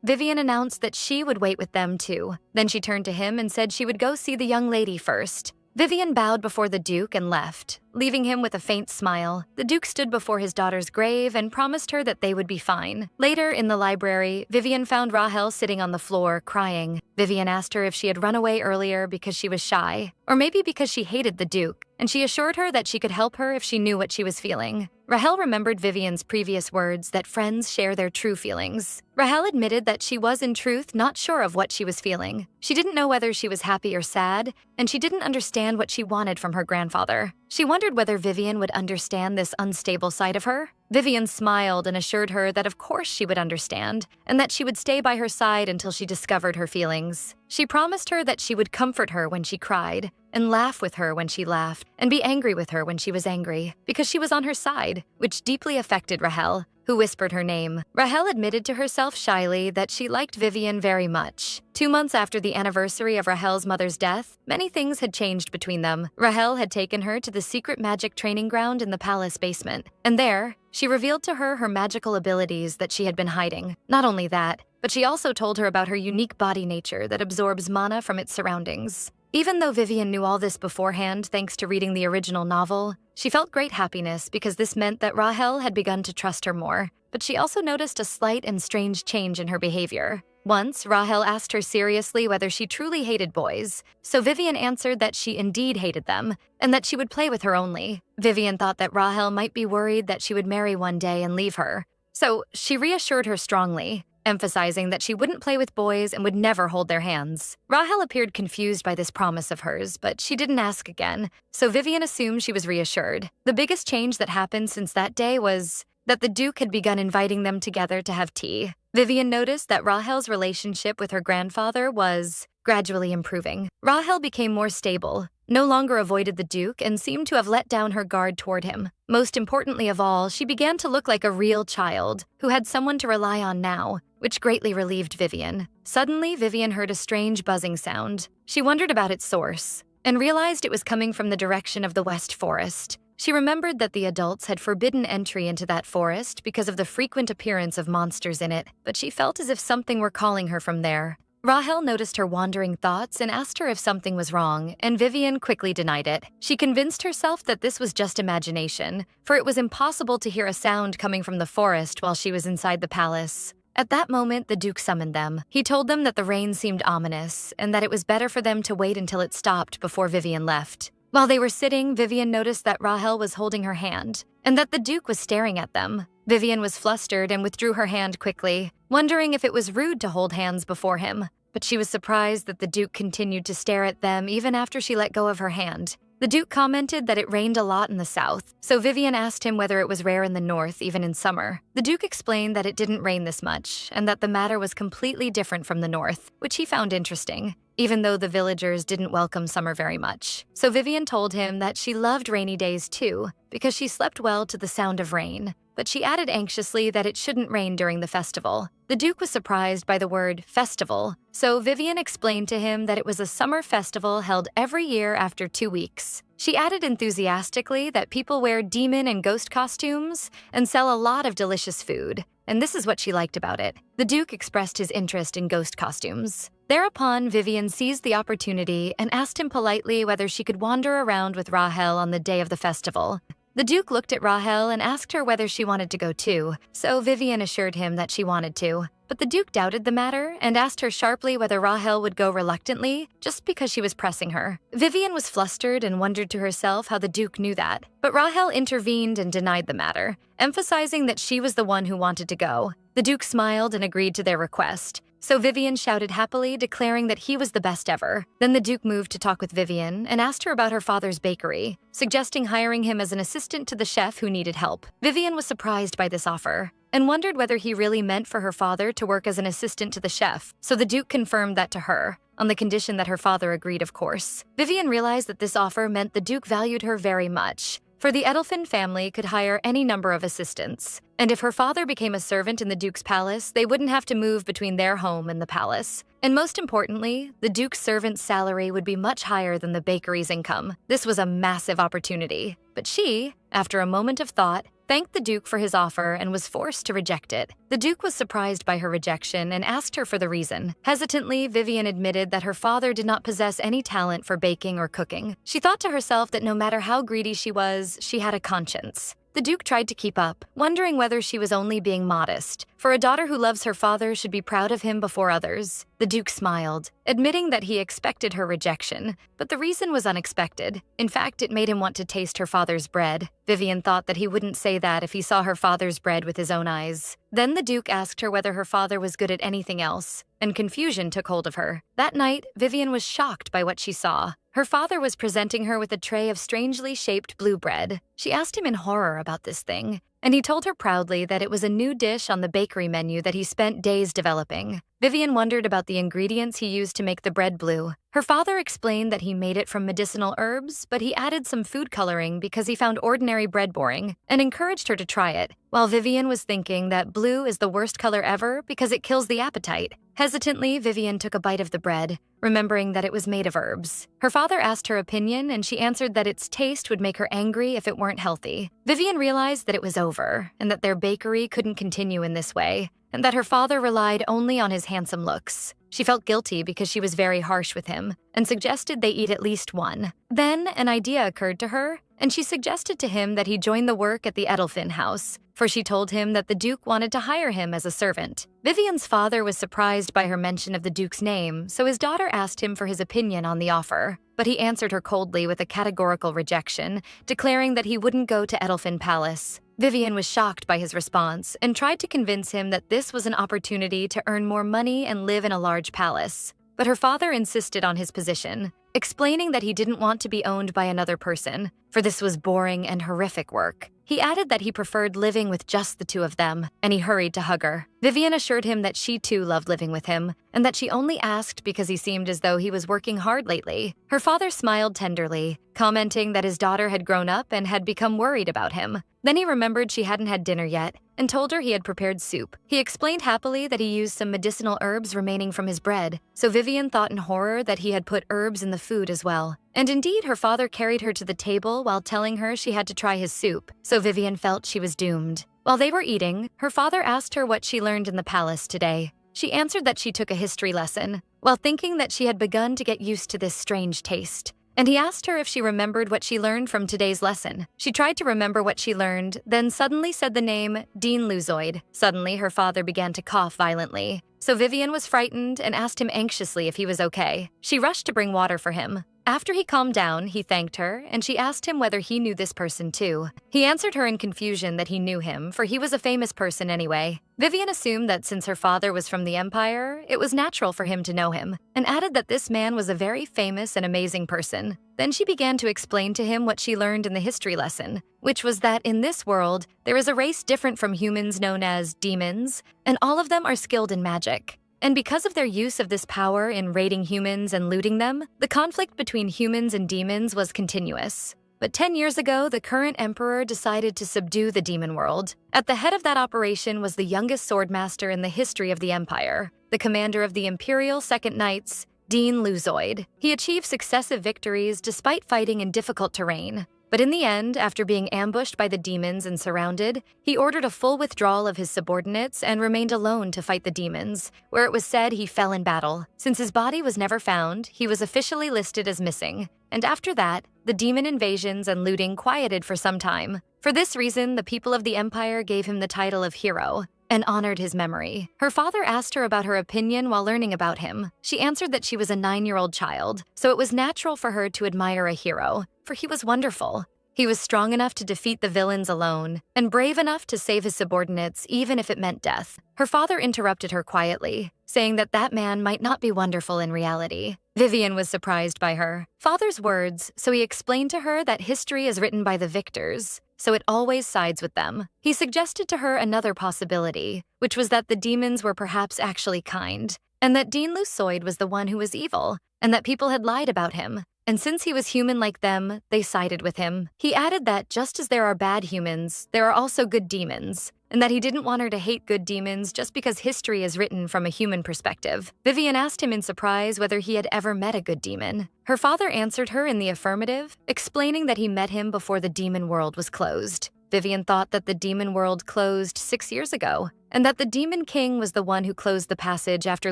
Vivian announced that she would wait with them too. Then she turned to him and said she would go see the young lady first. Vivian bowed before the Duke and left, leaving him with a faint smile. The Duke stood before his daughter's grave and promised her that they would be fine. Later, in the library, Vivian found Rahel sitting on the floor, crying. Vivian asked her if she had run away earlier because she was shy, or maybe because she hated the Duke, and she assured her that she could help her if she knew what she was feeling. Rahel remembered Vivian's previous words that friends share their true feelings. Rahel admitted that she was in truth not sure of what she was feeling. She didn't know whether she was happy or sad, and she didn't understand what she wanted from her grandfather. She wondered whether Vivian would understand this unstable side of her. Vivian smiled and assured her that of course she would understand, and that she would stay by her side until she discovered her feelings. She promised her that she would comfort her when she cried, and laugh with her when she laughed, and be angry with her when she was angry, because she was on her side, which deeply affected Rahel, who whispered her name. Rahel admitted to herself shyly that she liked Vivian very much. 2 months after the anniversary of Rahel's mother's death, many things had changed between them. Rahel had taken her to the secret magic training ground in the palace basement, and there, she revealed to her magical abilities that she had been hiding. Not only that, but she also told her about her unique body nature that absorbs mana from its surroundings. Even though Vivian knew all this beforehand thanks to reading the original novel, she felt great happiness because this meant that Rahel had begun to trust her more. But she also noticed a slight and strange change in her behavior. Once, Rahel asked her seriously whether she truly hated boys, so Vivian answered that she indeed hated them, and that she would play with her only. Vivian thought that Rahel might be worried that she would marry one day and leave her, so she reassured her strongly, emphasizing that she wouldn't play with boys and would never hold their hands. Rahel appeared confused by this promise of hers, but she didn't ask again, so Vivian assumed she was reassured. The biggest change that happened since that day was that the Duke had begun inviting them together to have tea. Vivian noticed that Rahel's relationship with her grandfather was gradually improving. Rahel became more stable, no longer avoided the Duke and seemed to have let down her guard toward him. Most importantly of all, she began to look like a real child who had someone to rely on now, which greatly relieved Vivian. Suddenly, Vivian heard a strange buzzing sound. She wondered about its source and realized it was coming from the direction of the West Forest. She remembered that the adults had forbidden entry into that forest because of the frequent appearance of monsters in it, but she felt as if something were calling her from there. Rahel noticed her wandering thoughts and asked her if something was wrong, and Vivian quickly denied it. She convinced herself that this was just imagination, for it was impossible to hear a sound coming from the forest while she was inside the palace. At that moment, the Duke summoned them. He told them that the rain seemed ominous, and that it was better for them to wait until it stopped before Vivian left. While they were sitting, Vivian noticed that Rahel was holding her hand, and that the Duke was staring at them. Vivian was flustered and withdrew her hand quickly, wondering if it was rude to hold hands before him. But she was surprised that the Duke continued to stare at them even after she let go of her hand. The Duke commented that it rained a lot in the south, so Vivian asked him whether it was rare in the north, even in summer. The Duke explained that it didn't rain this much, and that the matter was completely different from the north, which he found interesting, even though the villagers didn't welcome summer very much. So Vivian told him that she loved rainy days too, because she slept well to the sound of rain. But she added anxiously that it shouldn't rain during the festival. The Duke was surprised by the word festival, so Vivian explained to him that it was a summer festival held every year after 2 weeks. She added enthusiastically that people wear demon and ghost costumes and sell a lot of delicious food, and this is what she liked about it. The Duke expressed his interest in ghost costumes. Thereupon, Vivian seized the opportunity and asked him politely whether she could wander around with Rahel on the day of the festival. The Duke looked at Rahel and asked her whether she wanted to go too, so Vivian assured him that she wanted to. But the Duke doubted the matter and asked her sharply whether Rahel would go reluctantly, just because she was pressing her. Vivian was flustered and wondered to herself how the Duke knew that. But Rahel intervened and denied the matter, emphasizing that she was the one who wanted to go. The Duke smiled and agreed to their request, so Vivian shouted happily, declaring that he was the best ever. Then the Duke moved to talk with Vivian and asked her about her father's bakery, suggesting hiring him as an assistant to the chef who needed help. Vivian was surprised by this offer and wondered whether he really meant for her father to work as an assistant to the chef, so the Duke confirmed that to her, on the condition that her father agreed, of course. Vivian realized that this offer meant the Duke valued her very much, for the Edelfin family could hire any number of assistants, and if her father became a servant in the Duke's palace, they wouldn't have to move between their home and the palace. And most importantly, the Duke's servant's salary would be much higher than the bakery's income. This was a massive opportunity. But she, after a moment of thought, thanked the Duke for his offer and was forced to reject it. The Duke was surprised by her rejection and asked her for the reason. Hesitantly, Vivian admitted that her father did not possess any talent for baking or cooking. She thought to herself that no matter how greedy she was, she had a conscience. The Duke tried to keep up, wondering whether she was only being modest, for a daughter who loves her father should be proud of him before others. The Duke smiled, admitting that he expected her rejection, but the reason was unexpected. In fact, it made him want to taste her father's bread. Vivian thought that he wouldn't say that if he saw her father's bread with his own eyes. Then the Duke asked her whether her father was good at anything else, and confusion took hold of her. That night, Vivian was shocked by what she saw. Her father was presenting her with a tray of strangely shaped blue bread. She asked him in horror about this thing, and he told her proudly that it was a new dish on the bakery menu that he spent days developing. Vivian wondered about the ingredients he used to make the bread blue. Her father explained that he made it from medicinal herbs, but he added some food coloring because he found ordinary bread boring, and encouraged her to try it, while Vivian was thinking that blue is the worst color ever because it kills the appetite. Hesitantly, Vivian took a bite of the bread, remembering that it was made of herbs. Her father asked her opinion, and she answered that its taste would make her angry if it weren't healthy. Vivian realized that it was over, and that their bakery couldn't continue in this way, and that her father relied only on his handsome looks. She felt guilty because she was very harsh with him, and suggested they eat at least one. Then an idea occurred to her, and she suggested to him that he join the work at the Edelfin house, for she told him that the Duke wanted to hire him as a servant. Vivian's father was surprised by her mention of the Duke's name, so his daughter asked him for his opinion on the offer. But he answered her coldly with a categorical rejection, declaring that he wouldn't go to Edelfin Palace. Vivian was shocked by his response and tried to convince him that this was an opportunity to earn more money and live in a large palace. But her father insisted on his position. explaining that he didn't want to be owned by another person, for this was boring and horrific work. He added that he preferred living with just the two of them, and he hurried to hug her. Vivian assured him that she too loved living with him, and that she only asked because he seemed as though he was working hard lately. Her father smiled tenderly, commenting that his daughter had grown up and had become worried about him. Then he remembered she hadn't had dinner yet and told her he had prepared soup. He explained happily that he used some medicinal herbs remaining from his bread, so Vivian thought in horror that he had put herbs in the food as well. And indeed, her father carried her to the table while telling her she had to try his soup, so Vivian felt she was doomed. While they were eating, her father asked her what she learned in the palace today. She answered that she took a history lesson, while thinking that she had begun to get used to this strange taste. And he asked her if she remembered what she learned from today's lesson. She tried to remember what she learned, then suddenly said the name Dean Luzoid. Suddenly, her father began to cough violently. So Vivian was frightened and asked him anxiously if he was okay. She rushed to bring water for him. After he calmed down, he thanked her, and she asked him whether he knew this person too. He answered her in confusion that he knew him, for he was a famous person anyway. Vivian assumed that since her father was from the Empire, it was natural for him to know him, and added that this man was a very famous and amazing person. Then she began to explain to him what she learned in the history lesson, which was that in this world, there is a race different from humans known as demons, and all of them are skilled in magic. And because of their use of this power in raiding humans and looting them, the conflict between humans and demons was continuous. But 10 years ago, the current emperor decided to subdue the demon world. At the head of that operation was the youngest swordmaster in the history of the empire, the commander of the Imperial Second Knights, Dean Luzoid. He achieved successive victories despite fighting in difficult terrain. But in the end, after being ambushed by the demons and surrounded, he ordered a full withdrawal of his subordinates and remained alone to fight the demons, where it was said he fell in battle. Since his body was never found, he was officially listed as missing. And after that, the demon invasions and looting quieted for some time. For this reason, the people of the empire gave him the title of hero and honored his memory. Her father asked her about her opinion while learning about him. She answered that she was a 9-year-old child, so it was natural for her to admire a hero, for he was wonderful. He was strong enough to defeat the villains alone, and brave enough to save his subordinates even if it meant death. Her father interrupted her quietly, saying that that man might not be wonderful in reality. Vivian was surprised by her father's words, so he explained to her that history is written by the victors, so it always sides with them. He suggested to her another possibility, which was that the demons were perhaps actually kind, and that Dean Luzoid was the one who was evil, and that people had lied about him. And since he was human like them, they sided with him. He added that just as there are bad humans, there are also good demons, and that he didn't want her to hate good demons just because history is written from a human perspective. Vivian asked him in surprise whether he had ever met a good demon. Her father answered her in the affirmative, explaining that he met him before the demon world was closed. Vivian thought that the demon world closed 6 years ago, and that the demon king was the one who closed the passage after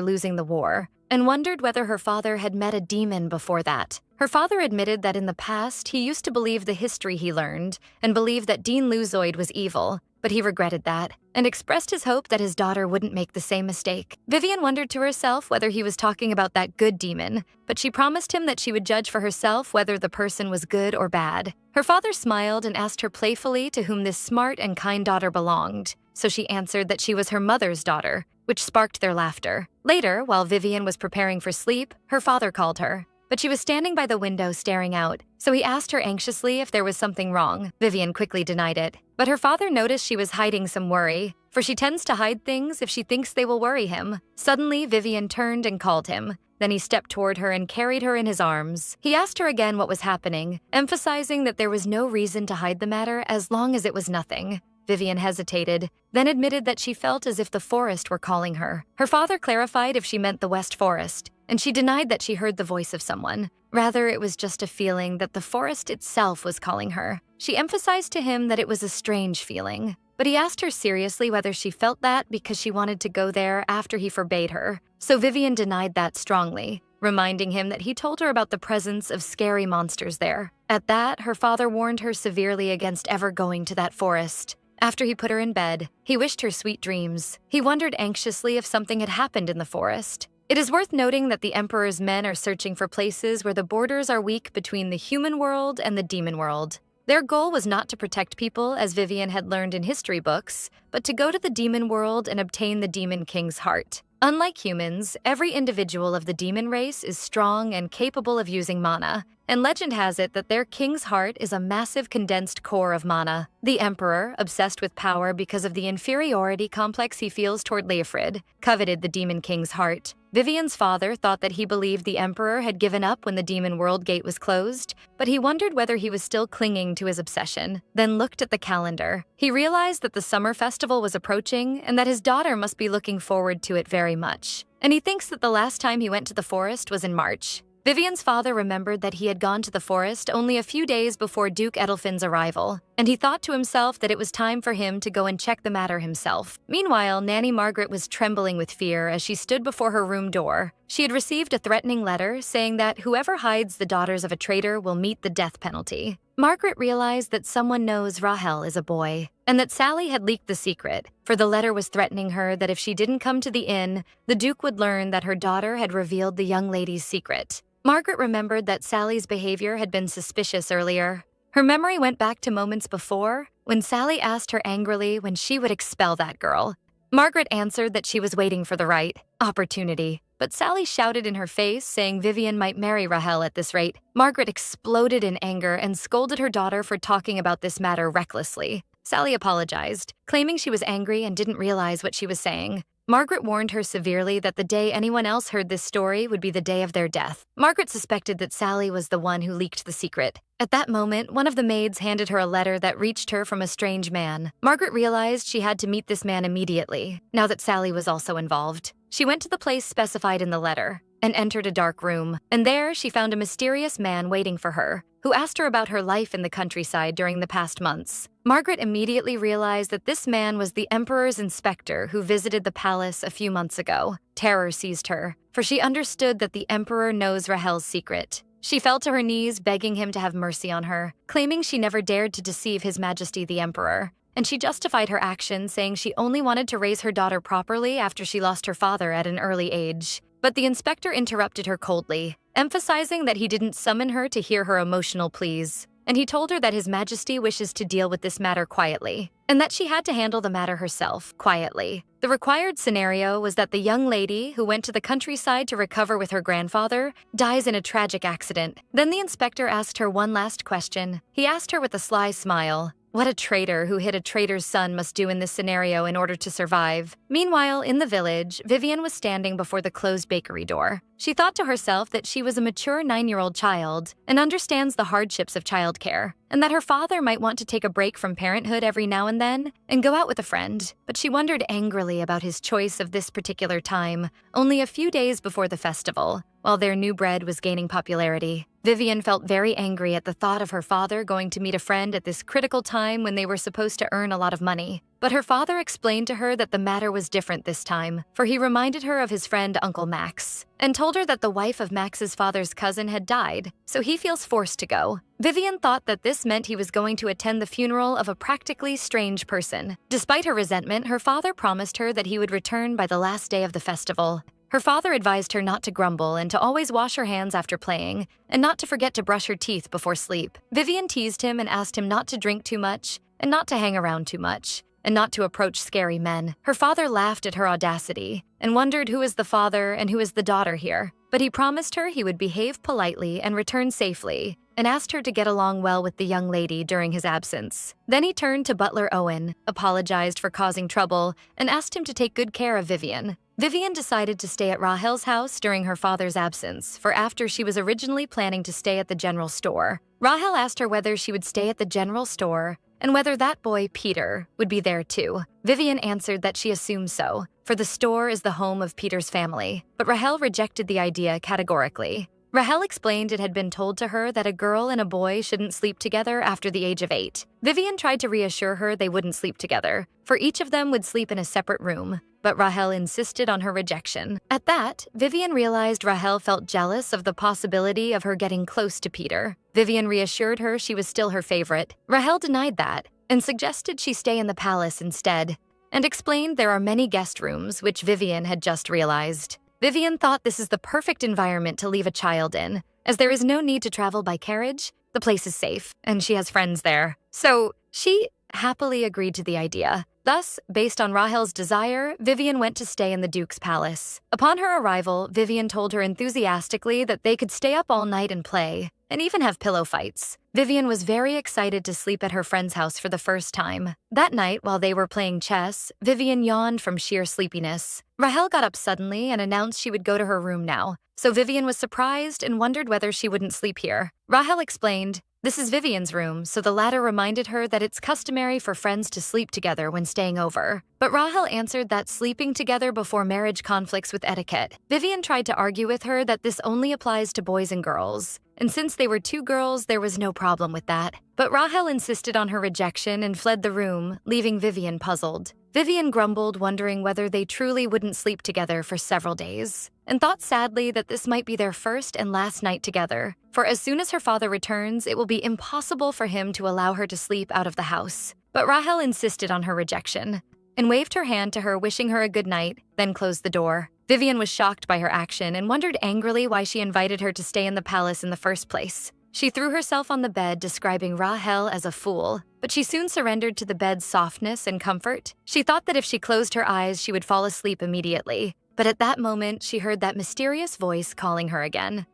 losing the war, and wondered whether her father had met a demon before that. Her father admitted that in the past, he used to believe the history he learned, and believed that Dean Luzoid was evil, but he regretted that, and expressed his hope that his daughter wouldn't make the same mistake. Vivian wondered to herself whether he was talking about that good demon, but she promised him that she would judge for herself whether the person was good or bad. Her father smiled and asked her playfully to whom this smart and kind daughter belonged, so she answered that she was her mother's daughter, which sparked their laughter. Later, while Vivian was preparing for sleep, her father called her, but she was standing by the window staring out, so he asked her anxiously if there was something wrong. Vivian quickly denied it, but her father noticed she was hiding some worry, for she tends to hide things if she thinks they will worry him. Suddenly, Vivian turned and called him. Then he stepped toward her and carried her in his arms. He asked her again what was happening, emphasizing that there was no reason to hide the matter as long as it was nothing. Vivian hesitated, then admitted that she felt as if the forest were calling her. Her father clarified if she meant the West Forest, and she denied that she heard the voice of someone. Rather, it was just a feeling that the forest itself was calling her. She emphasized to him that it was a strange feeling, but he asked her seriously whether she felt that because she wanted to go there after he forbade her. So Vivian denied that strongly, reminding him that he told her about the presence of scary monsters there. At that, her father warned her severely against ever going to that forest. After he put her in bed, he wished her sweet dreams. He wondered anxiously if something had happened in the forest. It is worth noting that the Emperor's men are searching for places where the borders are weak between the human world and the demon world. Their goal was not to protect people, as Vivian had learned in history books, but to go to the demon world and obtain the Demon King's heart. Unlike humans, every individual of the demon race is strong and capable of using mana, and legend has it that their king's heart is a massive condensed core of mana. The Emperor, obsessed with power because of the inferiority complex he feels toward Leofrid, coveted the Demon King's heart. Vivian's father thought that he believed the Emperor had given up when the Demon World Gate was closed, but he wondered whether he was still clinging to his obsession, then looked at the calendar. He realized that the summer festival was approaching and that his daughter must be looking forward to it very much. And he thinks that the last time he went to the forest was in March. Vivian's father remembered that he had gone to the forest only a few days before Duke Edelfin's arrival, and he thought to himself that it was time for him to go and check the matter himself. Meanwhile, Nanny Margaret was trembling with fear as she stood before her room door. She had received a threatening letter saying that whoever hides the daughters of a traitor will meet the death penalty. Margaret realized that someone knows Rahel is a boy, and that Sally had leaked the secret, for the letter was threatening her that if she didn't come to the inn, the Duke would learn that her daughter had revealed the young lady's secret. Margaret remembered that Sally's behavior had been suspicious earlier. Her memory went back to moments before, when Sally asked her angrily when she would expel that girl. Margaret answered that she was waiting for the right opportunity, but Sally shouted in her face, saying Vivian might marry Rahel at this rate. Margaret exploded in anger and scolded her daughter for talking about this matter recklessly. Sally apologized, claiming she was angry and didn't realize what she was saying. Margaret warned her severely that the day anyone else heard this story would be the day of their death. Margaret suspected that Sally was the one who leaked the secret. At that moment, one of the maids handed her a letter that reached her from a strange man. Margaret realized she had to meet this man immediately, now that Sally was also involved. She went to the place specified in the letter and entered a dark room, and there she found a mysterious man waiting for her, who asked her about her life in the countryside during the past months. Margaret immediately realized that this man was the Emperor's inspector who visited the palace a few months ago. Terror seized her, for she understood that the Emperor knows Rahel's secret. She fell to her knees, begging him to have mercy on her, claiming she never dared to deceive His Majesty the Emperor. And she justified her actions, saying she only wanted to raise her daughter properly after she lost her father at an early age. But the inspector interrupted her coldly, emphasizing that he didn't summon her to hear her emotional pleas. And he told her that His Majesty wishes to deal with this matter quietly, and that she had to handle the matter herself, quietly. The required scenario was that the young lady, who went to the countryside to recover with her grandfather, dies in a tragic accident. Then the inspector asked her one last question. He asked her with a sly smile, what a traitor who hid a traitor's son must do in this scenario in order to survive. Meanwhile, in the village, Vivian was standing before the closed bakery door. She thought to herself that she was a mature 9-year-old child and understands the hardships of childcare, and that her father might want to take a break from parenthood every now and then and go out with a friend. But she wondered angrily about his choice of this particular time, only a few days before the festival, while their new bread was gaining popularity. Vivian felt very angry at the thought of her father going to meet a friend at this critical time when they were supposed to earn a lot of money. But her father explained to her that the matter was different this time, for he reminded her of his friend Uncle Max, and told her that the wife of Max's father's cousin had died, so he feels forced to go. Vivian thought that this meant he was going to attend the funeral of a practically strange person. Despite her resentment, her father promised her that he would return by the last day of the festival. Her father advised her not to grumble and to always wash her hands after playing, and not to forget to brush her teeth before sleep. Vivian teased him and asked him not to drink too much, and not to hang around too much, and not to approach scary men. Her father laughed at her audacity, and wondered who is the father and who is the daughter here. But he promised her he would behave politely and return safely, and asked her to get along well with the young lady during his absence. Then he turned to butler Owen, apologized for causing trouble, and asked him to take good care of Vivian. Vivian decided to stay at Rahel's house during her father's absence, for after she was originally planning to stay at the general store. Rahel asked her whether she would stay at the general store and whether that boy, Peter, would be there too. Vivian answered that she assumed so, for the store is the home of Peter's family, but Rahel rejected the idea categorically. Rahel explained it had been told to her that a girl and a boy shouldn't sleep together after the age of 8. Vivian tried to reassure her they wouldn't sleep together, for each of them would sleep in a separate room, but Rahel insisted on her rejection. At that, Vivian realized Rahel felt jealous of the possibility of her getting close to Peter. Vivian reassured her she was still her favorite. Rahel denied that, and suggested she stay in the palace instead, and explained there are many guest rooms, which Vivian had just realized. Vivian thought this is the perfect environment to leave a child in, as there is no need to travel by carriage, the place is safe, and she has friends there. So she happily agreed to the idea. The Thus, based on Rahel's desire, Vivian went to stay in the Duke's palace. Upon her arrival, Vivian told her enthusiastically that they could stay up all night and play, and even have pillow fights. Vivian was very excited to sleep at her friend's house for the first time. That night, while they were playing chess, Vivian yawned from sheer sleepiness. Rahel got up suddenly and announced she would go to her room now, so Vivian was surprised and wondered whether she wouldn't sleep here. Rahel explained, "This is Vivian's room," so the latter reminded her that it's customary for friends to sleep together when staying over. But Rahel answered that sleeping together before marriage conflicts with etiquette. Vivian tried to argue with her that this only applies to boys and girls, and since they were two girls, there was no problem with that. But Rahel insisted on her rejection and fled the room, leaving Vivian puzzled. Vivian grumbled, wondering whether they truly wouldn't sleep together for several days, and thought sadly that this might be their first and last night together, for as soon as her father returns, it will be impossible for him to allow her to sleep out of the house. But Rahel insisted on her rejection, and waved her hand to her, wishing her a good night, then closed the door. Vivian was shocked by her action and wondered angrily why she invited her to stay in the palace in the first place. She threw herself on the bed, describing Rahel as a fool, but she soon surrendered to the bed's softness and comfort. She thought that if she closed her eyes, she would fall asleep immediately. But at that moment, she heard that mysterious voice calling her again.